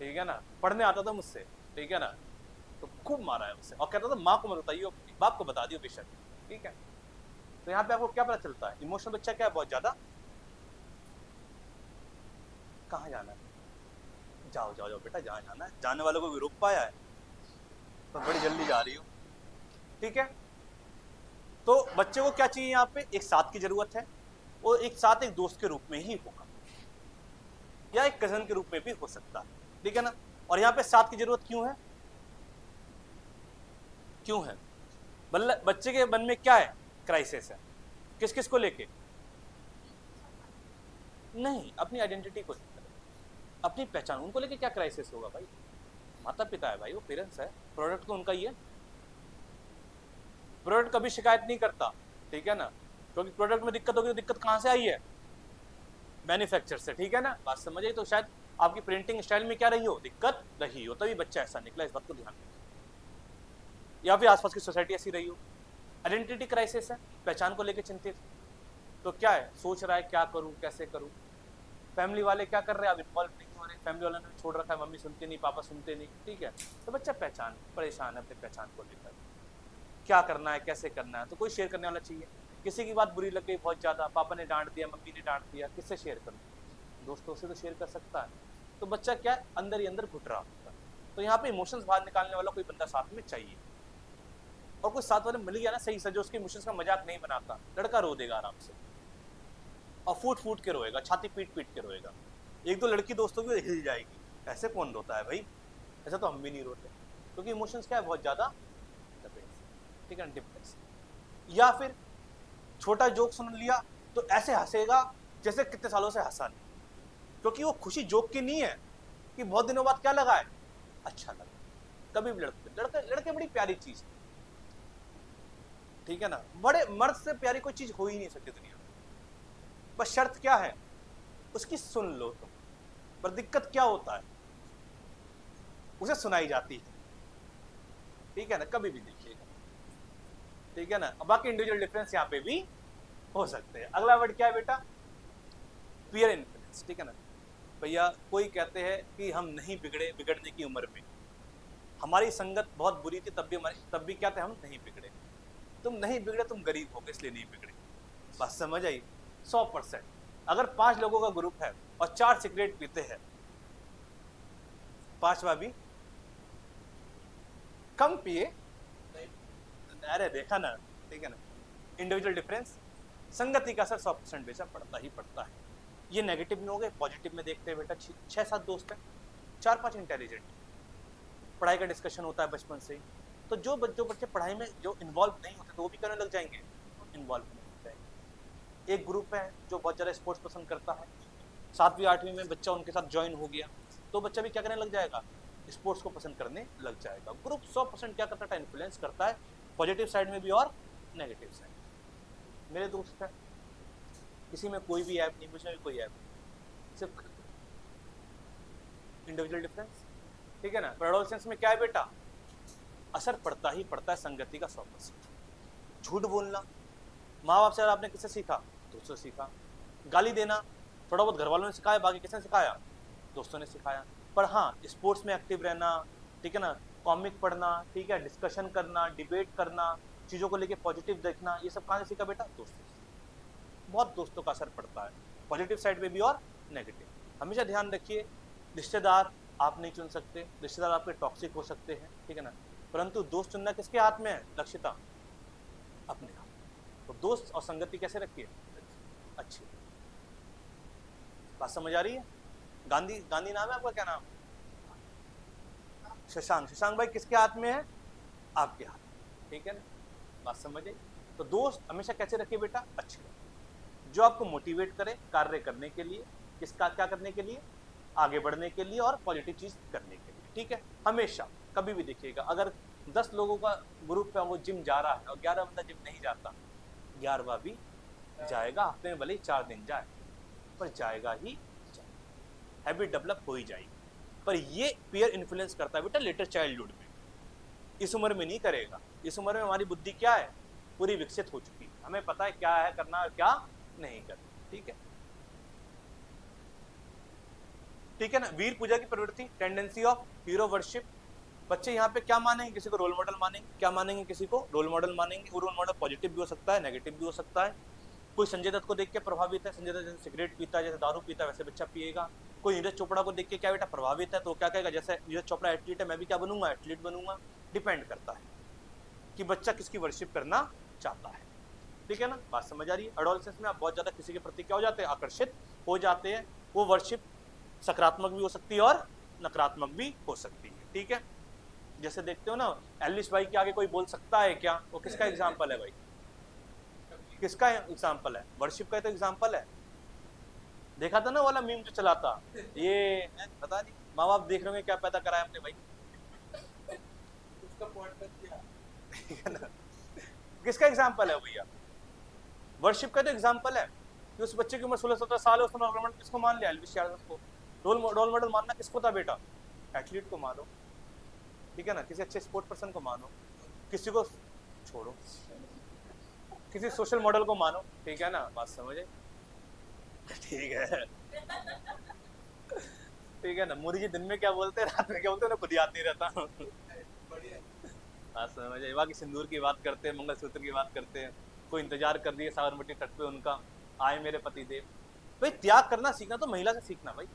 ठीक है ना, पढ़ने आता था मुझसे, ठीक है ना, तो खूब मारा है उसे, और कहता था माँ को मत बताइए, बाप को बता दियो बेशक, ठीक है। तो यहाँ पे आपको क्या पता चलता है, इमोशनल बच्चा क्या है, बहुत ज्यादा। कहाँ जाना है, जाओ जाओ जाओ बेटा, जहाँ जाना है, जाने वालों को भी रोक पाया है, तो बड़ी जल्दी जा रही हो, ठीक है। तो बच्चे को क्या चाहिए यहाँ पे, एक साथ की जरूरत है, वो एक साथ एक दोस्त के रूप में ही होगा, या एक कजन के रूप में भी हो सकता है, ठीक है ना। और यहाँ पे साथ की जरूरत क्यों है, क्यों है, बच्चे के मन में क्या है, क्राइसिस है, किस किस को लेके, नहीं अपनी आइडेंटिटी को लेकर, अपनी पहचान, उनको लेके क्या क्राइसिस होगा भाई, माता पिता है भाई, वो पेरेंट्स है, प्रोडक्ट तो उनका ही है, प्रोडक्ट कभी शिकायत नहीं करता, ठीक है ना, क्योंकि प्रोडक्ट में दिक्कत होगी तो दिक्कत कहां से आई है, मैन्युफैक्चर से, ठीक है ना, बात समझिए। तो शायद आपकी प्रिंटिंग स्टाइल में क्या रही हो, दिक्कत रही हो, तभी बच्चा ऐसा निकला, इस बात को ध्यान रखिए। या फिर आसपास की सोसाइटी ऐसी रही हो, आइडेंटिटी क्राइसिस है, पहचान को लेकर चिंतित, तो क्या है, सोच रहा है क्या करूं कैसे करूं, फैमिली वाले क्या कर रहे हैं, अब इन्वॉल्व नहीं हो रहे, फैमिली वालों ने छोड़ रखा है, मम्मी सुनती नहीं, पापा सुनते नहीं, ठीक है। तो बच्चा पहचान परेशान है, अपनी पहचान को लेकर, क्या करना है कैसे करना है, तो कोई शेयर करने वाला चाहिए। किसी की बात बुरी लग गई बहुत ज्यादा, पापा ने डांट दिया, मम्मी ने डांट दिया, किससे शेयर करूं, दोस्तों से तो शेयर कर सकता है। तो बच्चा क्या है, अंदर ही अंदर घुट रहा होता है। तो यहाँ पे इमोशंस बाहर निकालने वाला कोई बंदा साथ में चाहिए, और कोई साथ वाले मिल गया ना सही से, जो उसके इमोशंस का मजाक नहीं बनाता, लड़का रो देगा आराम से, और फूट फूट के रोएगा, छाती पीट पीट के रोएगा, एक दो लड़की दोस्तों की हिल जाएगी, ऐसे कौन रोता है भाई, ऐसा तो हम भी नहीं रोते, क्योंकि इमोशंस क्या है, बहुत ज्यादा, ठीक है, डिप्रेस। या फिर छोटा जोक सुन लिया तो ऐसे हंसेगा जैसे कितने सालों से हंसा नहीं, क्योंकि वो खुशी जोक की नहीं है कि बहुत दिनों बाद क्या लगा है, अच्छा लगा। कभी भी लड़के लड़के लड़के बड़ी प्यारी चीज, ठीक है ना, बड़े मर्द से प्यारी कोई चीज हो ही नहीं सकती दुनिया में, बस शर्त क्या है, उसकी सुन लो तुम। पर दिक्कत क्या होता है, उसे सुनाई जाती है, ठीक है ना, कभी भी देखिएगा, ठीक है ना। बाकी इंडिविजुअल डिफरेंस यहाँ पे भी हो सकते हैं। अगला वर्ड क्या है बेटा, पीयर इन्फ्लुएंस, ठीक है ना। भैया कोई कहते हैं कि हम नहीं बिगड़े, बिगड़ने की उम्र में, हमारी संगत बहुत बुरी थी, तब भी क्या थे, हम नहीं बिगड़े। तुम नहीं बिगड़े, तुम गरीब हो गए इसलिए नहीं बिगड़े, बात समझ आई। 100%। अगर 5 लोगों का ग्रुप है और 4 सिगरेट पीते हैं, पांचवा भी कम पिए, अरे देखा ना, ठीक है ना, इंडिविजुअल डिफरेंस, संगति का असर 100% बेचा पड़ता ही पड़ता है। ये नेगेटिव में हो गए, पॉजिटिव में देखते हैं बेटा, 6-7 दोस्त हैं, 4-5 इंटेलिजेंट, पढ़ाई का डिस्कशन होता है बचपन से ही, तो जो बच्चे पढ़ाई में जो इन्वॉल्व नहीं होते तो वो भी करने लग जाएंगे, इन्वॉल्व नहीं हो जाएंगे। एक ग्रुप है जो बहुत ज़्यादा स्पोर्ट्स पसंद करता है, 7वीं 8वीं में बच्चा उनके साथ ज्वाइन हो गया, तो बच्चा भी क्या करने लग जाएगा, स्पोर्ट्स को पसंद करने लग जाएगा। ग्रुप 100% क्या करता है, इन्फ्लुएंस करता है, पॉजिटिव साइड में भी और नेगेटिव साइड। मेरे दोस्त है, किसी में कोई भी ऐप नहीं, मुझे भी कोई ऐप नहीं, सिर्फ इंडिविजुअल डिफरेंस, ठीक है ना। पर एडोलसेंस में क्या है बेटा, असर पड़ता ही पड़ता है संगति का 100%। झूठ बोलना, माँ बाप से आपने किससे सीखा, दोस्तों से सीखा। गाली देना थोड़ा बहुत घर वालों ने सिखाया, बाकी किसने सिखाया, दोस्तों ने सिखाया। पर हाँ, स्पोर्ट्स में एक्टिव रहना, ठीक है ना, कॉमिक पढ़ना, ठीक है, डिस्कशन करना, डिबेट करना, चीज़ों को लेके पॉजिटिव देखना, ये सब कहाँ से सीखा बेटा, दोस्तों से। बहुत दोस्तों का असर पड़ता है, पॉजिटिव साइड में भी और नेगेटिव। हमेशा ध्यान रखिए, रिश्तेदार आप नहीं चुन सकते, रिश्तेदार आपके टॉक्सिक हो सकते हैं, ठीक है ना, परंतु दोस्त चुनना किसके हाथ में है, लक्षिता, अपने हाथ। तो दोस्त और संगति कैसे रखिए, अच्छी। बात समझ आ रही है। गांधी, गांधी नाम है आपका, क्या नाम, शशांक, शशांक भाई किसके हाथ में है, आपके हाथ, ठीक है ना, बात समझे। तो दोस्त हमेशा कैसे रखिए बेटा, अच्छे, जो आपको मोटिवेट करे कार्य करने के लिए, किसका क्या करने के लिए, आगे बढ़ने के लिए और पॉजिटिव चीज करने के लिए, ठीक है। हमेशा कभी भी देखिएगा, अगर 10 लोगों का ग्रुप है, वो जिम जा रहा है और 11 बंदा जिम नहीं जाता, 11वां भी जाएगा, हफ्ते में भले ही 4 दिन जाए, पर जाएगा ही जाएगा। हैबिट डेवलप हो ही जाएगी। पर ये पीयर इन्फ्लुएंस करता है बेटा लेटर चाइल्डहुड में, इस उम्र में नहीं करेगा। इस उम्र में हमारी बुद्धि क्या है, पूरी विकसित हो चुकी है, हमें पता है क्या है करना और क्या नहीं करना। ठीक है, ठीक है ना। वीर पूजा की प्रवृत्ति, टेंडेंसी ऑफ हीरो वर्शिप, बच्चे यहाँ पे क्या मानेंगे, किसी को रोल मॉडल मानेंगे, क्या मानेंगे, किसी को रोल मॉडल मानेंगे। वो रोल मॉडल पॉजिटिव भी हो सकता है, नेगेटिव भी हो सकता है। कोई संजय दत्त को देख के प्रभावित है, संजय दत्त जैसे सिगरेट पीता है, जैसे दारू पीता है, वैसे बच्चा पिएगा। कोई नीरज चोपड़ा को देख के क्या बेटा प्रभावित है, तो क्या कहेगा जैसे नीरज चोपड़ा एथलीट है, मैं भी क्या बनूंगा, एथलीट बनूंगा। डिपेंड करता है कि बच्चा किसकी वर्शिप करना चाहता है। ठीक है ना, बात समझ आ रही है। एडोलसेंस में आप बहुत ज्यादा किसी के प्रति क्या हो जाते हैं, आकर्षित हो जाते हैं। वो वर्शिप सकारात्मक भी हो सकती है और नकारात्मक भी हो सकती है। ठीक है, जैसे देखते हो ना, एलिस भाई के आगे कोई बोल सकता है क्या, वो किसका एग्जाम्पल है भाई, किसका एग्जाम्पल है, वर्शिप का तो एग्जाम्पल है। देखा था ना वाला मीम जो चला था, ये पता नहीं माँ बाप देख रहे होंगे क्या पैदा कराया हमने भाई, उसका किसका एग्जाम्पल है भैया, वर्शिप का तो एग्जाम्पल है कि उस बच्चे की उम्र 16-17 साल है, उसने रोल मॉडल किसको मान लिया, एल्विस यादव को। रोल मॉडल मानना किसको था बेटा, एथलीट को मानो। ठीक है ना, किसी अच्छे स्पोर्ट पर्सन को मानो, किसी को छोड़ो, किसी सोशल मॉडल को मानो। ठीक है ना, बात समझे। ठीक है, ठीक है ना। मोदी जी दिन में क्या बोलते हैं, रात में क्या बोलते हैं, खुद याद नहीं रहता। बात समझे। बाकी सिंदूर की बात करते हैं, मंगलसूत्र की बात करते हैं, कोई इंतजार कर रही है साबरमती तट पे उनका, आए मेरे पति देव। भाई त्याग करना सीखना तो महिला से सीखना भाई।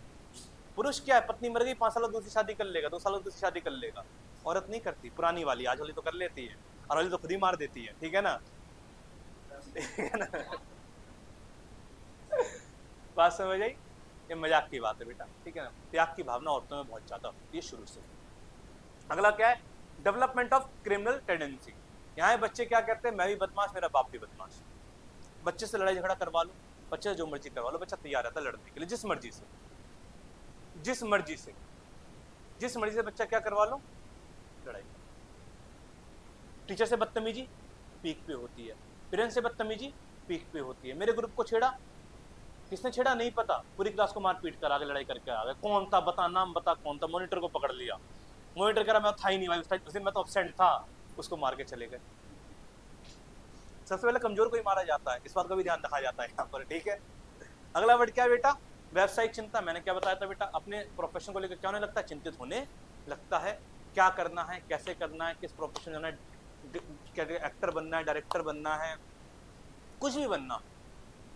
पुरुष क्या है, पत्नी मर गई 5 साल दूसरी शादी कर लेगा, 2 साल दूसरी शादी कर लेगा। औरत नहीं करती, पुरानी वाली, आज वाली तो कर लेती है, और वाली तो खुद ही मार देती है। ठीक है ना, ठीक है ना। बात समझ आई, ये मजाक की बात है बेटा। ठीक है ना, त्याग की भावना औरतों में बहुत ज्यादा होती है शुरू से। अगला क्या है, डेवलपमेंट ऑफ क्रिमिनल टेंडेंसी। यहाँ बच्चे क्या कहते हैं, मैं भी बदमाश, मेरा बाप भी बदमाश। बच्चे से लड़ाई झगड़ा करवा लो, बच्चे से जो मर्जी करवा लो, बच्चा तैयार रहता है लड़ने के लिए, जिस मर्जी से, जिस मर्जी से, जिस मर्जी से बच्चा क्या करवा लो, लड़ाई। टीचर से बदतमीजी पीक पे होती है, पेरेंट्स से बदतमीजी पीक पे होती है। मेरे ग्रुप को छेड़ा, किसने छेड़ा नहीं पता, पूरी क्लास को मारपीट कर आगे, लड़ाई करके आ गए, कौन था बता, नाम बता कौन था, मॉनिटर को पकड़ लिया, मॉनिटर कह रहा मैं था ही नहीं भाई उस दिन, मैं तो एब्सेंट था, उसको मार के चले गए। सबसे पहले कमजोर को ही मारा जाता है, इस बात का भी ध्यान रखा जाता है यहाँ पर। ठीक है, अगला वर्ड क्या है बेटा, व्यावसायिक चिंता। मैंने क्या बताया था बेटा, अपने प्रोफेशन को लेकर क्या होने लगता है, चिंतित होने लगता है। क्या करना है, कैसे करना है, किस प्रोफेशन जाना है, क्या एक्टर बनना है, डायरेक्टर बनना है, कुछ भी बनना।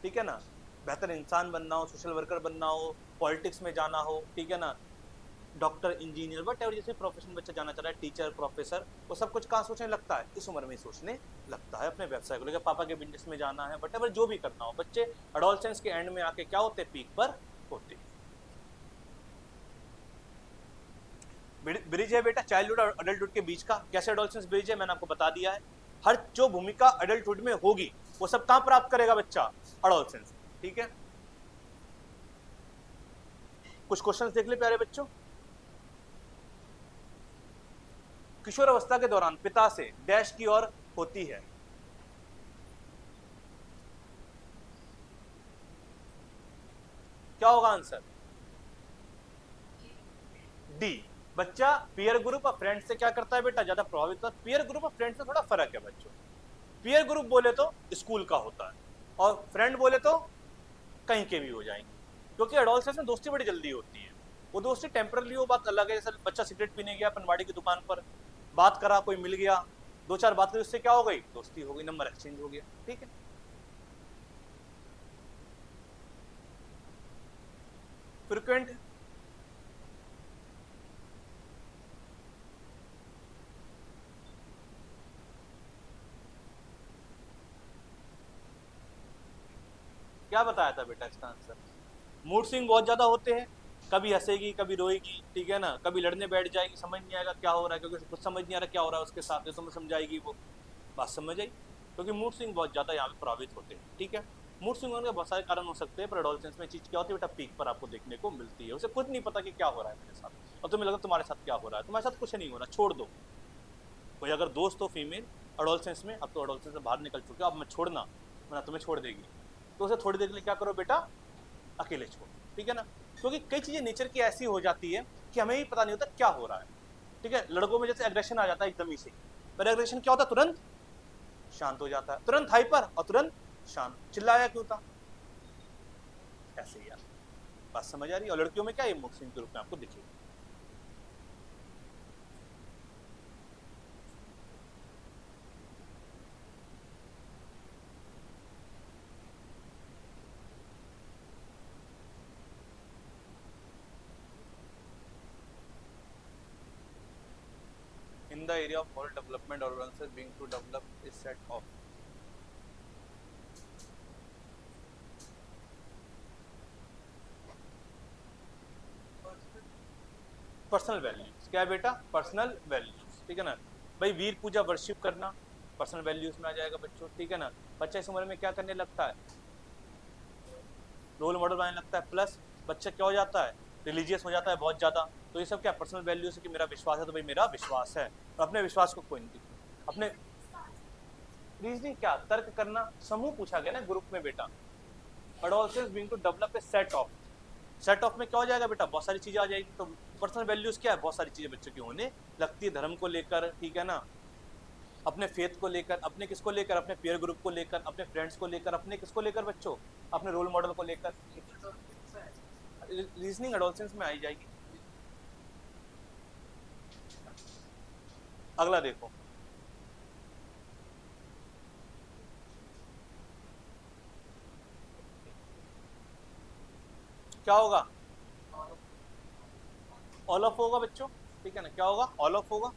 ठीक है ना, बेहतर इंसान बनना हो, सोशल वर्कर बनना हो, पॉलिटिक्स में जाना हो, ठीक है ना, डॉक्टर, इंजीनियर, वट एवर जैसे प्रोफेशन बच्चा जाना चाह रहा है, टीचर, प्रोफेसर, वो सब कुछ कहाँ सोचने लगता है, इस उम्र में सोचने लगता है अपने व्यवसाय को लेकर, पापा के बिजनेस में जाना है, वट एवर जो भी करना हो। बच्चे एडोलसेंस के एंड में आके क्या होते हैं, पीक पर होते हैं। ब्रिज है बेटा चाइल्डहुड और अडल्टहुड के बीच का। कैसे एडोलसेंस ब्रिज है, मैंने आपको बता दिया है। हर जो भूमिका अडल्टहुड में होगी वो सब कहां प्राप्त करेगा बच्चा, एडोलसेंस। ठीक है, कुछ क्वेश्चंस देख ले प्यारे बच्चों। किशोर अवस्था के दौरान पिता से डैश की ओर होती है, क्या होगा आंसर, डी। बच्चा पीयर ग्रुप और फ्रेंड से क्या करता है बेटा, ज्यादा प्रभावित होता है। पीयर ग्रुप और फ्रेंड से थोड़ा फर्क है बच्चों। पीयर ग्रुप बोले तो स्कूल का होता है, और फ्रेंड बोले तो कहीं के भी हो जाएंगे, क्योंकि एडोलसेंस में दोस्ती बड़ी जल्दी होती है। वो दोस्ती टेम्पररी हो, बात अलग है। जैसे बच्चा सिगरेट पीने गया पनवाड़ी की दुकान पर, बात करा, कोई मिल गया, 2-4 बात करी, उससे क्या हो गई, दोस्ती हो गई, नंबर एक्सचेंज हो गया। ठीक है, फ्रिक्वेंट क्या बताया था बेटा इसका आंसर, मूड स्विंग बहुत ज्यादा होते हैं, कभी हंसेगी कभी रोएगी, ठीक है ना, कभी लड़ने बैठ जाएगी, समझ नहीं आएगा क्या हो रहा है, क्योंकि कुछ समझ नहीं आ रहा क्या हो रहा है उसके साथ, जो तुम्हें समझाएगी वो बात समझ आई, क्योंकि मूड स्विंग बहुत ज्यादा यहाँ पे प्रभावित होते हैं। ठीक है, मूड स्विंग होने के बहुत सारे कारण हो सकते हैं, पर एडोलसेंस में चीज क्या होती है बेटा, पीक पर आपको देखने को मिलती है। उसे खुद नहीं पता कि क्या हो रहा है मेरे साथ, और तुम्हें लगा तुम्हारे साथ क्या हो रहा है, तुम्हारे साथ कुछ नहीं हो रहा, छोड़ दो। कोई अगर दोस्त हो फीमेल एडोलसेंस में, अब तो एडोलसेंस से बाहर निकल चुके हो, अब मैं छोड़ना, वरना तुम्हें छोड़ देगी, तो उसे थोड़ी देर के लिए क्या करो बेटा, अकेले छोड़ो। ठीक है ना, क्योंकि कई चीजें नेचर की ऐसी हो जाती है कि हमें भी पता नहीं होता क्या हो रहा है। ठीक है, लड़कों में जैसे एग्रेशन आ जाता है एकदम ही से, पर एग्रेशन क्या होता है, तुरंत शांत हो जाता है, तुरंत हाइपर और तुरंत शांत। चिल्लाया क्यों था, ऐसे यार। बात समझ आ रही है? और लड़कियों में क्या इमोशन के रूप में आपको दिखेगा। In the area of moral development, allowances being to develop is set of personal values. क्या है बेटा, पर्सनल वैल्यूज। ठीक है ना भाई, वीर पूजा वर्शिप करना पर्सनल वैल्यूज में आ जाएगा बच्चों। ठीक है ना, बच्चा इस उम्र में क्या करने लगता है, रोल मॉडल बनाने लगता है, प्लस बच्चा क्या हो जाता है, रिलीजियस हो जाता है बहुत ज्यादा। तो ये सब क्या पर्सनल वैल्यूज है कि मेरा विश्वास है तो भाई मेरा विश्वास है, और अपने विश्वास को कोई नहीं, अपने रीजनिंग क्या, तर्क करना, समूह पूछा गया ना ग्रुप में बेटा। But also is being to develop a set of, set of में क्या हो जाएगा बेटा, बहुत सारी चीजें आ जाएगी। तो पर्सनल वैल्यूज क्या है, बहुत सारी चीजें बच्चों की होने लगती है, धर्म को लेकर, ठीक है ना, अपने फेथ को लेकर, अपने किसको लेकर, अपने पीयर ग्रुप को लेकर, अपने फ्रेंड्स को लेकर, अपने किसको लेकर बच्चों, अपने रोल मॉडल को लेकर। रीजनिंग एडोलसेंस में आई जाएगी। अगला देखो, क्या होगा, ऑल ऑफ होगा बच्चों। ठीक है ना, क्या होगा, ऑल ऑफ होगा।